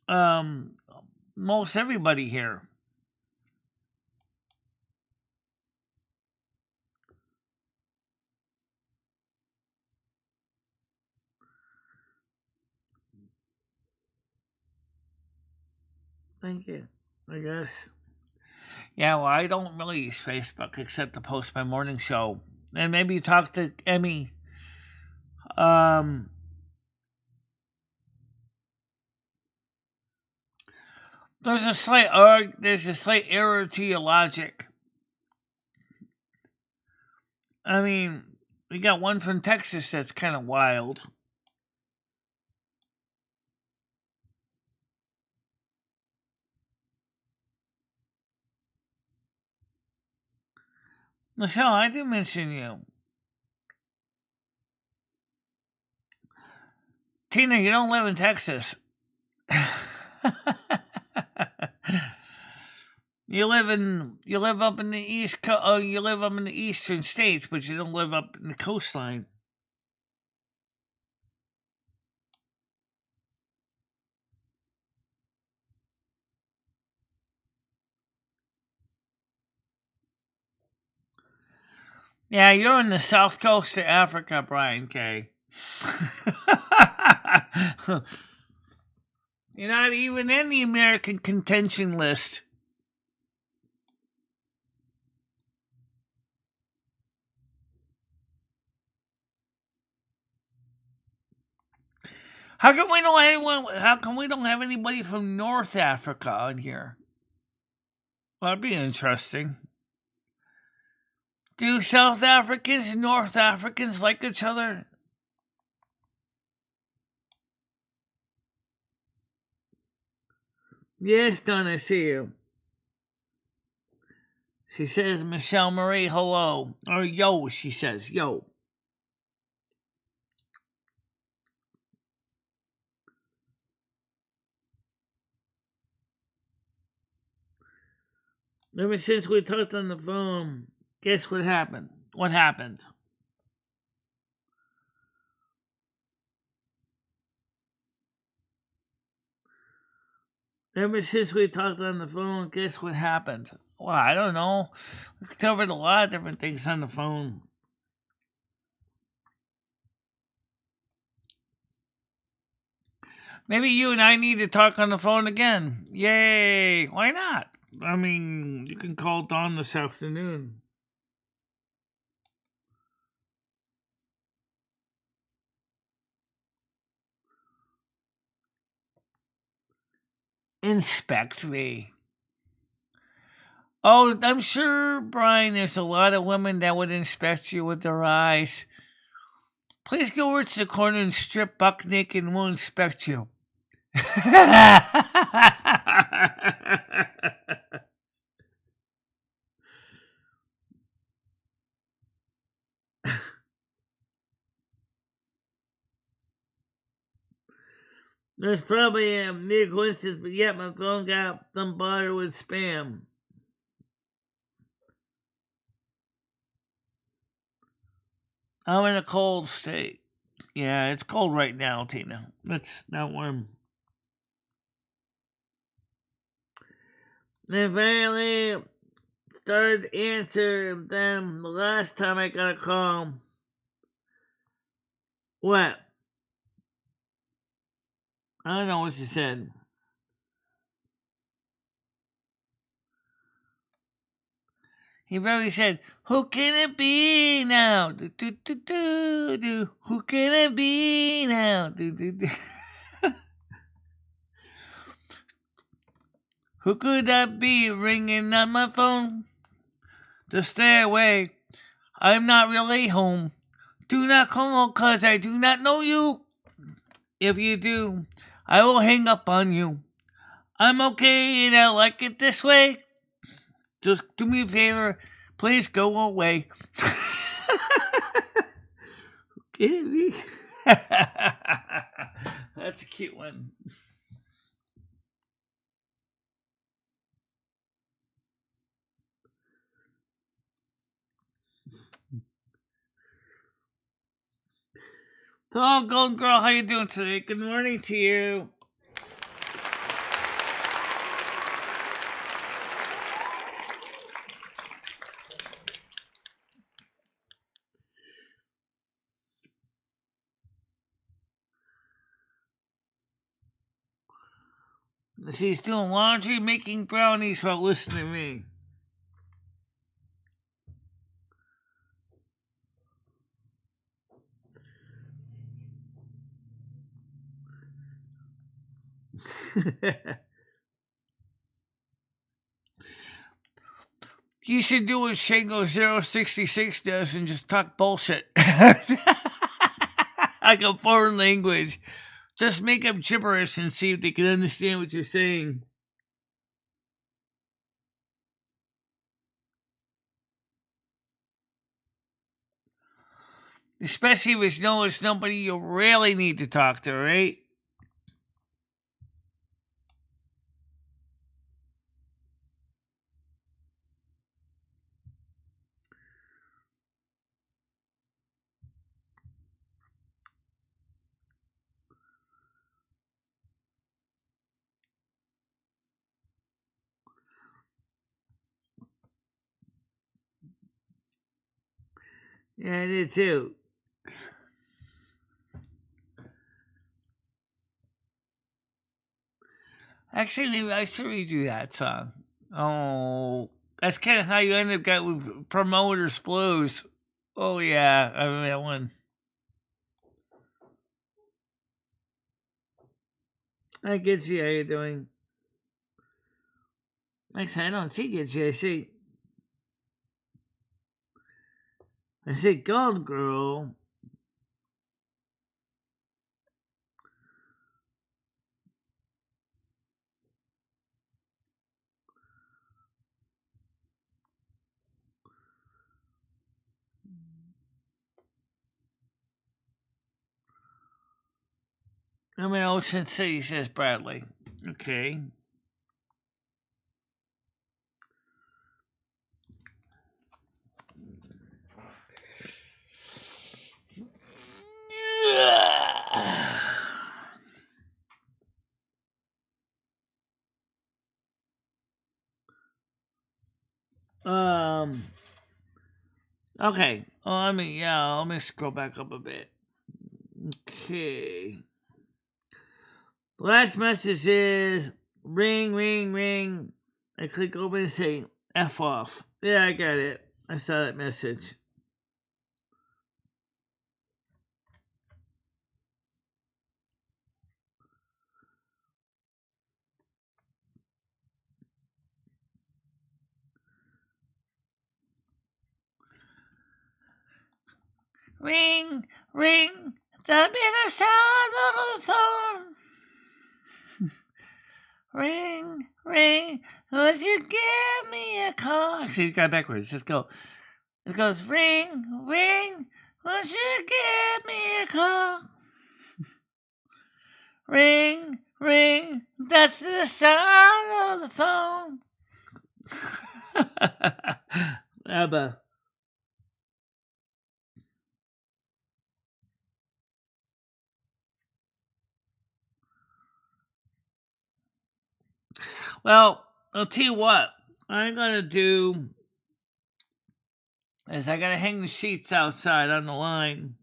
most everybody here. Thank you, I guess. Yeah, well, I don't really use Facebook except to post my morning show. And maybe talk to Emmy. There's a slight error to your logic. I mean, we got one from Texas that's kind of wild. Michelle, I did mention you. Tina, you don't live in Texas. You live up in the you live up in the eastern states, but you don't live up in the coastline. Yeah, you're on the south coast of Africa, Brian K. You're not even in the American contention list. How come we don't have anybody from North Africa on here? Well, that'd be interesting. Do South Africans and North Africans like each other? Yes, Don, I see you. She says, Michelle Marie, hello. Or yo, she says, yo. Ever since we talked on the phone, guess what happened? What happened? Ever since we talked on the phone, guess what happened? Well, I don't know. We covered a lot of different things on the phone. Maybe you and I need to talk on the phone again. Yay! Why not? I mean, you can call Dawn this afternoon. Inspect me. Oh, I'm sure, Brian, there's a lot of women that would inspect you with their eyes. Please go over to the corner and strip buck naked and we'll inspect you. There's probably a near coincidence, but yet my phone got bombarded with spam. I'm in a cold state. Yeah, it's cold right now, Tina. It's not warm. They finally started answering them the last time I got a call. What? I don't know what she said. He probably said, "Who can it be now? Do, do, do, do, do. Who can it be now? Do, do, do." Who could that be ringing on my phone? Just stay away. I'm not really home. Do not call, 'cause I do not know you. If you do, I will hang up on you. I'm okay and I like it this way. Just do me a favor. Please go away. That's a cute one. Hello, Golden Girl. How you doing today? Good morning to you. She's doing laundry, making brownies while listening to me. You should do what Shango 066 does and just talk bullshit. Like a foreign language. Just make up gibberish and see if they can understand what you're saying. Especially if it's nobody you really need to talk to, right? Yeah, I did too. Actually, maybe I should redo that song. Oh, that's kind of how you end up with Promoters Blues. Oh, yeah, I remember that one. Hi, Gitchy, how you doing? Actually, I don't see Gitchy, I see Gold Girl. I'm in Ocean City, says Bradley. Okay. Okay. Let me scroll back up a bit. Okay. The last message is ring, ring, ring. I click open and say F off. Yeah, I got it. I saw that message. Ring, ring. That'll be the sound of the phone. Ring, ring. Would you give me a call? Actually, you got it backwards. Let's go. It goes ring, ring. Would you give me a call? Ring, ring. That's the sound of the phone. ABBA. Well, I'll tell you what I'm gonna do is I gotta hang the sheets outside on the line,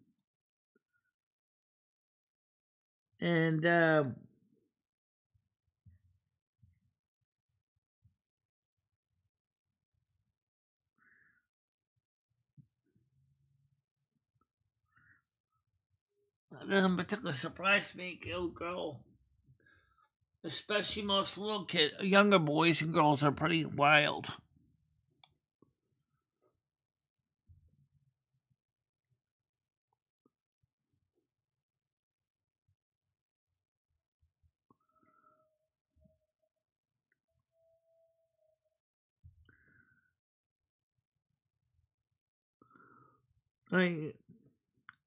and that doesn't particularly surprise me, little girl. Especially most younger boys and girls are pretty wild.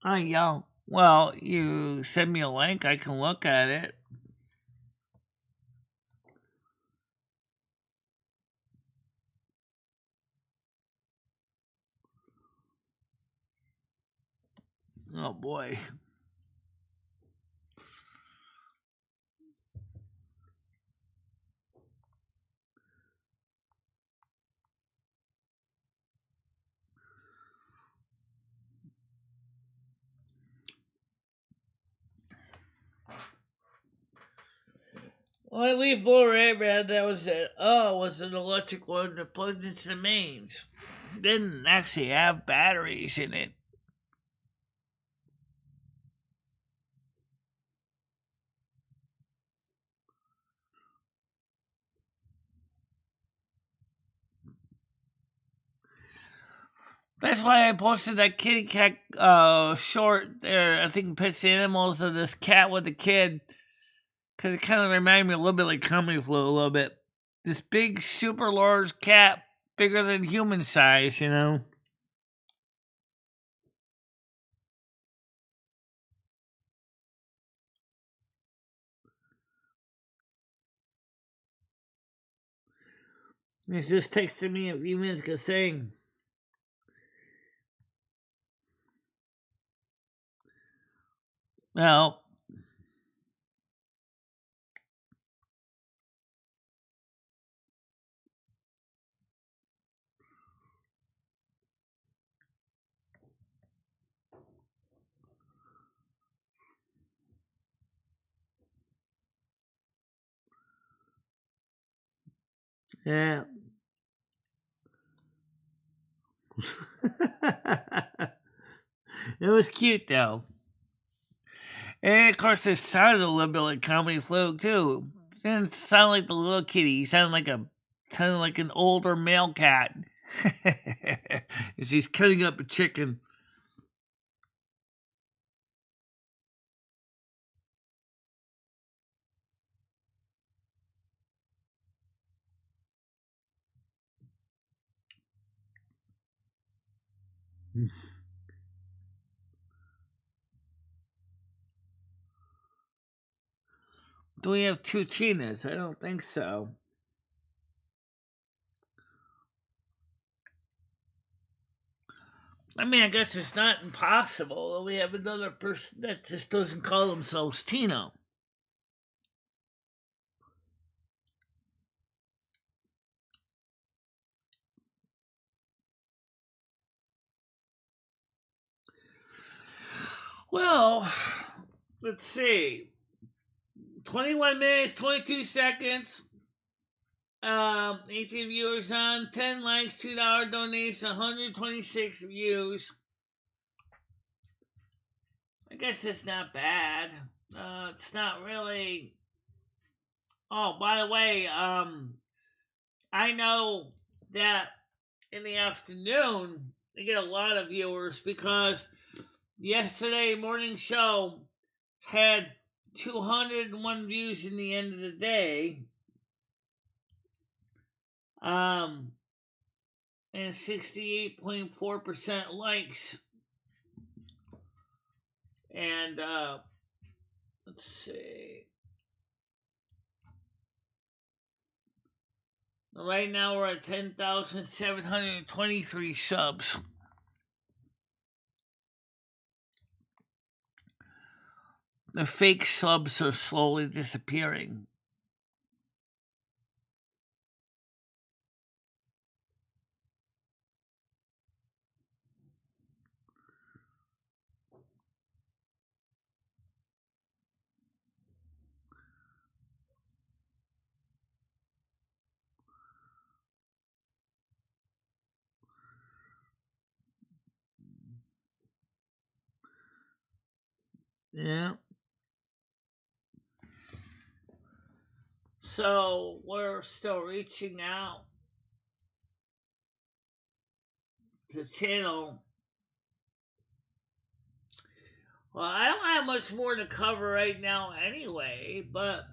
Yeah. Well, you send me a link, I can look at it. Oh boy. Well, I leave Lower Abraham, that was it. Oh, it was an electric one that plugged into the mains. Didn't actually have batteries in it. That's why I posted that kitty cat short there. I think Pets the Animals of this cat with the kid. Because it kind of reminded me a little bit like Comedy Flow a little bit. This big, super large cat, bigger than human size, you know? And he's just texted me a few minutes ago saying, well, yeah. It was cute though. And of course, it sounded a little bit like Comedy Flow too. It didn't sound like the little kitty. He sounded like an older male cat. As he's cutting up a chicken. Do we have two Tinas? I don't think so. I mean, I guess it's not impossible. We have another person that just doesn't call themselves Tina. Well, let's see. 21 minutes, 22 seconds. 18 viewers on, 10 likes, $2 donation, 126 views. I guess it's not bad. It's not really. Oh, by the way, I know that in the afternoon they get a lot of viewers because yesterday morning show had 201 views in the end of the day. And 68.4% likes. And let's see. Right now we're at 10,723 subs. The fake subs are slowly disappearing. Yeah. So we're still reaching out to channel. Well, I don't have much more to cover right now anyway, but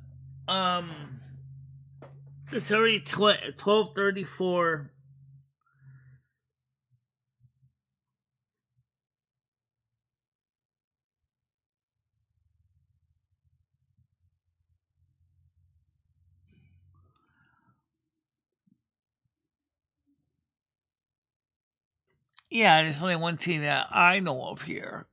it's already 12:34. Yeah, there's only one team that I know of here.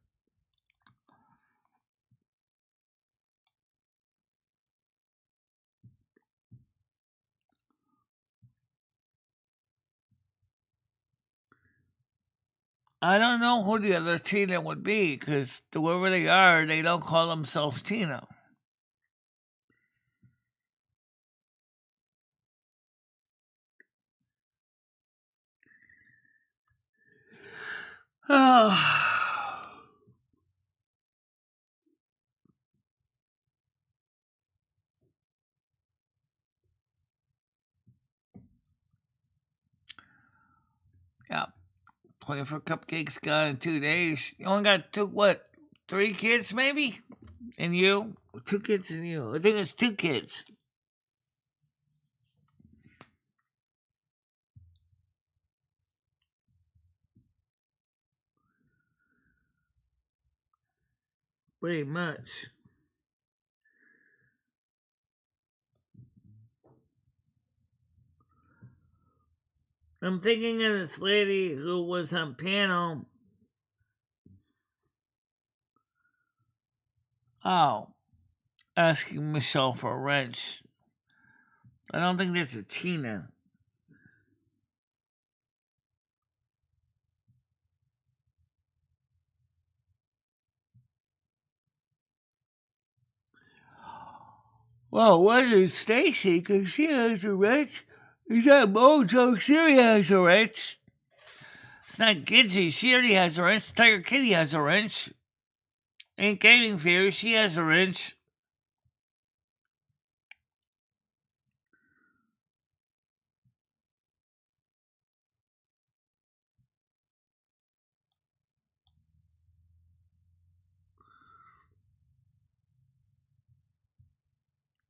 I don't know who the other Tina would be, because whoever they are, they don't call themselves Tina. Yeah. 24 cupcakes gone in 2 days. You only got 3 kids maybe? And you? 2 kids and you. I think it's 2 kids. Pretty much. I'm thinking of this lady who was on panel. Oh. Asking Michelle for a wrench. I don't think that's a Tina. Well, it wasn't Stacy, because she has a wrench. It's not Mojo, she already has a wrench. It's not Gidgy, she already has a wrench. Tiger Kitty has a wrench. Ain't Gaming Fear, she has a wrench.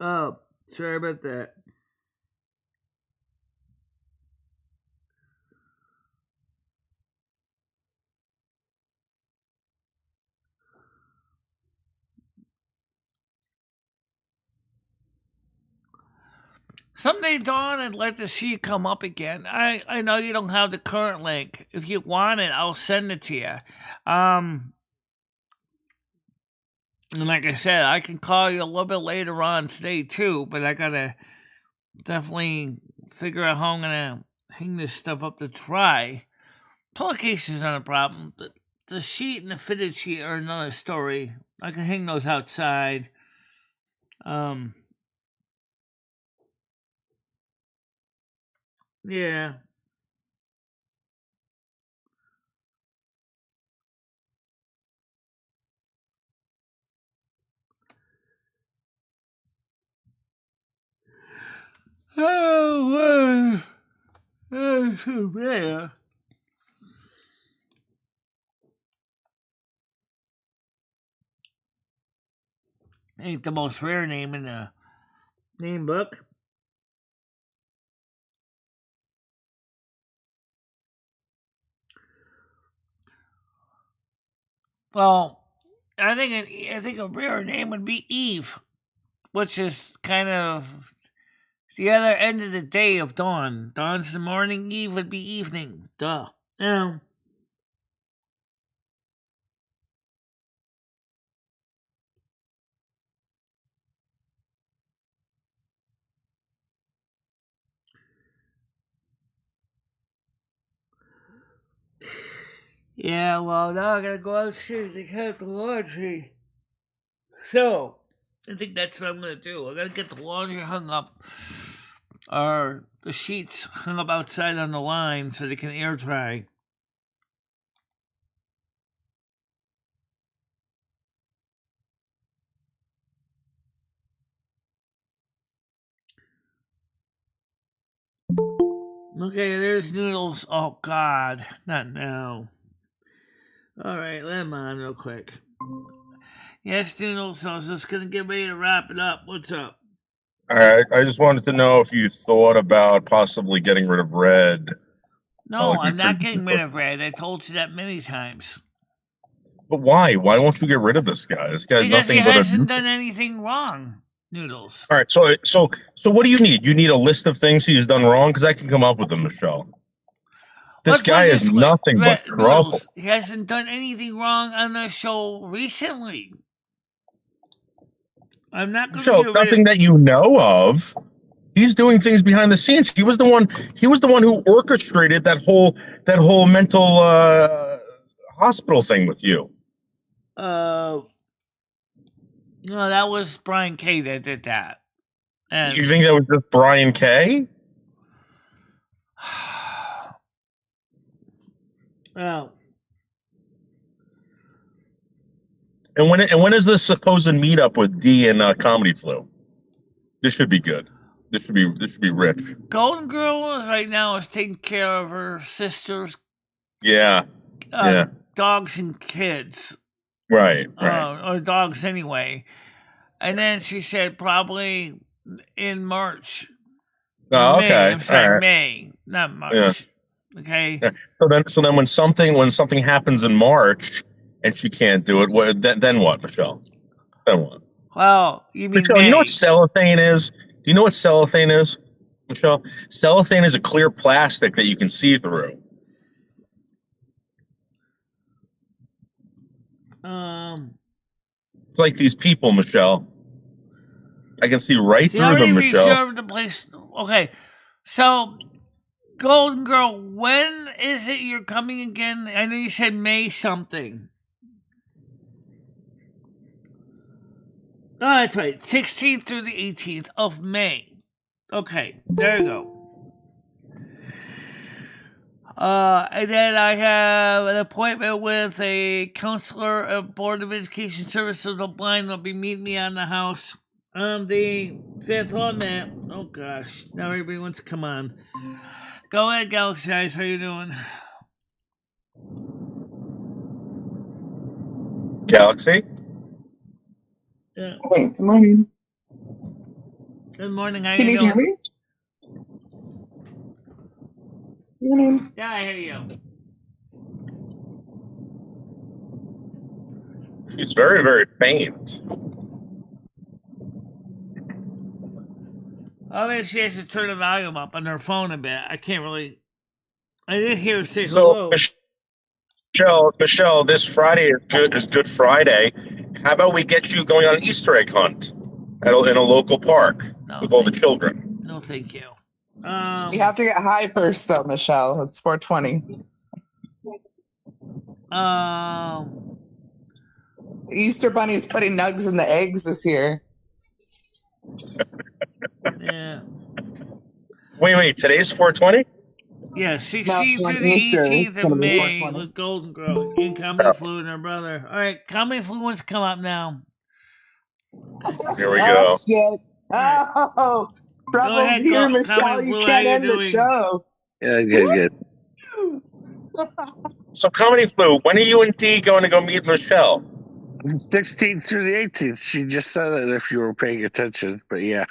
Oh, sorry about that. Someday, Dawn, I'd like to see you come up again. I know you don't have the current link. If you want it, I'll send it to you. And like I said, I can call you a little bit later on today too, but I gotta definitely figure out how I'm gonna hang this stuff up to dry. Publication's not a problem. the sheet and the fitted sheet are another story. I can hang those outside. Yeah. Oh, yeah. Ain't the most rare name in the name book. Well, I think a rare name would be Eve, which is kind of the other end of the day of dawn. Dawn's the morning, Eve would be evening. Duh. Yeah, well, now I gotta go upstairs to cut the laundry. So, I think that's what I'm gonna do. I gotta get the laundry hung up, or the sheets hung up outside on the line so they can air dry. Okay, there's Noodles. Oh, God. Not now. Alright, let him on real quick. Yes, Noodles, I was just going to get ready to wrap it up. What's up? I just wanted to know if you thought about possibly getting rid of Red. No, I'm not getting rid of Red. I told you that many times. But why? Why won't you get rid of this guy? This guy's because nothing he but hasn't done anything wrong, Noodles. All right, so what do you need? You need a list of things he's done wrong? Because I can come up with them, Michelle. This guy is nothing but trouble. Noodles, he hasn't done anything wrong on the show recently. I'm not going to nothing that you know of. He's doing things behind the scenes. He was the one who orchestrated that whole mental hospital thing with you. No, that was Brian K. that did that. And you think that was just Brian K.? Well, and when is this supposed meetup with D and Comedy Flu? This should be good. This should be rich. Golden Girl right now is taking care of her sister's dogs and kids. Right. Or dogs anyway. And then she said probably in March. Oh, May. okay. I'm sorry, right. May, not March. Yeah. Okay. Yeah. So then when something happens in March and she can't do it, then what, Michelle? Then what? Well, you mean Michelle, May. you know what cellophane is? Do you know what cellophane is, Michelle? Cellophane is a clear plastic that you can see through. It's like these people, Michelle. I can see right through them, Michelle. The place. Okay, so Golden Girl, when is it you're coming again? I know you said May something. Oh, that's right. 16th through the 18th of May. Okay, there you go. And then I have an appointment with a counselor at Board of Education Services of the Blind. They'll be meeting me on the house on the 5th on that. Oh, gosh. Now everybody wants to come on. Go ahead, Galaxy Eyes. How you doing? Galaxy? Yeah. Wait, good morning. Good morning. How Can you you doing? hear me? Morning. Yeah, I hear you. She's very, very faint. I mean, she has to turn the volume up on her phone a bit. I can't really. I did hear her say hello. Michelle, this Friday is Good Friday. How about we get you going on an Easter egg hunt in a local park with all the children? No, thank you. You have to get high first, though, Michelle. It's 420. Easter Bunny's putting nugs in the eggs this year. Yeah. Wait. Today's 420. Yeah, 16th No, through on the Easter, 18th it's of gonna be May 420. with Golden Girls and Comedy Flu and her brother. All right, Comedy Flu wants to come up now. Here we go. Oh, shit. Oh, trouble ahead, here, Comedy Michelle. You Flu, how can't you end the doing? show. Yeah, good. So, Comedy Flu, when are you and Dee going to go meet Michelle? 16th through the 18th. She just said it if you were paying attention, but yeah.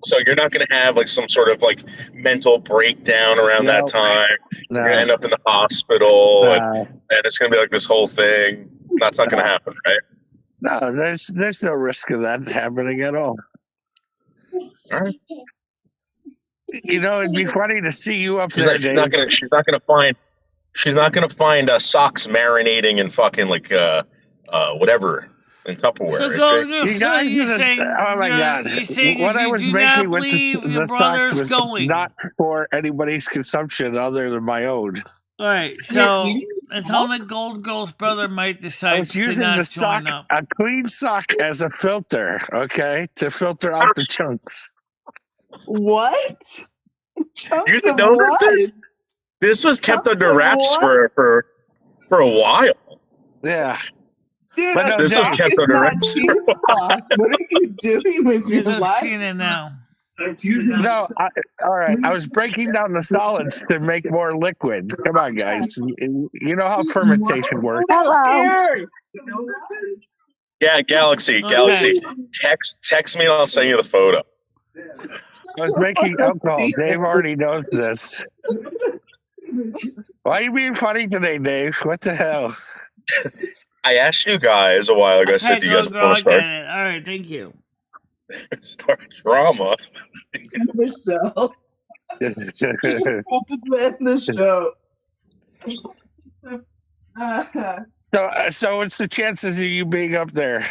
So you're not going to have like some sort of like mental breakdown around that time. No. You're going to end up in the hospital, No. and it's going to be like this whole thing. That's not going to happen, right? No, there's no risk of that happening at all. All right. You know, it'd be funny to see you up She's there, not Dave. She's not going to find socks marinating in fucking like whatever in Tupperware. So right, go. Jake? So you're saying? Oh my God! You're saying What I you was do making not with believe the your socks brother's was going. not for anybody's consumption other than my own. All right, so it's only Golden Girl's brother might I decide was to using not the join sock, up. a clean sock, as a filter, okay, to filter out the chunks. What? You Chunks didn't of know what? that this was kept Chunks under of wraps what? for a while. Yeah. Dude, But no, a This was sock kept is under not wraps. cheesecloth. What are you doing with Here your goes life? Tina now. No, all right. I was breaking down the solids to make more liquid. Come on, guys. You know how fermentation works. Hello. Yeah, Galaxy. Text me and I'll send you the photo. I was making alcohol. Dave already knows this. Why are you being funny today, Dave? What the hell? I asked you guys a while ago. I said, "Do you guys want to start?" All right, thank you. Start drama. Michelle. Just fucking end the show. So what's the chances of you being up there?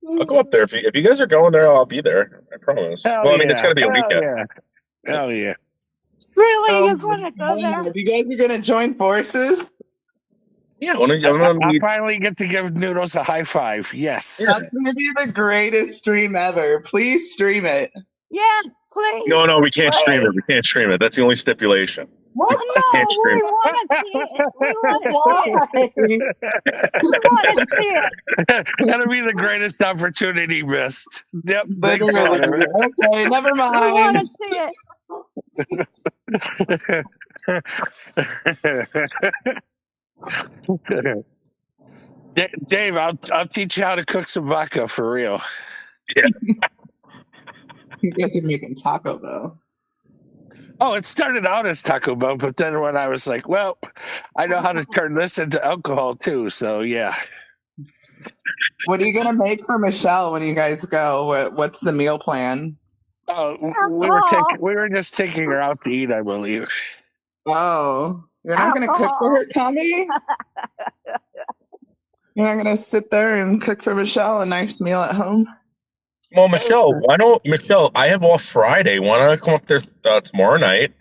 I'll go up there if you guys are going there. I'll be there. I promise. Hell Well, I mean, it's yeah. gonna be a Hell weekend. yeah. Hell yeah. Really? You're going to go there? If you guys are going to join forces, Yeah, I finally get to give Noodles a high five. Yes. that's going to be the greatest stream ever. Please stream it. Yeah, please. No, we can't stream it. We can't stream it. That's the only stipulation. What? I can't stream We it. want to see it. We want to see it. Why? We want to see it. That'll be the greatest opportunity missed. Yep. Thanks, Literally. Adam. Okay, never We want mind. to see it. Dave, I'll teach you how to cook some vodka for real. You guys are making taco though. Oh, it started out as Taco Bell, but then when I was like, well, I know how to turn this into alcohol too. So yeah. What are you gonna make for Michelle when you guys go? What's the meal plan? Oh, we were just taking her out to eat, I believe. Oh, you're not gonna cook for her, Tommy? You're not gonna sit there and cook for Michelle a nice meal at home? Well, Michelle, I have off Friday. Why don't I come up there tomorrow night?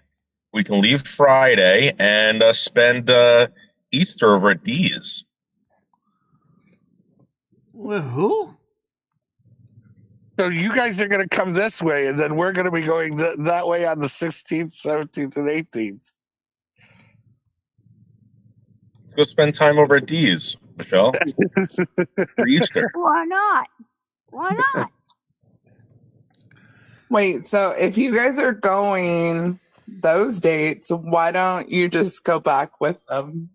We can leave Friday and spend Easter over at Dee's. With who? So you guys are going to come this way, and then we're going to be going that way on the 16th, 17th, and 18th. Let's go spend time over at Dee's, Michelle, for Easter. Why not? Why not? Wait, so if you guys are going those dates, why don't you just go back with them?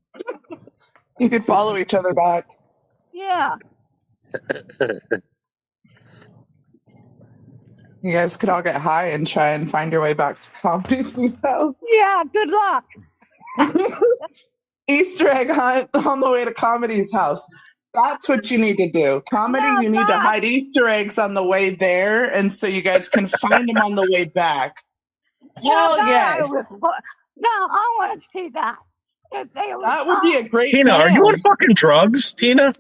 You could follow each other back. Yeah. You guys could all get high and try and find your way back to Comedy Food's house. Yeah, good luck. Easter egg hunt on the way to Comedy's house. That's what you need to do. Comedy, you need to hide Easter eggs on the way there, and so you guys can find them on the way back. Hell yes. No, I want to see that. That would be a great Tina, plan. are you on fucking drugs, Tina?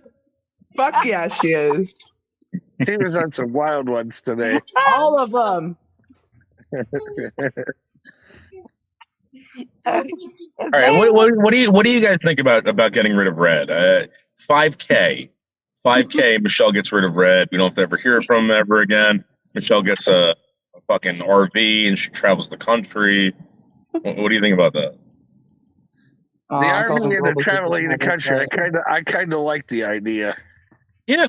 Fuck yeah, she is. She was on some wild ones today. All of them. All right, what do you guys think about getting rid of red? 5K, Michelle gets rid of red. We don't have to ever hear from him ever again. Michelle gets a fucking RV and she travels the country. What do you think about that? The RV and the traveling the country, I kind of like the idea. Yeah.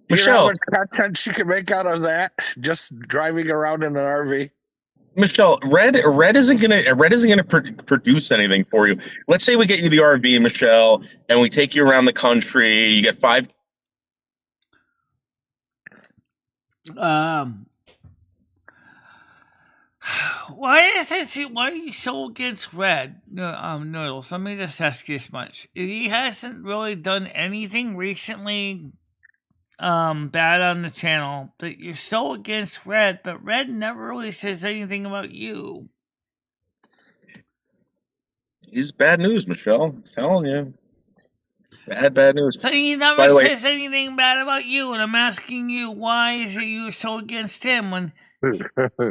Michelle, you know how much content she can make out of that? Just driving around in an RV. Michelle, red isn't gonna produce anything for you. Let's say we get you the RV, Michelle, and we take you around the country. You get 5. Why are you so against red? Noodles. Let me just ask you this much: he hasn't really done anything recently bad on the channel, but you're so against red, but red never really says anything about you. He's bad news, Michelle. I'm telling you. Bad news. But he never says anything bad about you, and I'm asking you, why is it you're so against him when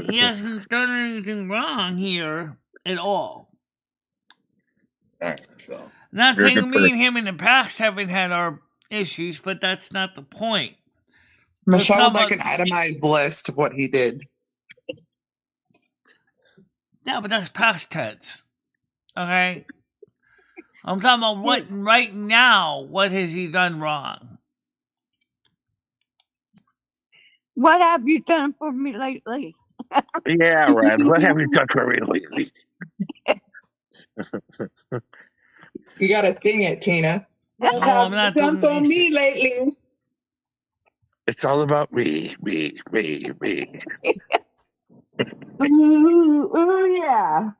he hasn't done anything wrong here at all? All right, Michelle. Not saying me and him in the past haven't had our issues, but that's not the point. Michelle would like an itemized list of what he did. Yeah, but that's past tense. Okay? I'm talking about what right now. What has he done wrong? What have you done for me lately? Yeah, Red. What have you done for me lately? You gotta sing it, Tina. What have you done for me lately? It's all about me. Ooh, yeah.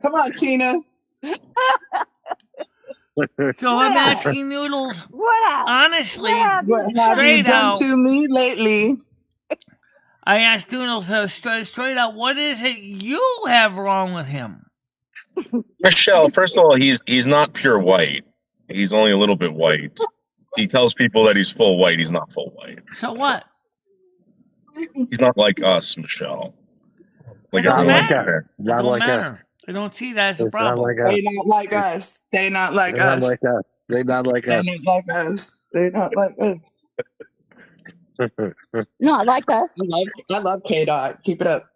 Come on, Tina. So I'm asking Noodles, honestly, what have you done to me lately? I asked Noodles straight out, what is it you have wrong with him? Michelle, first of all, he's not pure white. He's only a little bit white. He tells people that he's full white. He's not full white. So what? He's not like us, Michelle. Like Not everyone like here. Not like us. I don't see that as a problem. They not like us. They not like They're us. not like us. They not like They us. not like us. They not like us. Not like us. I love K-Dot. Keep it up.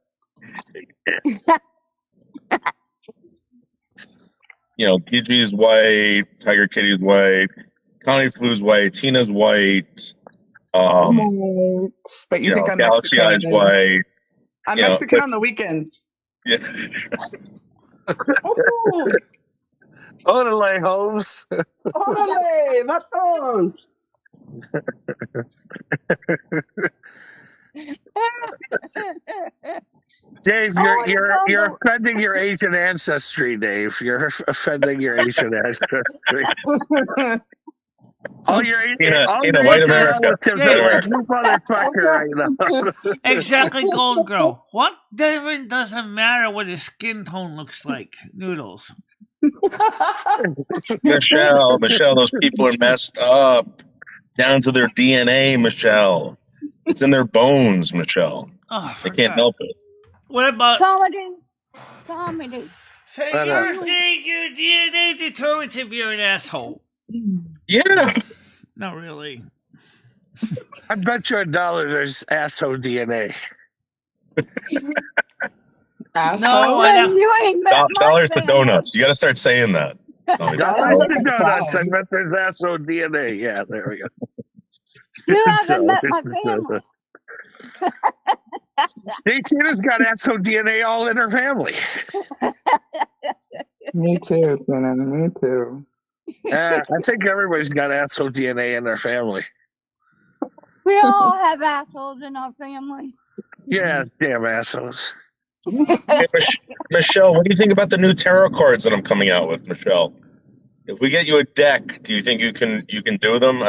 You know, Gigi's white, Tiger Kitty's white, Connie Flu's white, Tina's white. But you think I'm Galaxy Mexican? Eye's white. I'm Mexican on the weekends. Yeah. Orale, Holmes. Orale, matos. Dave, you're offending your Asian ancestry, Dave. You're offending your Asian ancestry. All your white America. You motherfucker, I know. Exactly, Golden Girl. What difference does it matter what his skin tone looks like? Noodles. Michelle, those people are messed up down to their DNA, Michelle. It's in their bones, Michelle. Oh, they can't help it. What about comedy? So you're saying your DNA determines if you're an asshole? Yeah. Not really. I bet you $1 there's asshole DNA. No, you ain't met dollars to donuts. You got to start saying that. Dollars to donuts. I bet there's asshole DNA. Yeah, there we go. You haven't met my family. Steve Tina's got asshole DNA all in her family. Me too, Tina. Me too. I think everybody's got asshole DNA in their family. We all have assholes in our family. Yeah, damn assholes. Hey, Michelle, what do you think about the new tarot cards that I'm coming out with, Michelle? If we get you a deck, do you think you can do them?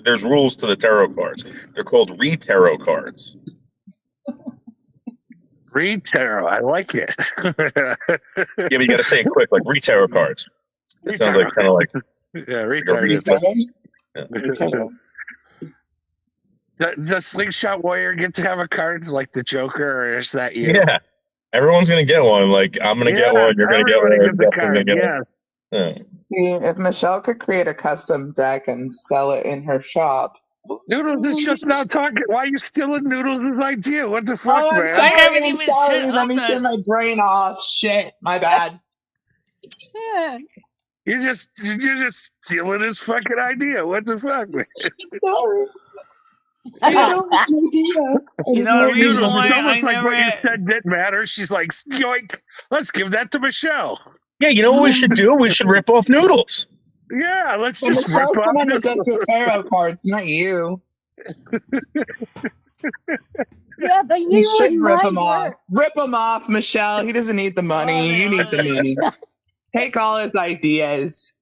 There's rules to the tarot cards. They're called re-tarot cards. Re-tarot, I like it. Yeah, but you got to say it quick, like re-tarot cards. It sounds like kind of like re-tarot. Does Slingshot Warrior get to have a card like the Joker, or is that you? Yeah. Everyone's gonna get one. Like I'm gonna get one. You're gonna get one. Everybody gets a Justin's gonna card. get Yeah. one. Yeah. See, if Michelle could create a custom deck and sell it in her shop. Noodles is just not talking. Why are you stealing Noodles' idea? What the fuck, Oh, I'm man? I haven't sorry. I'm even sorry. set Let up me turn my brain off. Shit, my bad. Yeah. You're just stealing his fucking idea. What the fuck, man? I'm sorry. You know, You the reason Noodles, why it's I almost like never what you had, said didn't matter. She's like, yoink, let's give that to Michelle. Yeah, you know what we should do? We should rip off Noodles. Yeah, let's Well, just Michelle's rip the off one that does Noodles. the tarot cards, not you. Yeah, but You he should wouldn't rip mind him off. work. Rip him off, Michelle. He doesn't need the money. You need the money. Take all his ideas.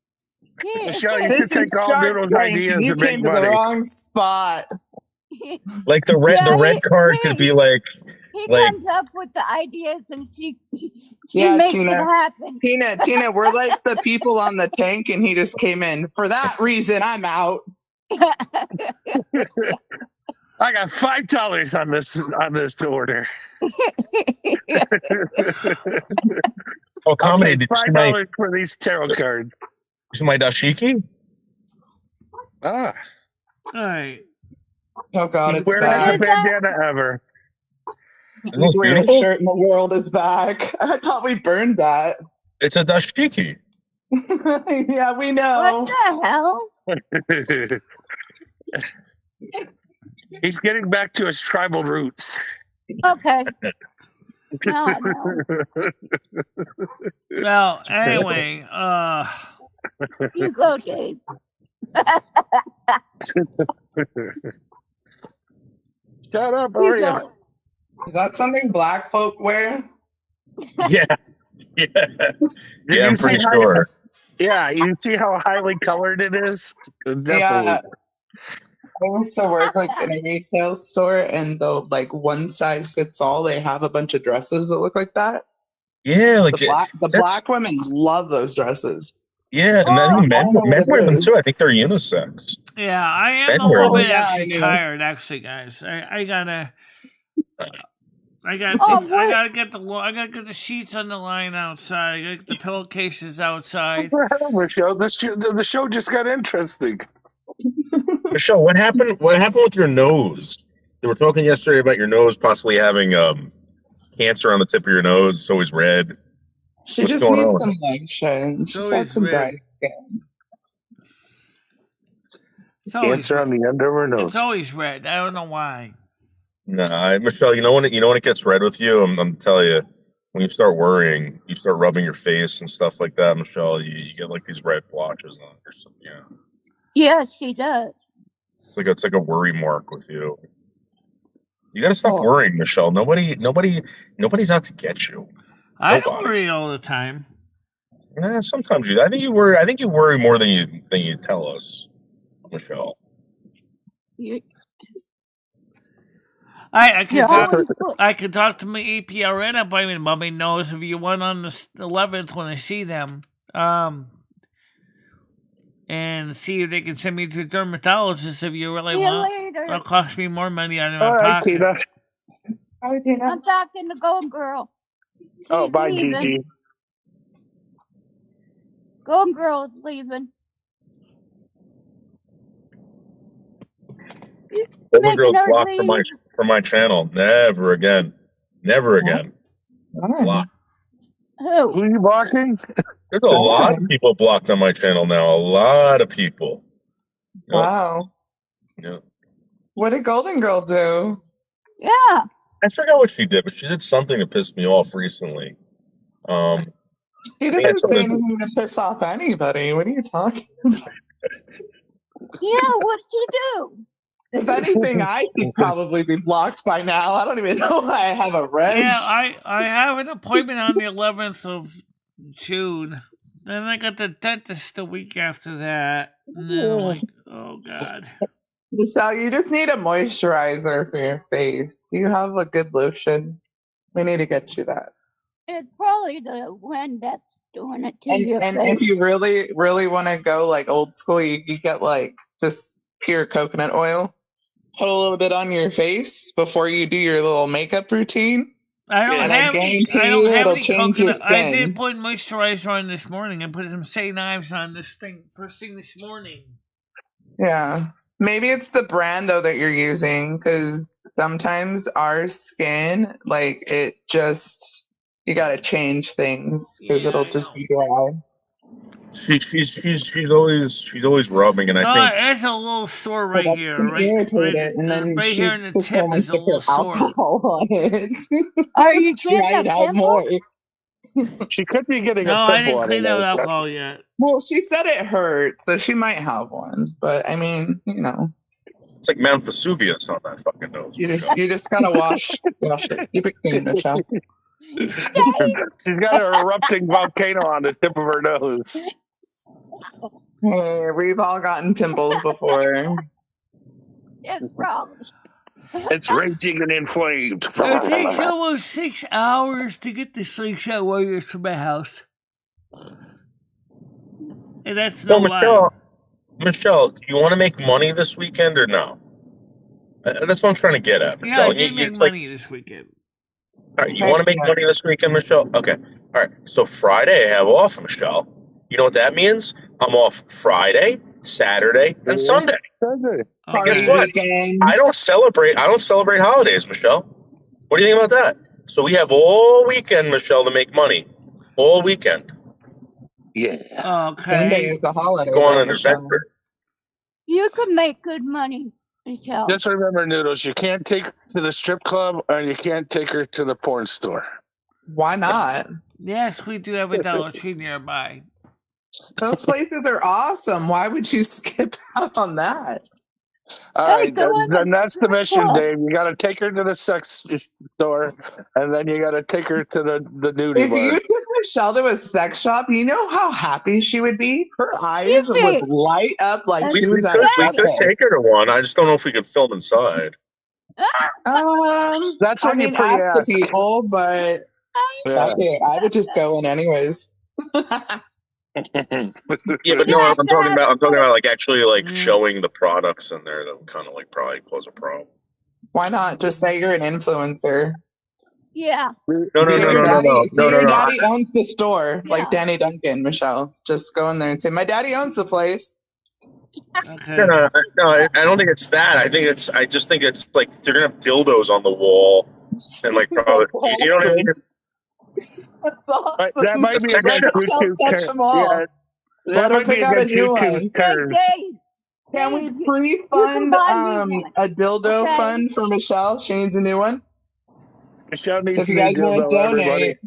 Michelle, you This should is take all Shark Noodles' Tank, ideas and you and make came to the money. wrong spot. Like the red card could be like He comes up with the ideas and she makes Tina. it happen. Tina, we're like the people on the tank, and he just came in. For that reason, I'm out. I got $5 on this order. oh, comedy. I'll pay Did you see my, $5 for these tarot cards. you see my dashiki? Ah. all right. Oh God, He's it's wearing as a back. bandana ever. The weirdest shirt in the world is back. I thought we burned that. It's a dashiki. Yeah, we know. What the hell? He's getting back to his tribal roots. Okay. No, no. Well, anyway, You go, Dave. Shut up, You Maria. go. Is that something black folk wear? Yeah. Yeah. Did I'm you see pretty how- sure. Yeah, you see how highly colored it is? Definitely. Yeah. I used to work like in a retail store, and the like one size fits all. They have a bunch of dresses that look like that. Yeah, like The black women love those dresses. Yeah, and I think men wear them too. I think they're unisex. yeah, I am Ben a little wears bit them. actually I knew. tired, actually, guys. I gotta get the sheets on the line outside. I gotta get the pillowcases outside. Michelle, the show just got interesting. Michelle, what happened? What happened with your nose? They were talking yesterday about your nose possibly having cancer on the tip of your nose. It's always red. She What's just going needs on? some lotion. She's always got some dry red. skin. It's always Cancer on the end of her nose. It's always red. I don't know why. Nah, Michelle, you know when it gets red with you. I'm telling you, when you start worrying, you start rubbing your face and stuff like that, Michelle. You get like these red blotches on it or something. Yeah, Yes, she does. it's like a worry mark with you. You got to stop worrying, Michelle. Nobody's out to get you. I don't worry all the time. Sometimes you do. I think you worry more than you tell us, Michelle. I can talk to my APRN appointment. Mommy knows if you want on the 11th when I see them, and see if they can send me to a dermatologist if you really want. It'll cost me more money out of my pocket. Tina. Hi, Tina. I'm talking to Golden Girl. Oh, bye, leaving. Gigi. Golden Girl is leaving. Golden Girl's blocked from my channel. Never again. Never again. Blocked. Who are you blocking? There's a lot of people blocked on my channel now. A lot of people. Wow. Yeah. What did Golden Girl do? Yeah. I forgot what she did, but she did something that pissed me off recently. She didn't say anything to piss off anybody. What are you talking about? Yeah, what'd she do? If anything, I should probably be blocked by now. I don't even know why I have a red. Yeah, I have an appointment on the 11th of June. Then I got the dentist the week after that. And then I'm like, oh God. Michelle, you just need a moisturizer for your face. Do you have a good lotion? We need to get you that. It's probably the wind that's doing it to you. And if you really, really want to go like old school, you get like just pure coconut oil. Put a little bit on your face before you do your little makeup routine. I don't And I have any. guarantee I don't you have it'll any change your coconut. I did skin. put moisturizer on this morning and put some Say Knives on this thing first thing this morning. Yeah. Maybe it's the brand though that you're using, because sometimes our skin, like it just you gotta change things because Yeah, it'll I just know. be dry. She's always rubbing, and I think There's a little sore So right that's here, gonna irritate it, and then right she here in the puts tip on is a little sore. alcohol on it. Are you getting Dry a it out pimple? more. She could be getting No, a I pimple didn't on her clean out nose. alcohol yet. Well, she said it hurt, so she might have one. But I mean, you know, it's like Mount Vesuvius on that fucking nose. you just gotta wash it. Keep it clean, Michelle. She's got an erupting volcano on the tip of her nose. Hey, we've all gotten pimples before. It's wrong. It's raging and inflamed. It takes almost 6 hours to get the slingshot warriors from my house. And that's no lie. Michelle, do you want to make money this weekend or no? That's what I'm trying to get at, Yeah, I Michelle. did make money this weekend. All right, you want to make money this weekend, Michelle? Okay. All right. So Friday I have off, Michelle. You know what that means? I'm off Friday, Saturday, and Sunday. Sunday. And guess what? I don't celebrate holidays, Michelle. What do you think about that? So we have all weekend, Michelle, to make money. All weekend. Yeah. Okay. Sunday is a holiday. Go on though, an Michelle. adventure. You could make good money, Michelle. Just remember, Noodles, you can't take her to the strip club and you can't take her to the porn store. Why not? Yes, we do have a Dollar Tree nearby. Those places are awesome. Why would you skip out on that? All right, then that's the mission, Dave. You got to take her to the sex store, and then you got to take her to the nudie If bar. you took Michelle to a sex shop, you know how happy she would be? Her eyes would light up like We she was at could a take her to one. I just don't know if we could film inside. That's I when you mean, ask the pre-ask. people, but fuck it. I would just go in anyways. Yeah, but no, I'm talking about like actually like showing the products in there that would kind of like probably cause a problem. Why not just say you're an influencer? Yeah. No. Your daddy owns the store, like Danny Duncan, Michelle. Just go in there and say, "My daddy owns the place." No, I don't think it's that. I just think it's like they're gonna have dildos on the wall and like probably, you know what I mean? That's awesome. That might be a good YouTube touch them all. Let her pick out a new one. Can we pre-fund a dildo fund for Michelle? She needs a new one. Michelle needs So if you guys want to donate,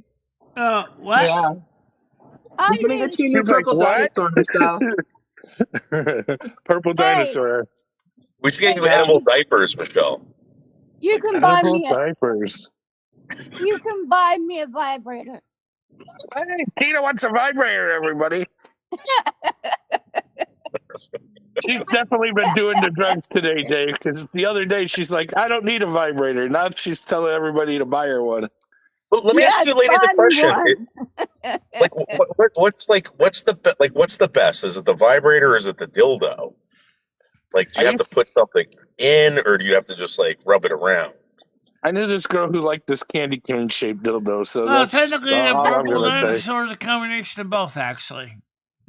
what? Yeah, we're gonna get you a new purple dinosaur, Michelle. Purple dinosaur. We should get you animal diapers, Michelle. You can buy me diapers. You can buy me a vibrator. Hey, Tina wants a vibrator, everybody. She's definitely been doing the drugs today, Dave, because the other day she's like, I don't need a vibrator. Now she's telling everybody to buy her one. Well, let me ask you, lady, the question. What's the best? Is it the vibrator or is it the dildo? Like, do you have to put something in, or do you have to just like rub it around? I knew this girl who liked this candy cane shaped dildo, so Well, that's technically, the all I'm purple gonna say. dinosaur is a combination of both, actually.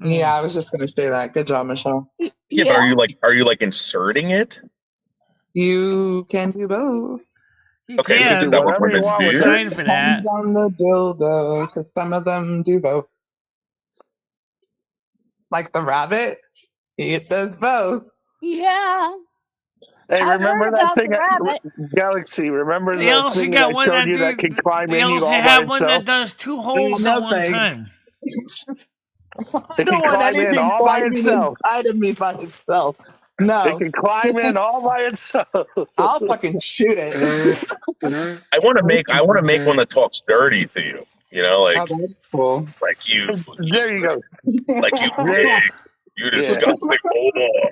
Yeah, I was just gonna say that. Good job, Michelle. Yeah, but are you like inserting it? You can do both. Okay, Yeah, is that what women do? sign for that. Depends on the dildo, because some of them do both. Like the rabbit, it does both. Yeah. Hey, I remember heard that about thing the at rabbit. Galaxy? Remember They the also thing got that I one showed you that can climb They in you also all by have one that itself? does 2 holes no at one thanks. time. I don't want anything all by climbing itself. inside of me by itself. No. It can climb in all by itself. I'll fucking shoot it. I want to make one that talks dirty to you. You know, like that's cool. Like you. There you go. Like you pig. You disgusting bulldog.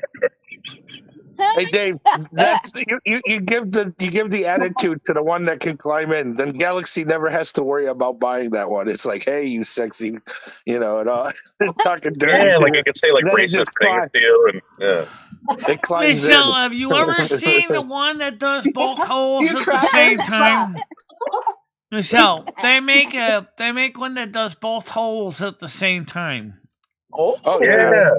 Hey Dave, that's you give the attitude to the one that can climb in. Then Galaxy never has to worry about buying that one. It's like, hey, you sexy, and all talking dirty. Yeah, like you could say like Then it racist just things to you, and it climbs Michelle, in. have you ever seen the one that does both holes You at the crack same up. time? Michelle, they make one that does both holes at the same time. Oh, Yeah.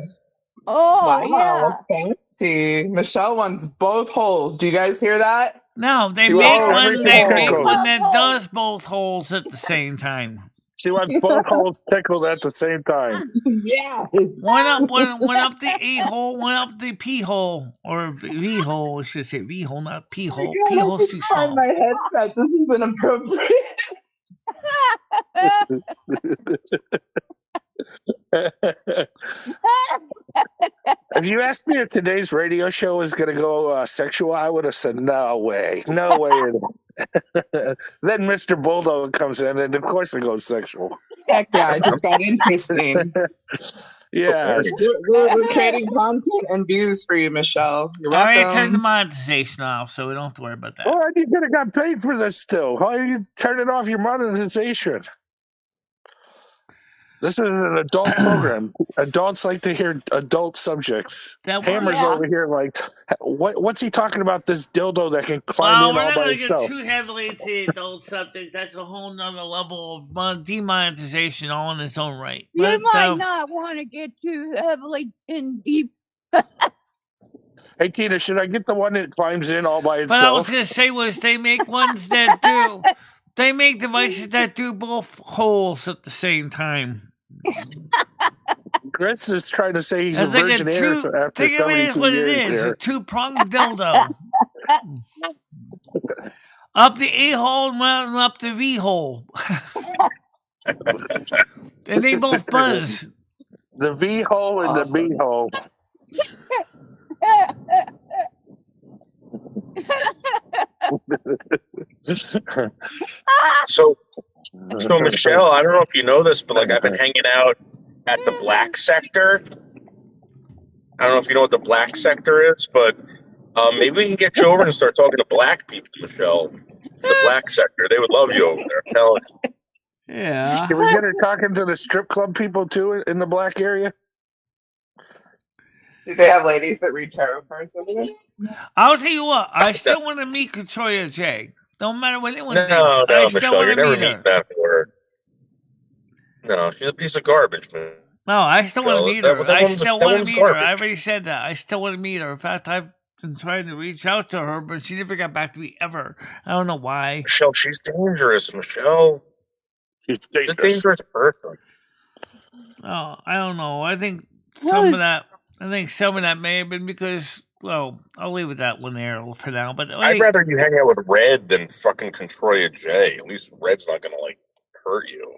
Oh, wow, fancy. Michelle wants both holes. Do you guys hear that? No, they She make wants one. everything They make tickled. one that does both holes at the same time. She wants both holes tickled at the same time. Yeah. One up the A hole, one up the P hole, or V hole. I should say V hole, not P hole. God, P I hole's just too find small. my headset. This is inappropriate. If you asked me if today's radio show was going to go sexual, I would have said, no way. No way. Then Mr. Bulldog comes in, and of course it goes sexual. Heck yeah, it just got interesting. Yeah. We're creating content and views for you, Michelle. You're I already turned the welcome. monetization off, so we don't have to worry about that. Well, you could have got paid for this still. Why are you turning off your monetization? This is an adult program. Adults like to hear adult subjects. Hammer's over here like, what's he talking about, this dildo that can climb Well, in we're all not by going to get itself? too heavily into the adult subject. That's a whole nother level of demonetization all in its own right. You But, might not want to get too heavily in deep. Hey, Tina, should I get the one that climbs in all by itself? But I was going to say they make ones that do. They make devices that do both holes at the same time. Chris is trying to say he's I a think virgin think after of it as 72 what it years is, here. a two-pronged dildo. Up the A hole and up the V hole. And they both buzz. The V hole and the B hole. So Michelle, I don't know if you know this, but like I've been hanging out at the black sector. I don't know if you know what the black sector is, but maybe we can get you over and start talking to black people, Michelle. The black sector, they would love you over there. I'm telling you. Yeah. Can we get her talking to the strip club people too in the black area? Do they have ladies that read tarot cards over there? I'll tell you what, I still want to meet Katroya J. Don't matter what anyone thinks. No, I still Michelle, want you're to never meet meeting her. that for her. No, she's a piece of garbage, man. No, I still want to meet her. That I woman's- still that want to woman's meet her. I garbage. already said that. I still want to meet her. In fact, I've been trying to reach out to her, but she never got back to me ever. I don't know why. Michelle, she's dangerous, Michelle. She's a dangerous person. Oh, I don't know. I think some of that may have been because, well, I'll leave it that one there for now. But I'd rather you hang out with Red than fucking Controya J. At least Red's not gonna like hurt you.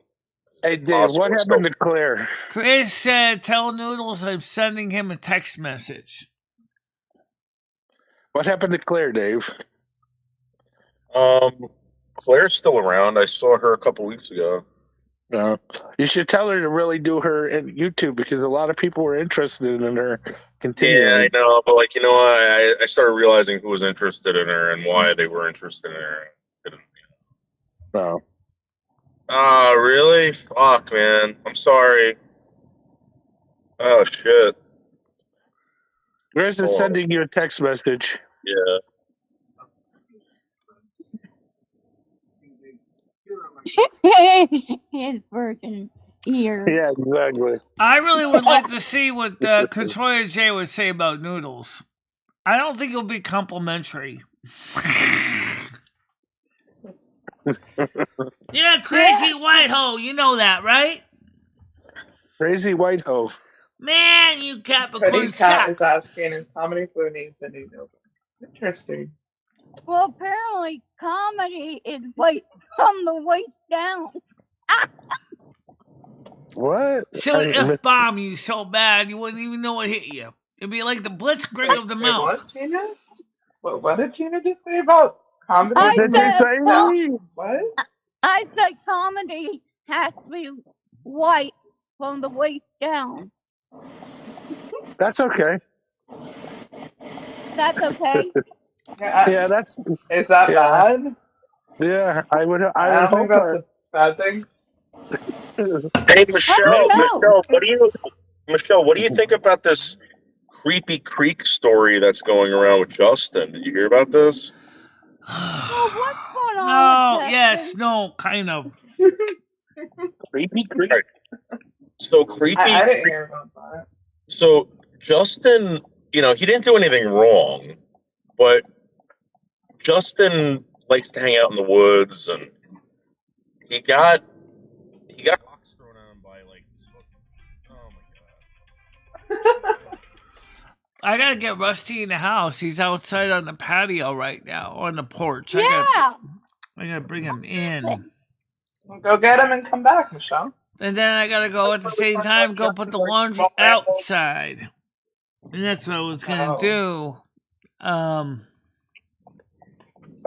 Hey, Dave, what happened to Claire? Chris said, "Tell Noodles I'm sending him a text message." What happened to Claire, Dave? Claire's still around. I saw her a couple weeks ago. No, you should tell her to really do her in YouTube because a lot of people were interested in her continuing. Yeah, I know, but like I started realizing who was interested in her and why they were interested in her. No. Ah, really? Fuck, man. I'm sorry. Oh shit. Chris is sending you a text message. Yeah. His virgin ear. Yeah, exactly. I really would like to see what Controya J would say about Noodles. I don't think it'll be complimentary. Yeah, crazy white hole. You know that, right? Crazy white hoe. Man, you Capricorn Cutting Cat suck. is asking if comedy flu needs a new notebook. Interesting. Well, apparently comedy is white from the waist down. What? She'll F-bomb you so bad you wouldn't even know what hit you. It'd be like the blitzkrieg of the mouth. What, Tina? What did Tina just say about comedy? I said comedy has to be white from the waist down. That's okay. That's okay. Yeah, that's. Is that bad? Yeah, I would don't hope think that's a bad thing. Hey, Michelle, what do you think about this Creepy Creek story that's going around with Justin? Did you hear about this? Well, what's going on No, with yes, no, kind of. Creepy. Right. So creepy. I didn't hear about that. So Justin, he didn't do anything wrong, but Justin likes to hang out in the woods, and he got rocks thrown at him by oh my god. I gotta get Rusty in the house. He's outside on the patio right now, on the porch. Yeah. I gotta bring him in. Well, go get him and come back, Michelle. And then I gotta go at the same time, go put the laundry outside. And that's what I was gonna do. I'm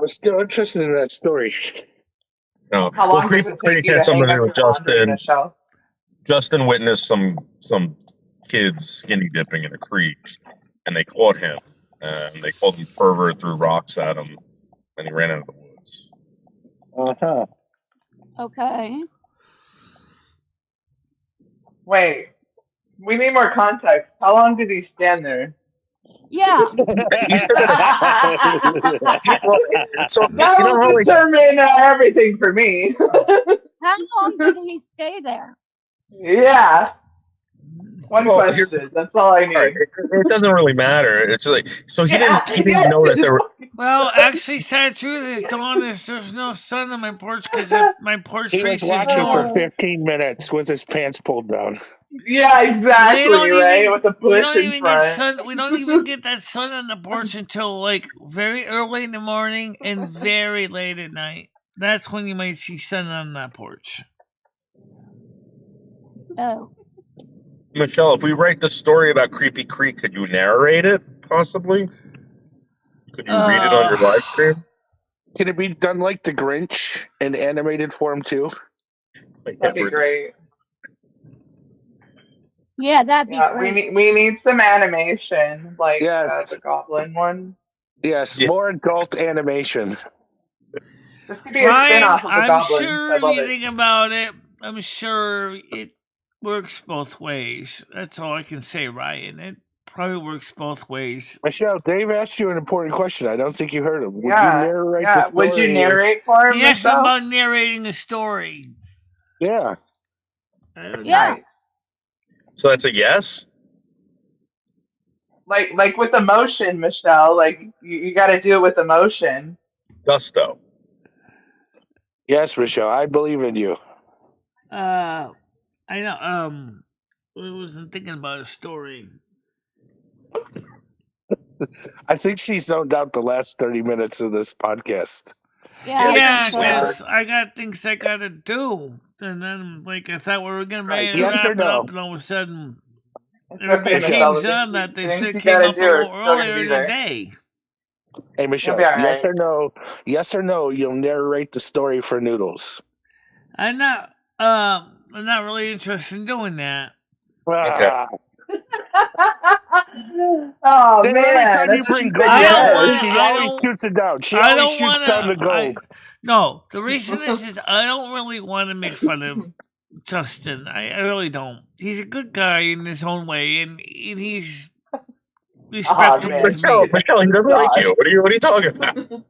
still interested in that story. No. How long does it take you to hang up your laundry, Michelle? Justin witnessed some kids skinny dipping in a creek, and they caught him. And they called him pervert, threw rocks at him, and he ran out of the woods. Uh-huh. Okay. Wait, we need more context. How long did he stand there? Yeah. So that will determine everything for me. How long did he stay there? Yeah. One question. That's all I need. It doesn't really matter. It's like he didn't know that there were. Well, actually, sad truth is, Dawn, there's no sun on my porch because if my porch faces He was watching north. for 15 minutes with his pants pulled down. Yeah, exactly, right? With the bush in front. We don't even get that sun on the porch until very early in the morning and very late at night. That's when you might see sun on that porch. Oh. Michelle, if we write the story about Creepy Creek, could you narrate it, possibly? Could you read it on your live stream? Can it be done like The Grinch in animated form, too? That'd be great. Yeah, that'd be great. We need some animation, like the Goblin one. Yes, more adult animation. This could be a spin-off of the I'm Goblins. sure I love you it. think about it. I'm sure it works both ways. That's all I can say, Ryan. It probably works both ways. Michelle, Dave asked you an important question. I don't think you heard him. Would you narrate yeah. the story? Would you narrate for him, He asked me Michelle? about narrating a story. Yeah. Yeah. So that's a yes? Like with emotion, Michelle. Like you got to do it with emotion. Gusto. Yes, Michelle, I believe in you. I know. I wasn't thinking about a story. I think she zoned out the last 30 minutes of this podcast. Yeah, because I got things I gotta do, and then I thought we were gonna wrap it up, and all of a sudden, everybody changes on that they said came up a little earlier in the day. Hey, Michelle, yes or no, you'll narrate the story for Noodles. I'm not really interested in doing that. Okay. Oh then man! every time you bring gold, she always shoots it down. She always shoots down the gold. No, the reason is I don't really want to make fun of Justin. I really don't. He's a good guy in his own way, and he's respectable. Michelle, he doesn't like you. What are you talking about?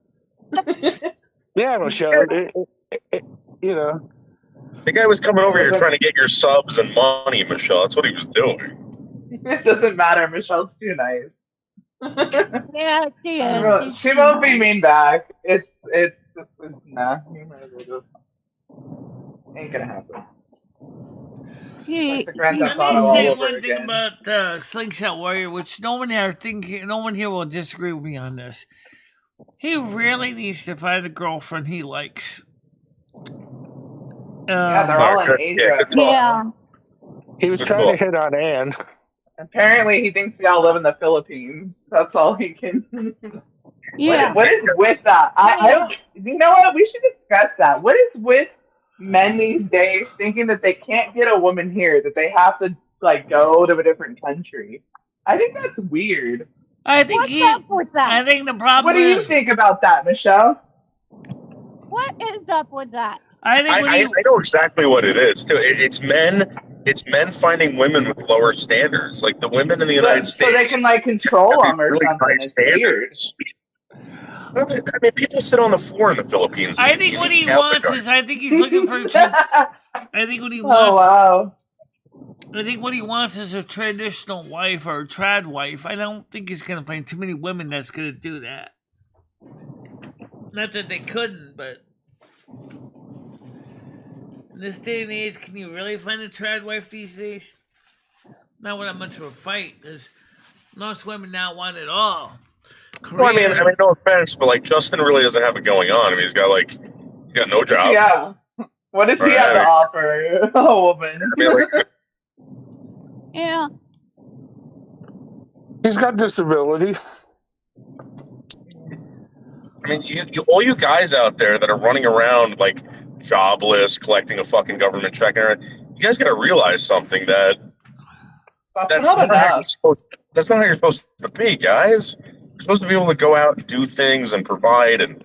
Yeah, Michelle. The guy was coming over here trying to get your subs and money, Michelle. That's what he was doing. It doesn't matter. Michelle's too nice. Yeah, she is. She won't be mean back. It's nah. You might as well just ain't gonna happen. Like the Grand Theft Auto all say over one thing again. about Slingshot Warrior, which no one here will disagree with me on this. He really needs to find a girlfriend he likes. Yeah, they're all in Asia. Yeah. He was trying to hit on Anne. Apparently, he thinks y'all live in the Philippines. That's all he can. Yeah. What is with that? I don't. You know what? We should discuss that. What is with men these days thinking that they can't get a woman here, that they have to go to a different country? I think that's weird. What's up with that? I think the problem. What do you think about that, Michelle? What is up with that? I know exactly what it is too. It's men finding women with lower standards. Like the women in the United States, so they can control them or really something. high It's weird. I mean, people sit on the floor in the Philippines. I think what he wants is, I think he's looking for. I think what he Oh wants. wow. I think what he wants is a traditional wife or a trad wife. I don't think he's gonna find too many women that's gonna do that. Not that they couldn't, but in this day and age, can you really find a trad wife these days? Not without much of a fight, because most women now want it all. Well, I mean, no offense, but like Justin really doesn't have it going on. I mean, he's got no job. Yeah. What does he have to offer a woman? I mean, like, Yeah. He's got disability. I mean, all you guys out there that are running around like jobless, collecting a fucking government check, and everything, you guys got to realize something that's not how you're supposed to be, guys. You're supposed to be able to go out and do things and provide and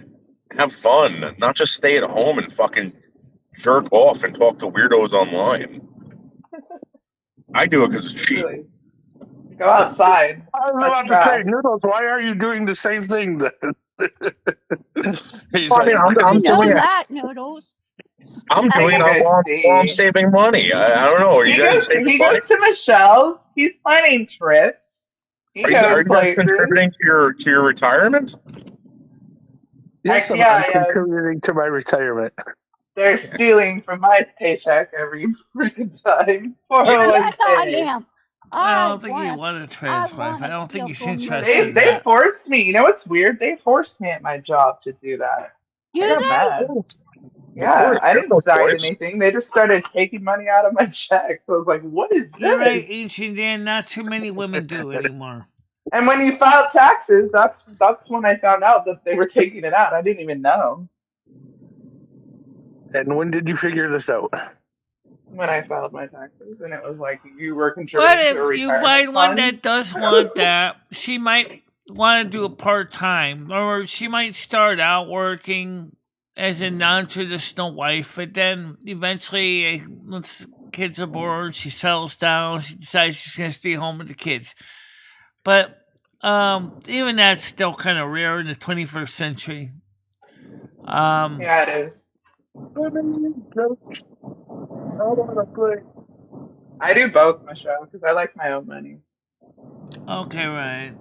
have fun, not just stay at home and fucking jerk off and talk to weirdos online. I do it because it's cheap. Really? Go outside. I was about to say, Noodles, why are you doing the same thing then? I'm doing that, Noodles. I'm doing it while I'm saving money. I don't know. Are you guys saving money? He goes to Michelle's. He's planning trips. He are you guys contributing to your retirement? Yes, I'm contributing to my retirement. They're stealing from my paycheck every freaking time. Yes, I am. I don't think you want a trans wife. I don't think he's interested. They forced me. You know what's weird? They forced me at my job to do that. I got mad. Yeah, I didn't sign anything. They just started taking money out of my check. So I was like, what is this? You're right, Ancient Dan. Not too many women do anymore. And when you file taxes, that's when I found out that they were taking it out. I didn't even know. And when did you figure this out? When I filed my taxes, and it was like you were contributing to a retirement But if you find one that does want that, she might want to do it part-time, or she might start out working as a non-traditional wife, but then eventually, once kids are born, she settles down, she decides she's going to stay home with the kids. But even that's still kind of rare in the 21st century. Yeah, it is. I do both, Michelle, because I like my own money. Okay, right.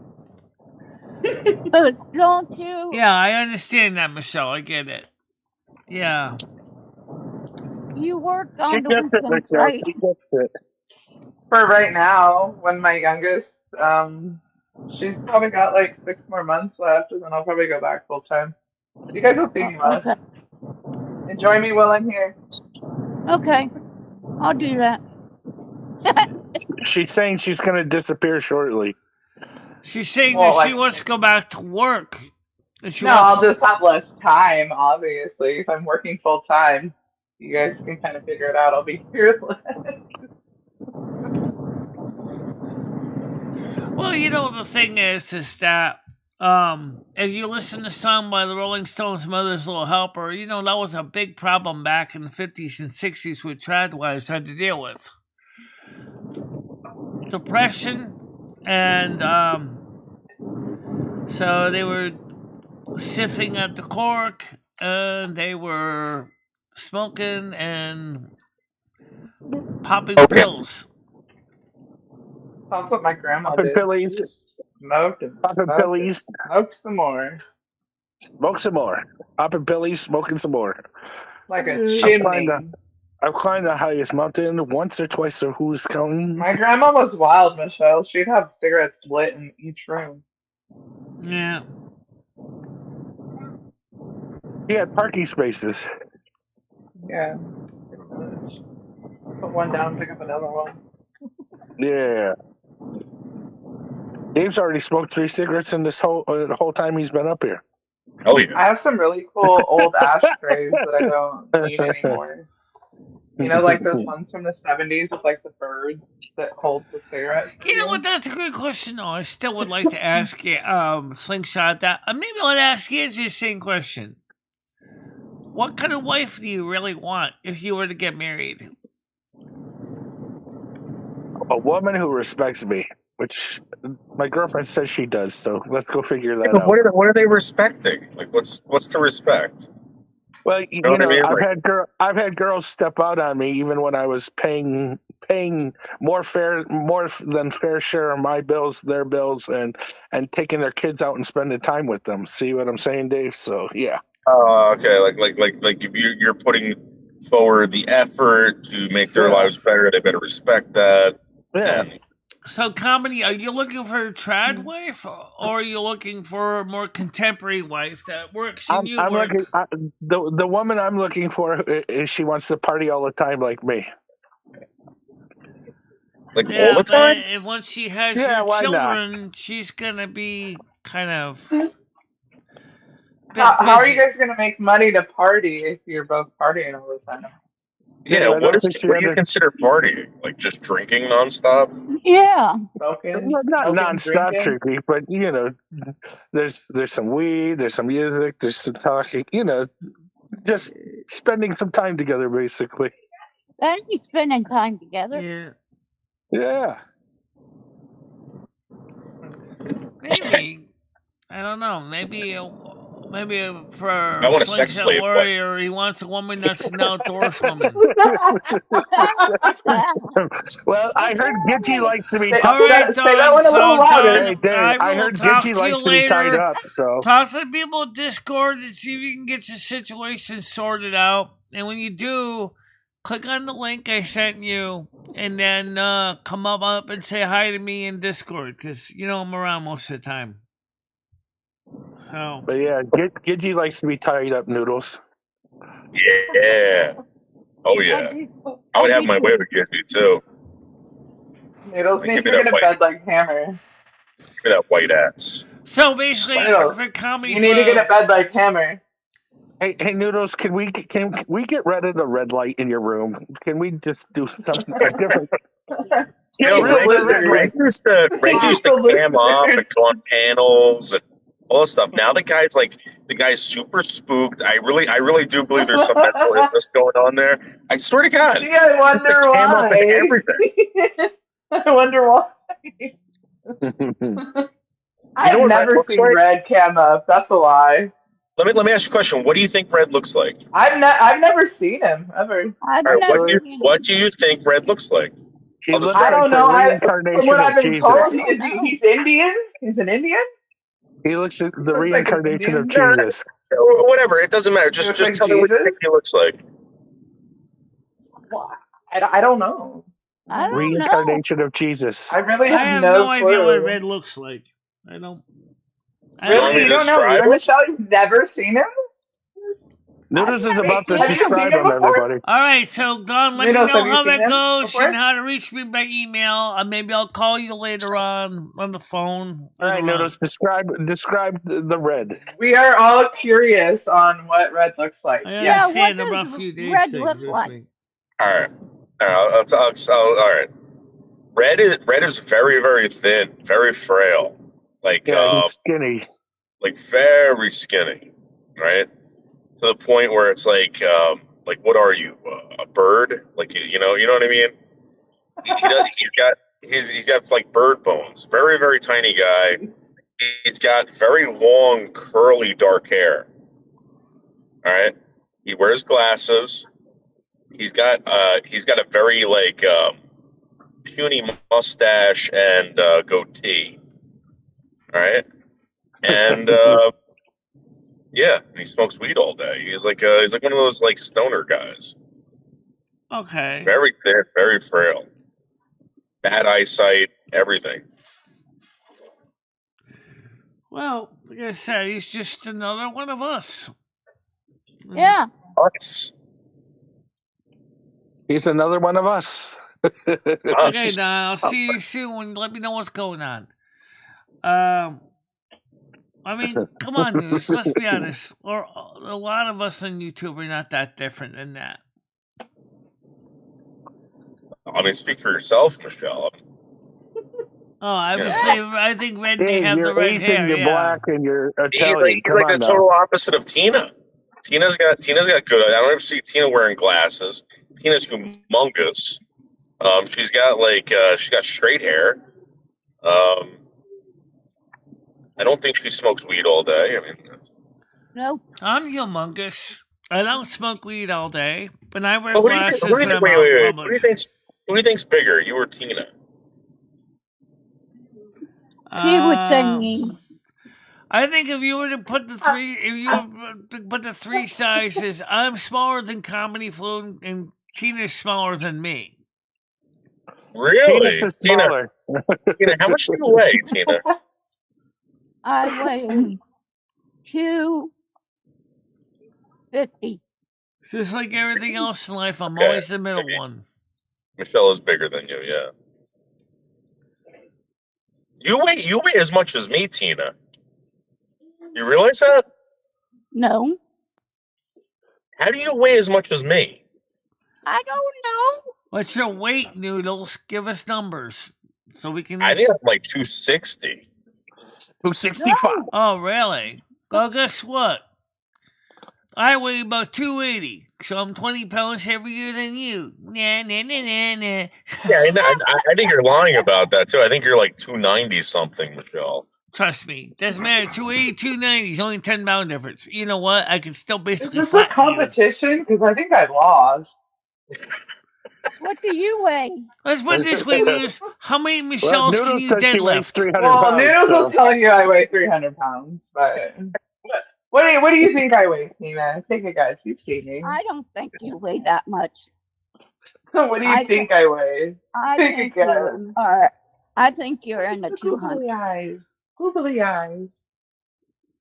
Don't you? Yeah, I understand that, Michelle. I get it. Yeah. You work on She gets it, Michelle. right? She gets it. For right now, when my youngest, she's probably got like 6 more months left, and then I'll probably go back full time. You guys will see me less. Okay. Enjoy me while I'm here. Okay, I'll do that. She's saying she's going to disappear shortly. She's saying that she wants to go back to work. I'll just have less time, obviously. If I'm working full time, you guys can kind of figure it out. I'll be here less. Well, the thing is that if you listen to a song by the Rolling Stones, Mother's Little Helper, that was a big problem back in the 50s and 60s with trad wives had to deal with. Depression, and so they were sniffing at the cork, and they were smoking and popping pills. That's what my grandma Popping did. pillies. She just smoked and Popping pillies. Smoked some more. Smoke some more. Popping pillies, smoking some more. Like a chimney. I've climbed the highest mountain once or twice, or who's counting? My grandma was wild, Michelle. She'd have cigarettes lit in each room. Yeah. He had parking spaces. Yeah. Put one down, pick up another one. Yeah. Dave's already smoked 3 cigarettes in this the whole time he's been up here. Oh yeah. I have some really cool old ashtrays that I don't need anymore. Like those ones from the 70s with like the birds that hold the cigarette. You know what? That's a good question, though. I still would like to ask you, Slingshot, that. Maybe I'll ask you the same question. What kind of wife do you really want if you were to get married? A woman who respects me. which my girlfriend says she does. So let's go figure that but out. what are they respecting? Like, what's the respect? Well, you what I know, mean? I've had girls step out on me even when I was paying more than fair share of my bills, their bills, and taking their kids out and spending time with them. See what I'm saying, Dave? So yeah. Oh, okay. Like if you're putting forward the effort to make their lives better, they better respect that. Yeah. And So, Comedy, are you looking for a trad wife, or are you looking for a more contemporary wife that works and you work? The woman I'm looking for is she wants to party all the time like me. Like Yeah, all the time? but once she has Yeah, your why children, she's gonna be kind of. How are you busy. guys gonna make money to party if you're both partying all the time? Yeah, Dave, what do you consider partying? Like just drinking nonstop? Yeah. Smoking, Well, not non-stop drinking. drinking, but you know, there's some weed, there's some music, there's some talking. You know, just spending some time together, basically. Then you spending time together. Yeah. Yeah. Maybe. I don't know. Maybe for I want a sex Slingshot slave Warrior, he wants a woman that's an outdoors woman. Well, I heard Gitchy likes to be. All right, say that Don. one a little So, louder. Hey, Don, Dave, I will heard talk Gitchy to you likes to be tied later. up. So Talk to people in Discord and see if you can get your situation sorted out. And when you do, click on the link I sent you, and then come up and say hi to me in Discord, because you know I'm around most of the time. So, but yeah, Gitchy likes to be tied up, Noodles. Yeah. Oh yeah. I would have my way with Gizzy too. Noodles Like, needs give to me get that a bed like Hammer. Give me that white ass. So basically, Noodles, for comedy, you need to get a bed like Hammer. Hey, Noodles, can we get rid of the red light in your room? Can we just do something different? You know, Red used to cam up and go on panels and all that stuff. Now the guy's super spooked. I really do believe there's some mental illness going on there. I swear to God. See, I wonder cam up and why. everything. I wonder why. I've never seen Red cam up. That's a lie. Let me ask you a question. What do you think Red looks like? I've never seen him ever. What do you think Red looks like? I don't know. From what I've been told, he's Indian. He's an Indian. He looks at the Looks like an reincarnation of Indian. Jesus. Whatever. It doesn't matter. Just like tell me what you think he looks like. I don't know. Reincarnation of Jesus. I really I have have no no idea clue. what Red looks like. I don't. Really, you don't know? You and Michelle, you've never seen him? Noodles is about to Have you seen describe him him, before? everybody. All right, so Don, let Noodles, me know have you how seen that him goes before? and how to reach me by email. Maybe I'll call you later on the phone. All right, Noodles, describe the Red. We are all curious on what Red looks like. Yeah, what what does about a few days Red things look this like? week. All right. All right. Red is very, very thin, very frail. Like he's skinny. Like very skinny, right? To the point where it's like what are you, a bird? Like you know what I mean? He's got like bird bones. Very, very tiny guy. He's got very long, curly, dark hair. All right. He wears glasses. He's got a very like puny mustache and goatee. All right. And yeah, he smokes weed all day. He's like one of those like stoner guys. Okay. Very thin, very frail. Bad eyesight, everything. Well, like I said, he's just another one of us. Yeah. Us. He's another one of us. Okay, Don, I'll see you soon. Let me know what's going on. I mean, come on, news. Let's be honest. Or a lot of us on YouTube are not that different than that. I mean, speak for yourself, Michelle. Oh, I think Red may have the red Asian, hair. you're Yeah. black, and you're He's Italian. like the total opposite of Tina. Tina's got good. I don't ever see Tina wearing glasses. Tina's humongous. She's got straight hair. I don't think she smokes weed all day. I mean, Nope. I'm humongous. I don't smoke weed all day, but I wear who do you glasses think? when I'm Wait, out in wait. public. Who do you think's bigger, you or Tina? She was singing. I think if you were to put the three sizes, I'm smaller than Comedy Flu, and Tina's smaller than me. Really? Penis is smaller. Tina, how much do you weigh, Tina? I weigh 250. Just like everything else in life, I'm always the middle one. Michelle is bigger than you, yeah. You weigh as much as me, Tina. You realize that? No. How do you weigh as much as me? I don't know. What's your weight, Noodles? Give us numbers so we can. I think I'm like 260. 265. No. Oh, really? Well, guess what? I weigh about 280, so I'm 20 pounds heavier than you. Nah, nah, nah, nah, nah. Yeah, I think you're lying about that, too. I think you're like 290 something, Michelle. Trust me. Doesn't matter. 280, 290 is only 10-pound difference. You know what? I can still basically Is this a flatten you. competition? Because I think I lost. What do you weigh? Let's put it this way, Noodles. How many Michelles can you deadlift? 300 Well, pounds, Noodles will so. tell you I weigh 300 pounds, but what do you think I weigh, Tina? Take a guess. You've seen me. I don't think you weigh that much. What do you think I weigh? Take a guess. I think you're in the Googly 200. eyes. Googly eyes.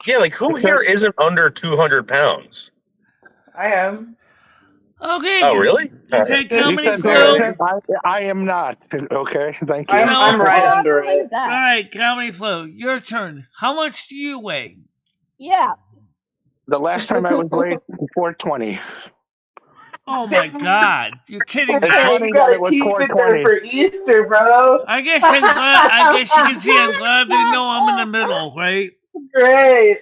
Yeah, like who here isn't under 200 pounds? I am. Okay. Oh, really? Okay, You Comedy said Flu. I am not. Okay, thank you. I'm right under it. All right, Comedy Flu, your turn. How much do you weigh? Yeah. The last time I was weighed 420. Oh my God! You're kidding me. It's funny that it was Keep it there 420. for Easter, bro. I guess I'm glad. I guess you can see I'm glad they know I'm in the middle, right? Great.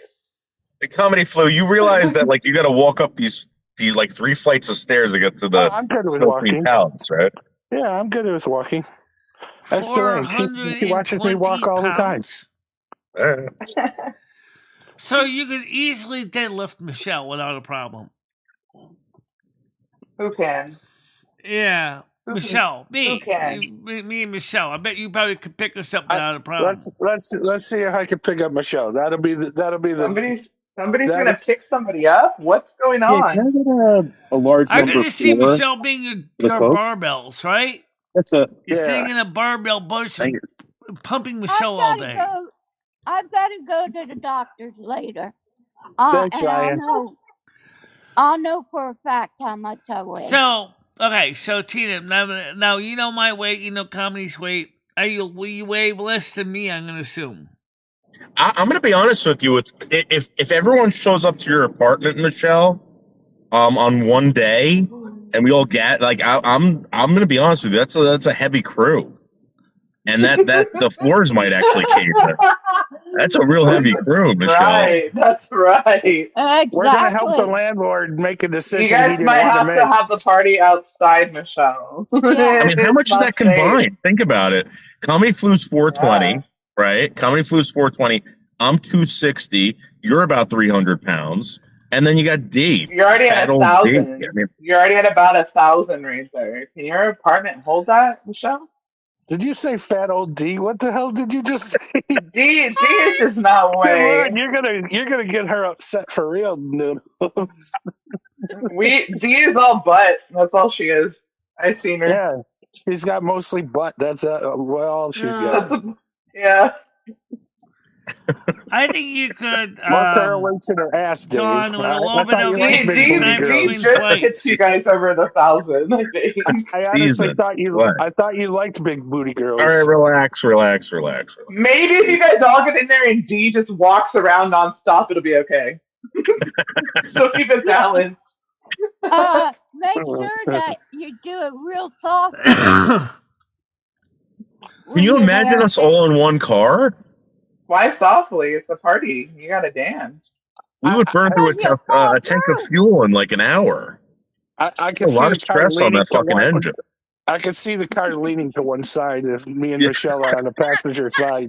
The Comedy Flu, you realize that like you got to walk up these like 3 flights of stairs to get to the I'm good with 14 walking. pounds, right? Yeah, I'm good with walking. That's Doreen. She watches me walk all the time. So you could easily deadlift Michelle without a problem. Who can? Yeah, Michelle. Me. Who can? Me and Michelle. I bet you probably could pick us up without a problem. Let's see if I can pick up Michelle. That'll be the Somebody's gonna pick somebody up. What's going on? Can I get a large I number can just see 4? Michelle being your Coke? barbells, right? That's a You're sitting in a barbell bunch and pumping Michelle all day. I've got to go to the doctor's later. Thanks, and Ryan. I'll know for a fact how much I weigh. So, okay, so Tina, now you know my weight, you know Comedy's weight. Will you weigh less than me, I'm going to assume? I'm going to be honest with you. If everyone shows up to your apartment, Michelle, on one day, and we all get like, I'm going to be honest with you. That's a heavy crew, and that the floors might actually cave in. That's a real heavy crew, Michelle. Right, that's right. Exactly. We're gonna help the landlord make a decision. You guys might have to have the party outside, Michelle. I mean, how much is that safe. combined? Think about it. Comedy Flu's 420, right? Comedy Flu's 420. I'm 260. You're about 300 pounds. And then you got D. You're already at 1,000. I mean, You're already at about 1,000 right there. Can your apartment hold that, Michelle? Did you say fat old D? What the hell did you just say? D is just not way. You're gonna get her upset for real, Noodles. D is all butt. That's all she is. I've seen her. Yeah, she's got mostly butt. That's all she's got. Yeah. I think you could. Mark her away to her ass, Dave. Dawn, with a little I bit thought of you liked big booty D girls. just hits you guys over the 1,000, I think. I honestly thought you liked big booty girls. all right, relax. Maybe if you guys all get in there and D just walks around nonstop, it'll be okay. So keep it balanced. Make sure that you do it real soft. Can you imagine us all in one car? Why softly? It's a party. You gotta dance. We would burn through a tank of fuel in like an hour. I can a see lot a of stress on that fucking engine. I can see the car leaning to one side if me and Michelle are on the passenger side.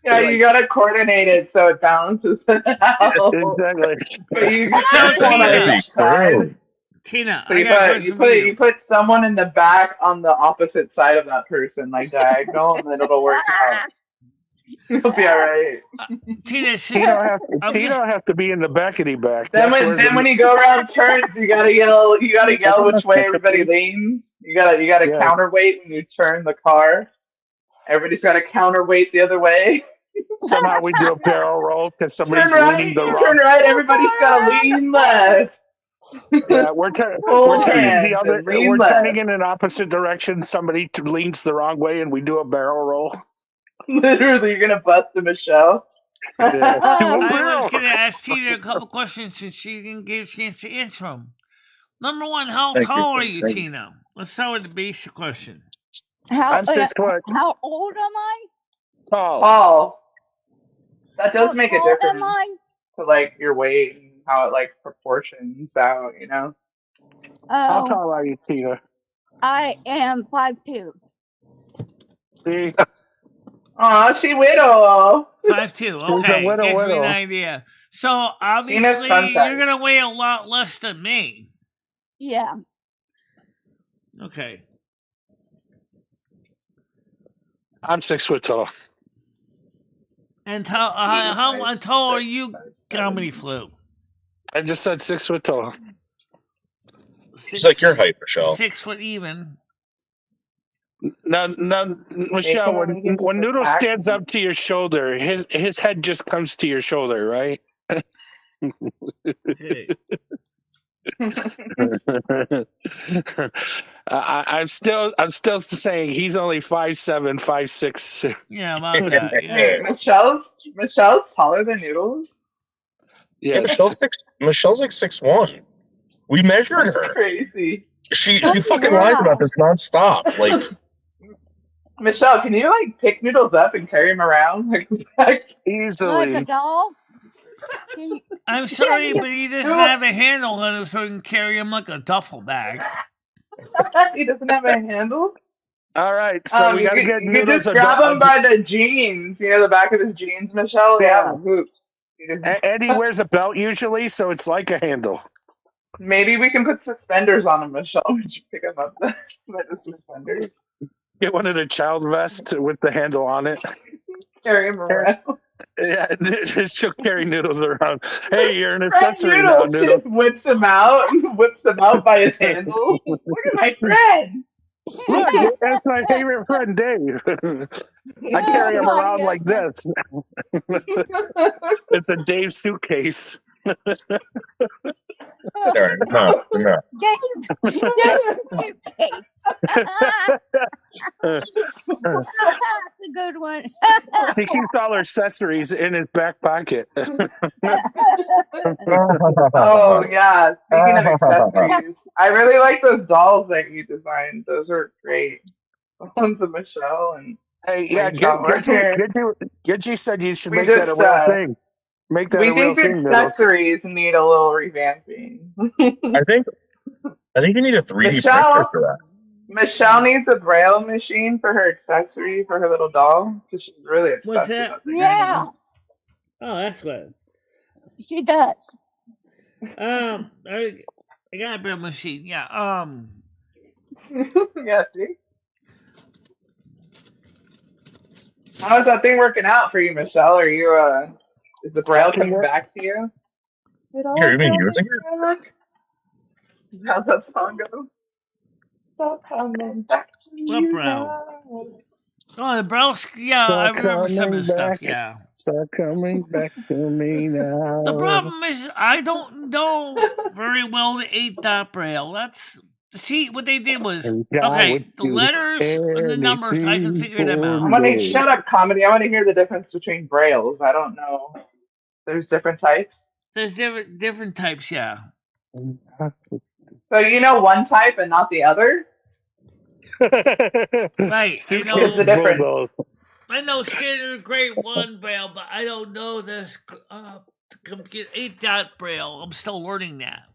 Yeah, you gotta coordinate it so it balances it out. Exactly. But you So put one on Tina, each side. Tina, So I you got a put question for you. you put someone in the back on the opposite side of that person, like diagonal, and then it'll work out. You'll be all right. Tina, He don't have to be in the backety back. Then That's when where when you go around turns, you gotta yell which way everybody leans. You gotta Yeah. counterweight when you turn the car. Everybody's gotta counterweight the other way. Somehow we do a barrel roll because somebody's Turn right, leaning the wrong. turn right. Everybody's gotta lean left. Yeah, we're turning the other. We're turning in an opposite direction. Somebody leans the wrong way, and we do a barrel roll. Literally, you're gonna bust a Michelle. Yeah. I was going to ask Tina a couple questions since she didn't get a chance to answer them. Number one, how tall are you, Tina? Let's start with the basic question. I'm 6 foot. How old am I? Tall. That does make a tall am difference I? to like your weight and how it like proportions out. You know. How Oh, tall are you, Tina? I am 5'2". See? Aw, she widow. 5'2". Okay, widow, gives me widow. an idea. So obviously fun size. you're gonna weigh a lot less than me. Yeah. Okay. I'm 6 foot tall. And how tall are you, Comedy Flu? I just said 6 foot tall. She's like your height, Michelle. 6 foot even. Now, Michelle, when Noodle stands up to your shoulder, his head just comes to your shoulder, right? I'm still saying he's only 5'7", 5'6". Yeah, about that. Yeah. Michelle's taller than Noodles. Yes. Michelle's like 6'1". We measured her. Crazy. She fucking lies about this nonstop. Like, Michelle, can you like pick Noodles up and carry him around easily? Like a doll? I'm sorry, but he doesn't have a handle on him, so he can carry him like a duffel bag. He doesn't have a handle? All right, so we got to get You Noodles. could just grab him by the jeans. You know, the back of his jeans, Michelle? Yeah, the hoops. Eddie wears a belt usually, so it's like a handle. Maybe we can put suspenders on him, Michelle. Would you pick him up by the suspenders? Get one of the child vests with the handle on it. Carry him around. Yeah, she'll carry Noodles around. Hey, you're an accessory now, Noodles. She Noodles. just whips him out by his handle. Look at my friend. Look, that's my favorite friend, Dave. I carry him around like this. It's a Dave suitcase. sorry, no. Dave suitcase. That's a good one. He keeps all her accessories in his back pocket. Oh yeah. Speaking of accessories, I really like those dolls that you designed. Those are great. The ones of Michelle and Hey, yeah, Gidgy said you should make that a real thing. Make that a real thing. Accessories need a little revamping. I think you need a 3D printer for that. Michelle needs a braille machine for her accessory for her little doll because she's really obsessed What's that? with it. Yeah. Oh, that's good. She does. I got a braille machine. Yeah. Yeah. See. How's that thing working out for you, Michelle? Are you is the braille coming back to you? Here, you mean using it? How's that song go? Stop coming back to What braille? Oh, the braille. Yeah, I remember some of the stuff. Yeah. Start coming back to me now. The problem is I don't know very well the 8-dot braille. See, what they did was, okay, the letters and the numbers, I can figure them out. Shut up, comedy. I want to hear the difference between brailles. I don't know. There's different types? There's different types, yeah. So you know one type and not the other? Right. What's the difference? I know standard grade 1 braille, but I don't know this 8-dot braille. I'm still learning that.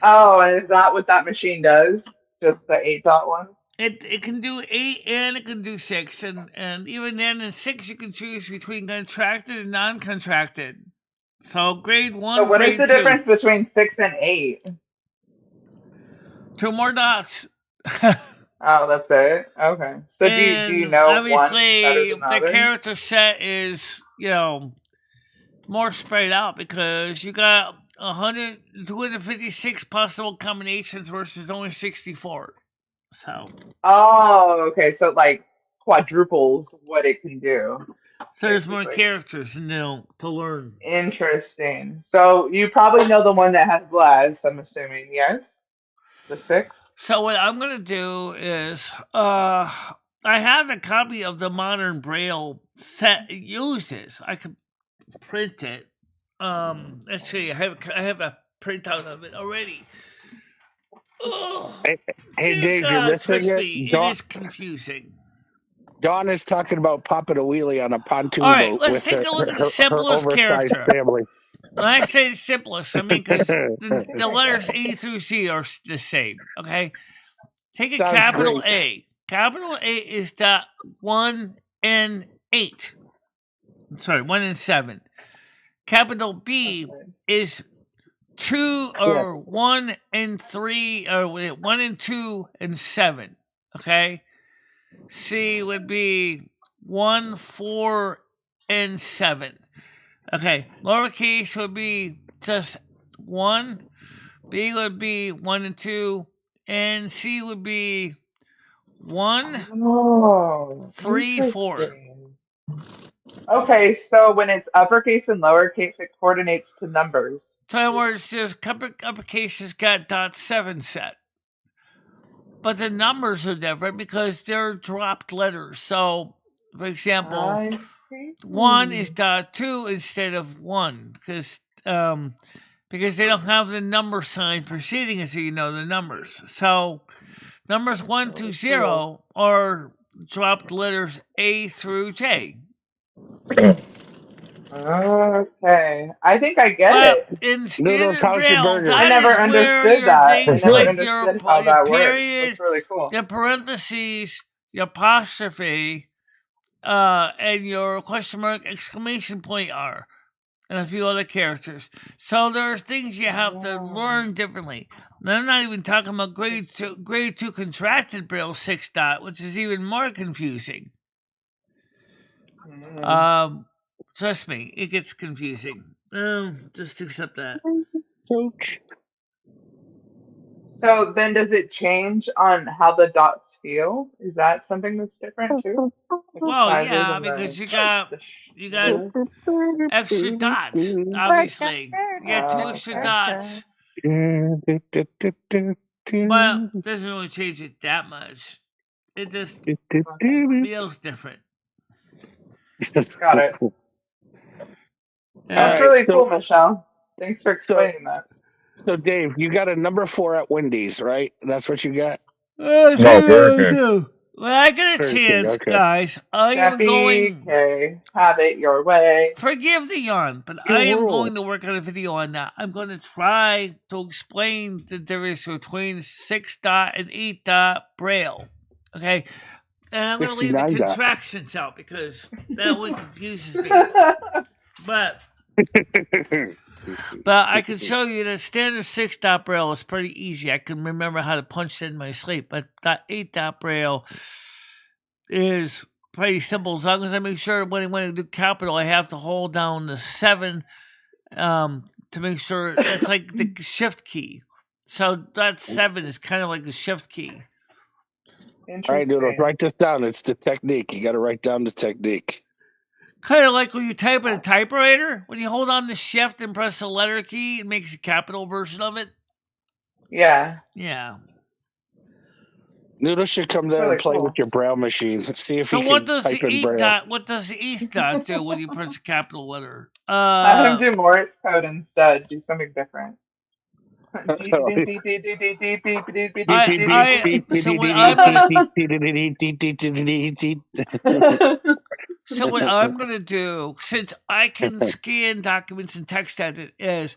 Oh, and is that what that machine does? Just the 8-dot one? It can do 8 and it can do 6, and even then in 6 you can choose between contracted and non-contracted. So grade 1, So what is grade the 2. difference between 6 and 8? 2 more dots. Oh, that's it? Okay. So do you And know one better obviously than the the other? character set is, more spread out because you got 256 possible combinations versus only 64. So Oh, okay. So like quadruples what it can do. there's more Basically. characters, to learn. Interesting. So you probably know the one that has less, I'm assuming, yes? The 6? So what I'm gonna do is, I have a copy of the modern Braille set it uses. I could print it. Let's see. I have a printout of it already. Oh, Hey, dear Dave, you're God, missing trust it. me, it is confusing. Dawn is talking about popping a wheelie on a pontoon All right, boat let's with take a look at the her simplest oversized character. family. When I say the simplest, I mean because the letters A through C are the same. Okay, take a Sounds capital great. A. Capital A is dot 1 and 8. Sorry, 1 and 7. Capital B is 2 or Yes. 1 and 3, or 1 and 2 and 7. Okay, C would be 1, 4, and 7. Okay, lowercase would be just 1, B would be 1 and 2, and C would be 1, Oh, 3, 4. interesting. Okay, so when it's uppercase and lowercase, it coordinates to numbers. So in other words, there's uppercase has got .7 set. But the numbers are different because they're dropped letters. So, for example, I see. 1 is .2 instead of 1 because they don't have the number sign preceding it, so you know the numbers. So numbers 1 through 0 are dropped letters A through J. Okay, I think I get it. In Noodles, standard how's your Braille, burger? I that never is where understood your that. I things never like understood how your that works. period, That's really cool. your parentheses, your apostrophe, and your question mark exclamation point are, and a few other characters. So there are things you have to learn differently. And I'm not even talking about grade two contracted Braille 6 dot, which is even more confusing. Trust me, it gets confusing. Just accept that. So then does it change on how the dots feel? Is that something that's different too? Like Well, yeah, because you got extra dots, obviously. You got 2 extra dots. Well, it doesn't really change it that much. It just feels different. Got it. That's really cool, Michelle. Thanks for explaining that. So, Dave, you got a number 4 at Wendy's, right? That's what you got? No, Burger King. do. When I get a Burger King, chance, okay. guys, I am going. Okay, have it your way. Forgive the yawn, but I am going to work on a video on that. I'm going to try to explain the difference between 6 dot and 8 dot Braille. Okay? And I'm going to leave the 59 dot. contractions out because that one confuses me. But I can show you that standard 6 dot Braille is pretty easy. I can remember how to punch it in my sleep. But that 8 dot Braille is pretty simple. As long as I make sure when I do capital, I have to hold down the 7 to make sure it's like the shift key. So that 7 is kind of like the shift key. All right, Noodles, write this down. It's the technique. You got to write down the technique. Kind of like when you type in a typewriter, when you hold on the shift and press the letter key, it makes a capital version of it. Yeah. Yeah. Noodles should come there and play with your Braille machine. See if he can type in Braille. What does the 8 dot do when you press a capital letter? Have him do Morse code instead. Do something different. So what I'm going to do, since I can scan documents and text edit, is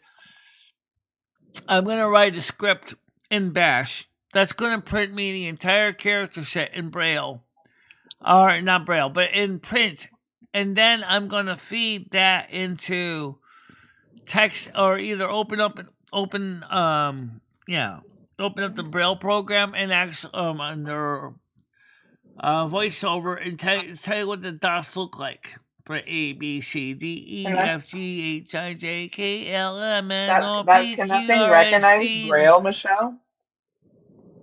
I'm going to write a script in Bash that's going to print me the entire character set in Braille. Or not Braille, but in print. And then I'm going to feed that into text, or either open up the Braille program and actually under voiceover and tell you what the dots look like for A, B, C, D, E, F, G, H, I, J, K, L, M, N, O, P, Can that Q, thing R, S, recognize T. Braille, Michelle?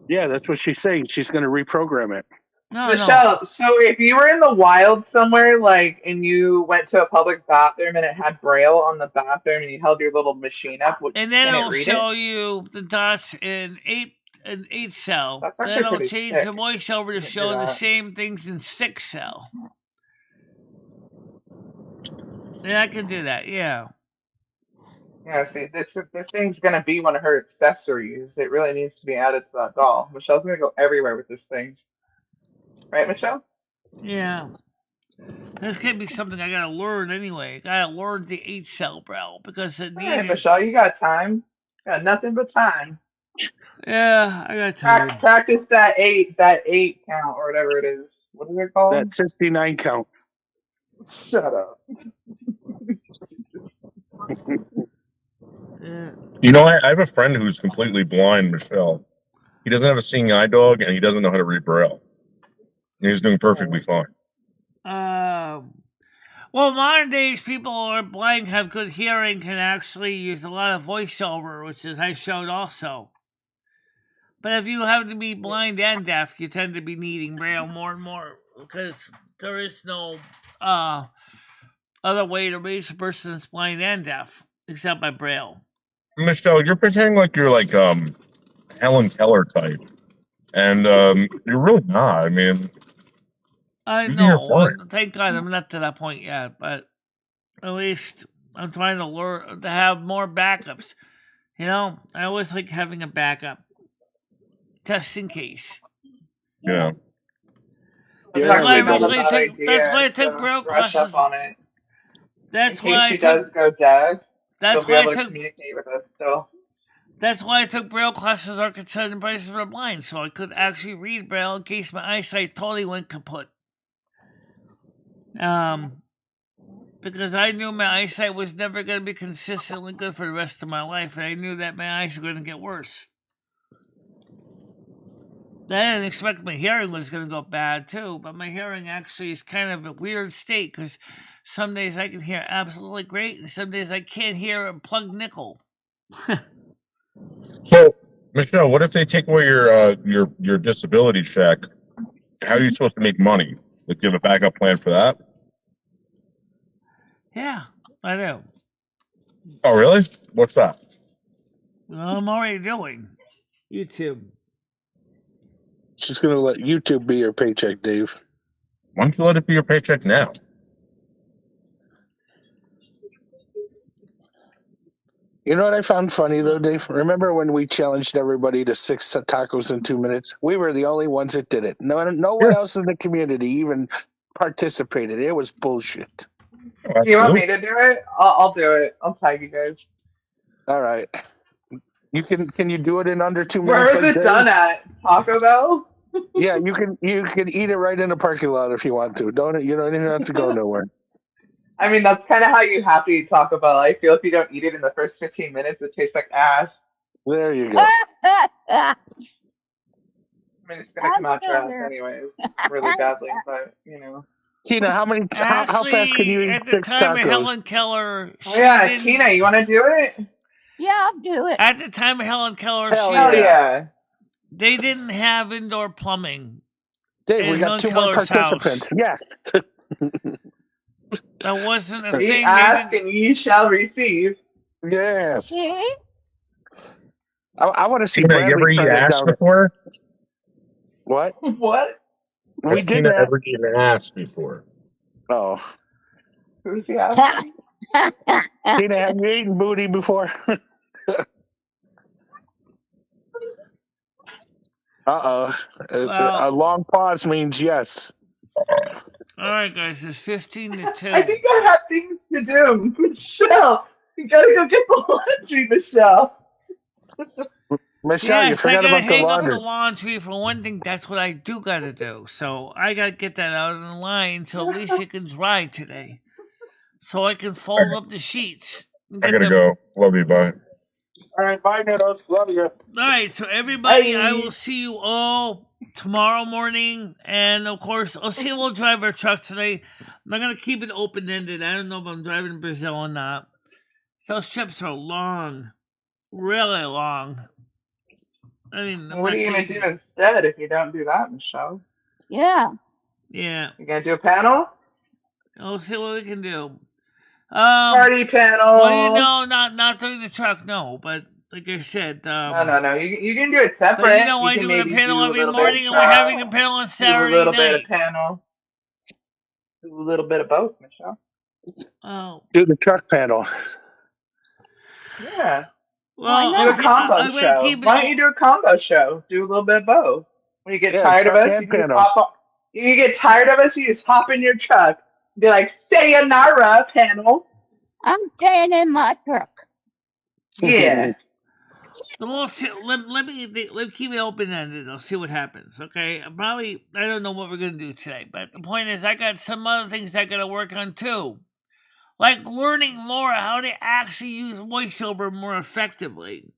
Yeah, that's what she's saying. She's going to reprogram it. Michelle, so if you were in the wild somewhere, like, and you went to a public bathroom and it had Braille on the bathroom and you held your little machine up, and then can it it'll read show it? you the dots in 8 cell. That's Then actually it'll pretty change sick. the voiceover to Do show the that. same things in 6 cell. Yeah, I can do that, yeah. Yeah, see, this thing's gonna be one of her accessories. It really needs to be added to that doll. Michelle's gonna go everywhere with this thing. Right, Michelle? Yeah. This could be something I gotta learn anyway. Gotta learn the 8 cell Braille because it All right, needed. Michelle, you got time. Got nothing but time. Yeah, I got time. Practice that eight count or whatever it is. What is it called? That 69 count. Shut up. You know, I have a friend who's completely blind, Michelle. He doesn't have a seeing eye dog, and he doesn't know how to read Braille. And he's doing perfectly fine. Well, modern days people who are blind, have good hearing, can actually use a lot of voiceover, which is I showed also. But if you happen to be blind and deaf, you tend to be needing Braille more and more because there is no other way to reach a person that's blind and deaf except by Braille. Michelle, you're pretending like you're like Helen Keller type, and you're really not. I mean, I you can hear know. fine. Thank God I'm not to that point yet, but at least I'm trying to learn to have more backups. You know, I always like having a backup just in case. Yeah. That's why I took Braille classes. On it. That's In why case I she took. does go deaf, That's she'll be why able I to took. communicate with us still. That's why I took Braille classes are considered places for the blind, so I could actually read Braille in case my eyesight totally went kaput. Because I knew my eyesight was never going to be consistently good for the rest of my life, and I knew that my eyes were going to get worse. I didn't expect my hearing was going to go bad too, but my hearing actually is kind of a weird state because some days I can hear absolutely great, and some days I can't hear a plugged nickel. So, Michelle, what if they take away your disability check? How are you supposed to make money? Like, do you have a backup plan for that? Yeah, I do. Oh, really? What's that? Well, I'm already doing YouTube. She's going to let YouTube be your paycheck, Dave. Why don't you let it be your paycheck now? You know what I found funny, though, Dave? Remember when we challenged everybody to 6 tacos in 2 minutes? We were the only ones that did it. No one else in the community even participated. It was bullshit. Do you want me to do it? I'll do it. I'll tag you guys. All right. Can you do it in under 2 Where minutes? is it done at? Taco Bell? Yeah, you can eat it right in the parking lot if you want to. You don't even have to go nowhere. I mean, that's kind of how you have to eat Taco Bell. I feel if you don't eat it in the first 15 minutes, it tastes like ass. There you go. I mean, it's gonna come out trash anyways, really badly, but you know. Tina, how fast can you eat at the 6 time tacos? of Helen Keller, Oh yeah, Tina, you want to do it? Yeah, I'll do it. At the time of Helen Keller, they didn't have indoor plumbing. Dave, we got 2 more participants. Yeah. That wasn't a thing. Ask and ye shall receive. Yes. I want to see Tina, Bradley you ever eat ass before? What? Has Tina ever eaten ass before? Oh. Who's he asking? Tina, have you eaten booty before? Uh-oh. A long pause means yes. All right, guys, it's 15-2. I think I have things to do. Michelle, you gotta go get the laundry, Michelle. Michelle, you Yes, I forgot gotta about the hang up the laundry. laundry for one thing. That's what I do gotta do. So I gotta get that out of the line so at least it can dry today. So I can fold up the sheets. I gotta go. Love you. Bye. All right, bye, Niddles. Love you. All right, so everybody, I Bye. will see you all tomorrow morning, and of course, I'll see we'll drive our truck today. I'm not gonna keep it open ended. I don't know if I'm driving to Brazil or not. Those trips are long, really long. I mean, What are you gonna do instead if you don't do that, Michelle? Yeah. Yeah. You gonna do a panel? We'll see what we can do. Party panel. Well, you know, not during the truck, no. But like I said, no. You can do it separate. But you know, I can do a maybe panel do a every little morning, bit and we're having a panel on Saturday do a little night. bit of panel. Do a little bit of both, Michelle. Oh. Do the truck panel. Yeah. Well, do a combo show. Why don't you do a combo show? Do a little bit of both. When you get tired of us, you can just hop on. You get tired of us, you just hop in your truck. Be like, sayonara, panel. I'm staying in my truck. Yeah. So we'll see. Let keep it open ended. I'll see what happens. Okay. I don't know what we're gonna do today, but the point is, I got some other things I gotta work on too. Like learning more how to actually use voiceover more effectively.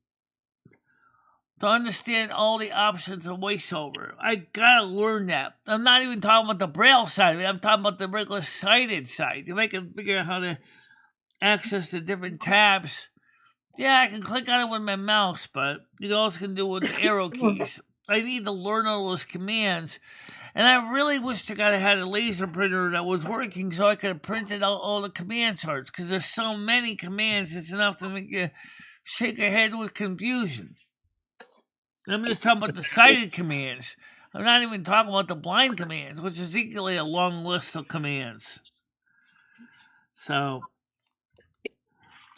To understand all the options of voiceover. I gotta learn that. I'm not even talking about the braille side of it. I'm talking about the regular sighted side. If I can figure out how to access the different tabs. Yeah, I can click on it with my mouse, but you also can do it with the arrow keys. I need to learn all those commands. And I really wished I had a laser printer that was working so I could have printed out all the command charts. Because there's so many commands, it's enough to make you shake your head with confusion. I'm just talking about the sighted commands. I'm not even talking about the blind commands, which is equally a long list of commands. So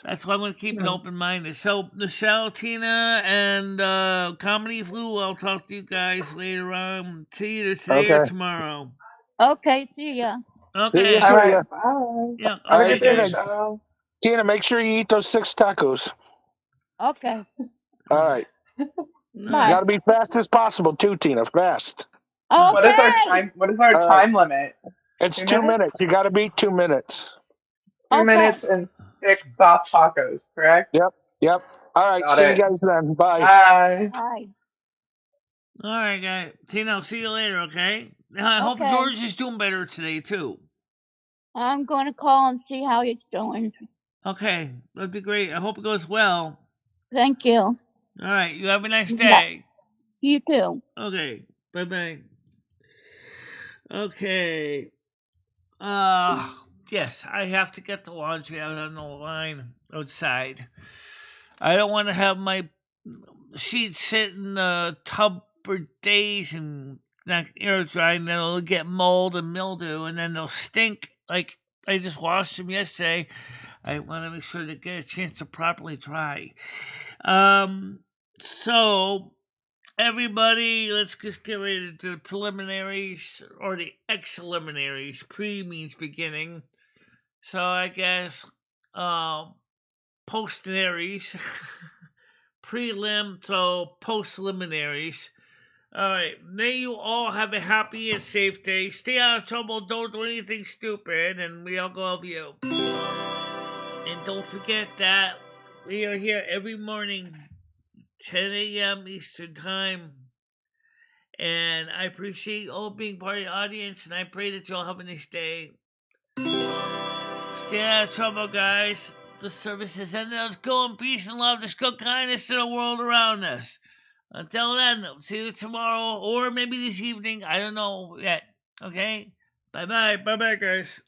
that's why I'm going to keep it open-minded. So, Michelle, Tina, and Comedy Flu, I'll talk to you guys later on. See you today or tomorrow. Okay, see ya. Okay. See ya. Bye. Yeah. All right, Tina, make sure you eat those 6 tacos. Okay. All right. You got to be fast as possible too, Tina. Fast. Okay. What is our time? What is our time limit? It's 2 minutes. You got to beat 2 minutes. 2 minutes and 6 soft tacos, correct? Yep. All right. Got See it. you guys then. Bye. Bye. Bye. All right, guys. Tina, I'll see you later, okay? I hope George is doing better today, too. I'm going to call and see how he's doing. Okay. That'd be great. I hope it goes well. Thank you. All right. You have a nice day. You too. Okay. Bye-bye. Okay. Yes, I have to get the laundry out on the line outside. I don't want to have my sheets sit in the tub for days and not air dry, and then it'll get mold and mildew, and then they'll stink. Like I just washed them yesterday. I want to make sure they get a chance to properly dry. So everybody, let's just get ready to do the preliminaries or the ex-preliminaries. Pre means beginning. So I guess post-liminaries. Prelim, so post-liminaries. Alright, may you all have a happy and safe day. Stay out of trouble, don't do anything stupid, and we all love you. And don't forget that we are here every morning, 10 a.m. Eastern Time. And I appreciate you all being part of the audience, and I pray that you all have a nice day. Stay out of trouble, guys. The service is ended. Let's go in peace and love. Let's go kindness to the world around us. Until then, see you tomorrow or maybe this evening. I don't know yet. Okay? Bye-bye. Bye-bye, guys.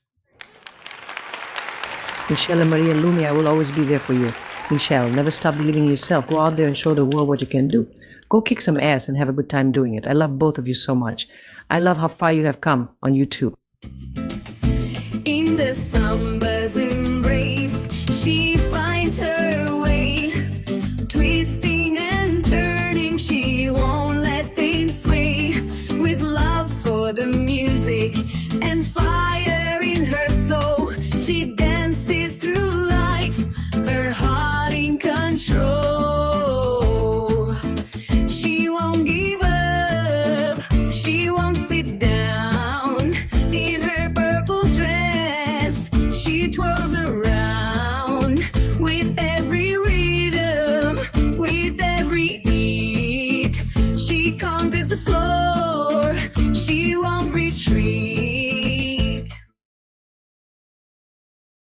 MicheleMarieDalene, I will always be there for you. Michelle, never stop believing in yourself. Go out there and show the world what you can do. Go kick some ass and have a good time doing it. I love both of you so much. I love how far you have come on YouTube. In the summer's embrace, she finds her way, twisting and turning, she won't let things sway. With love for the music and fire in her soul, she dances through life, her heart in control.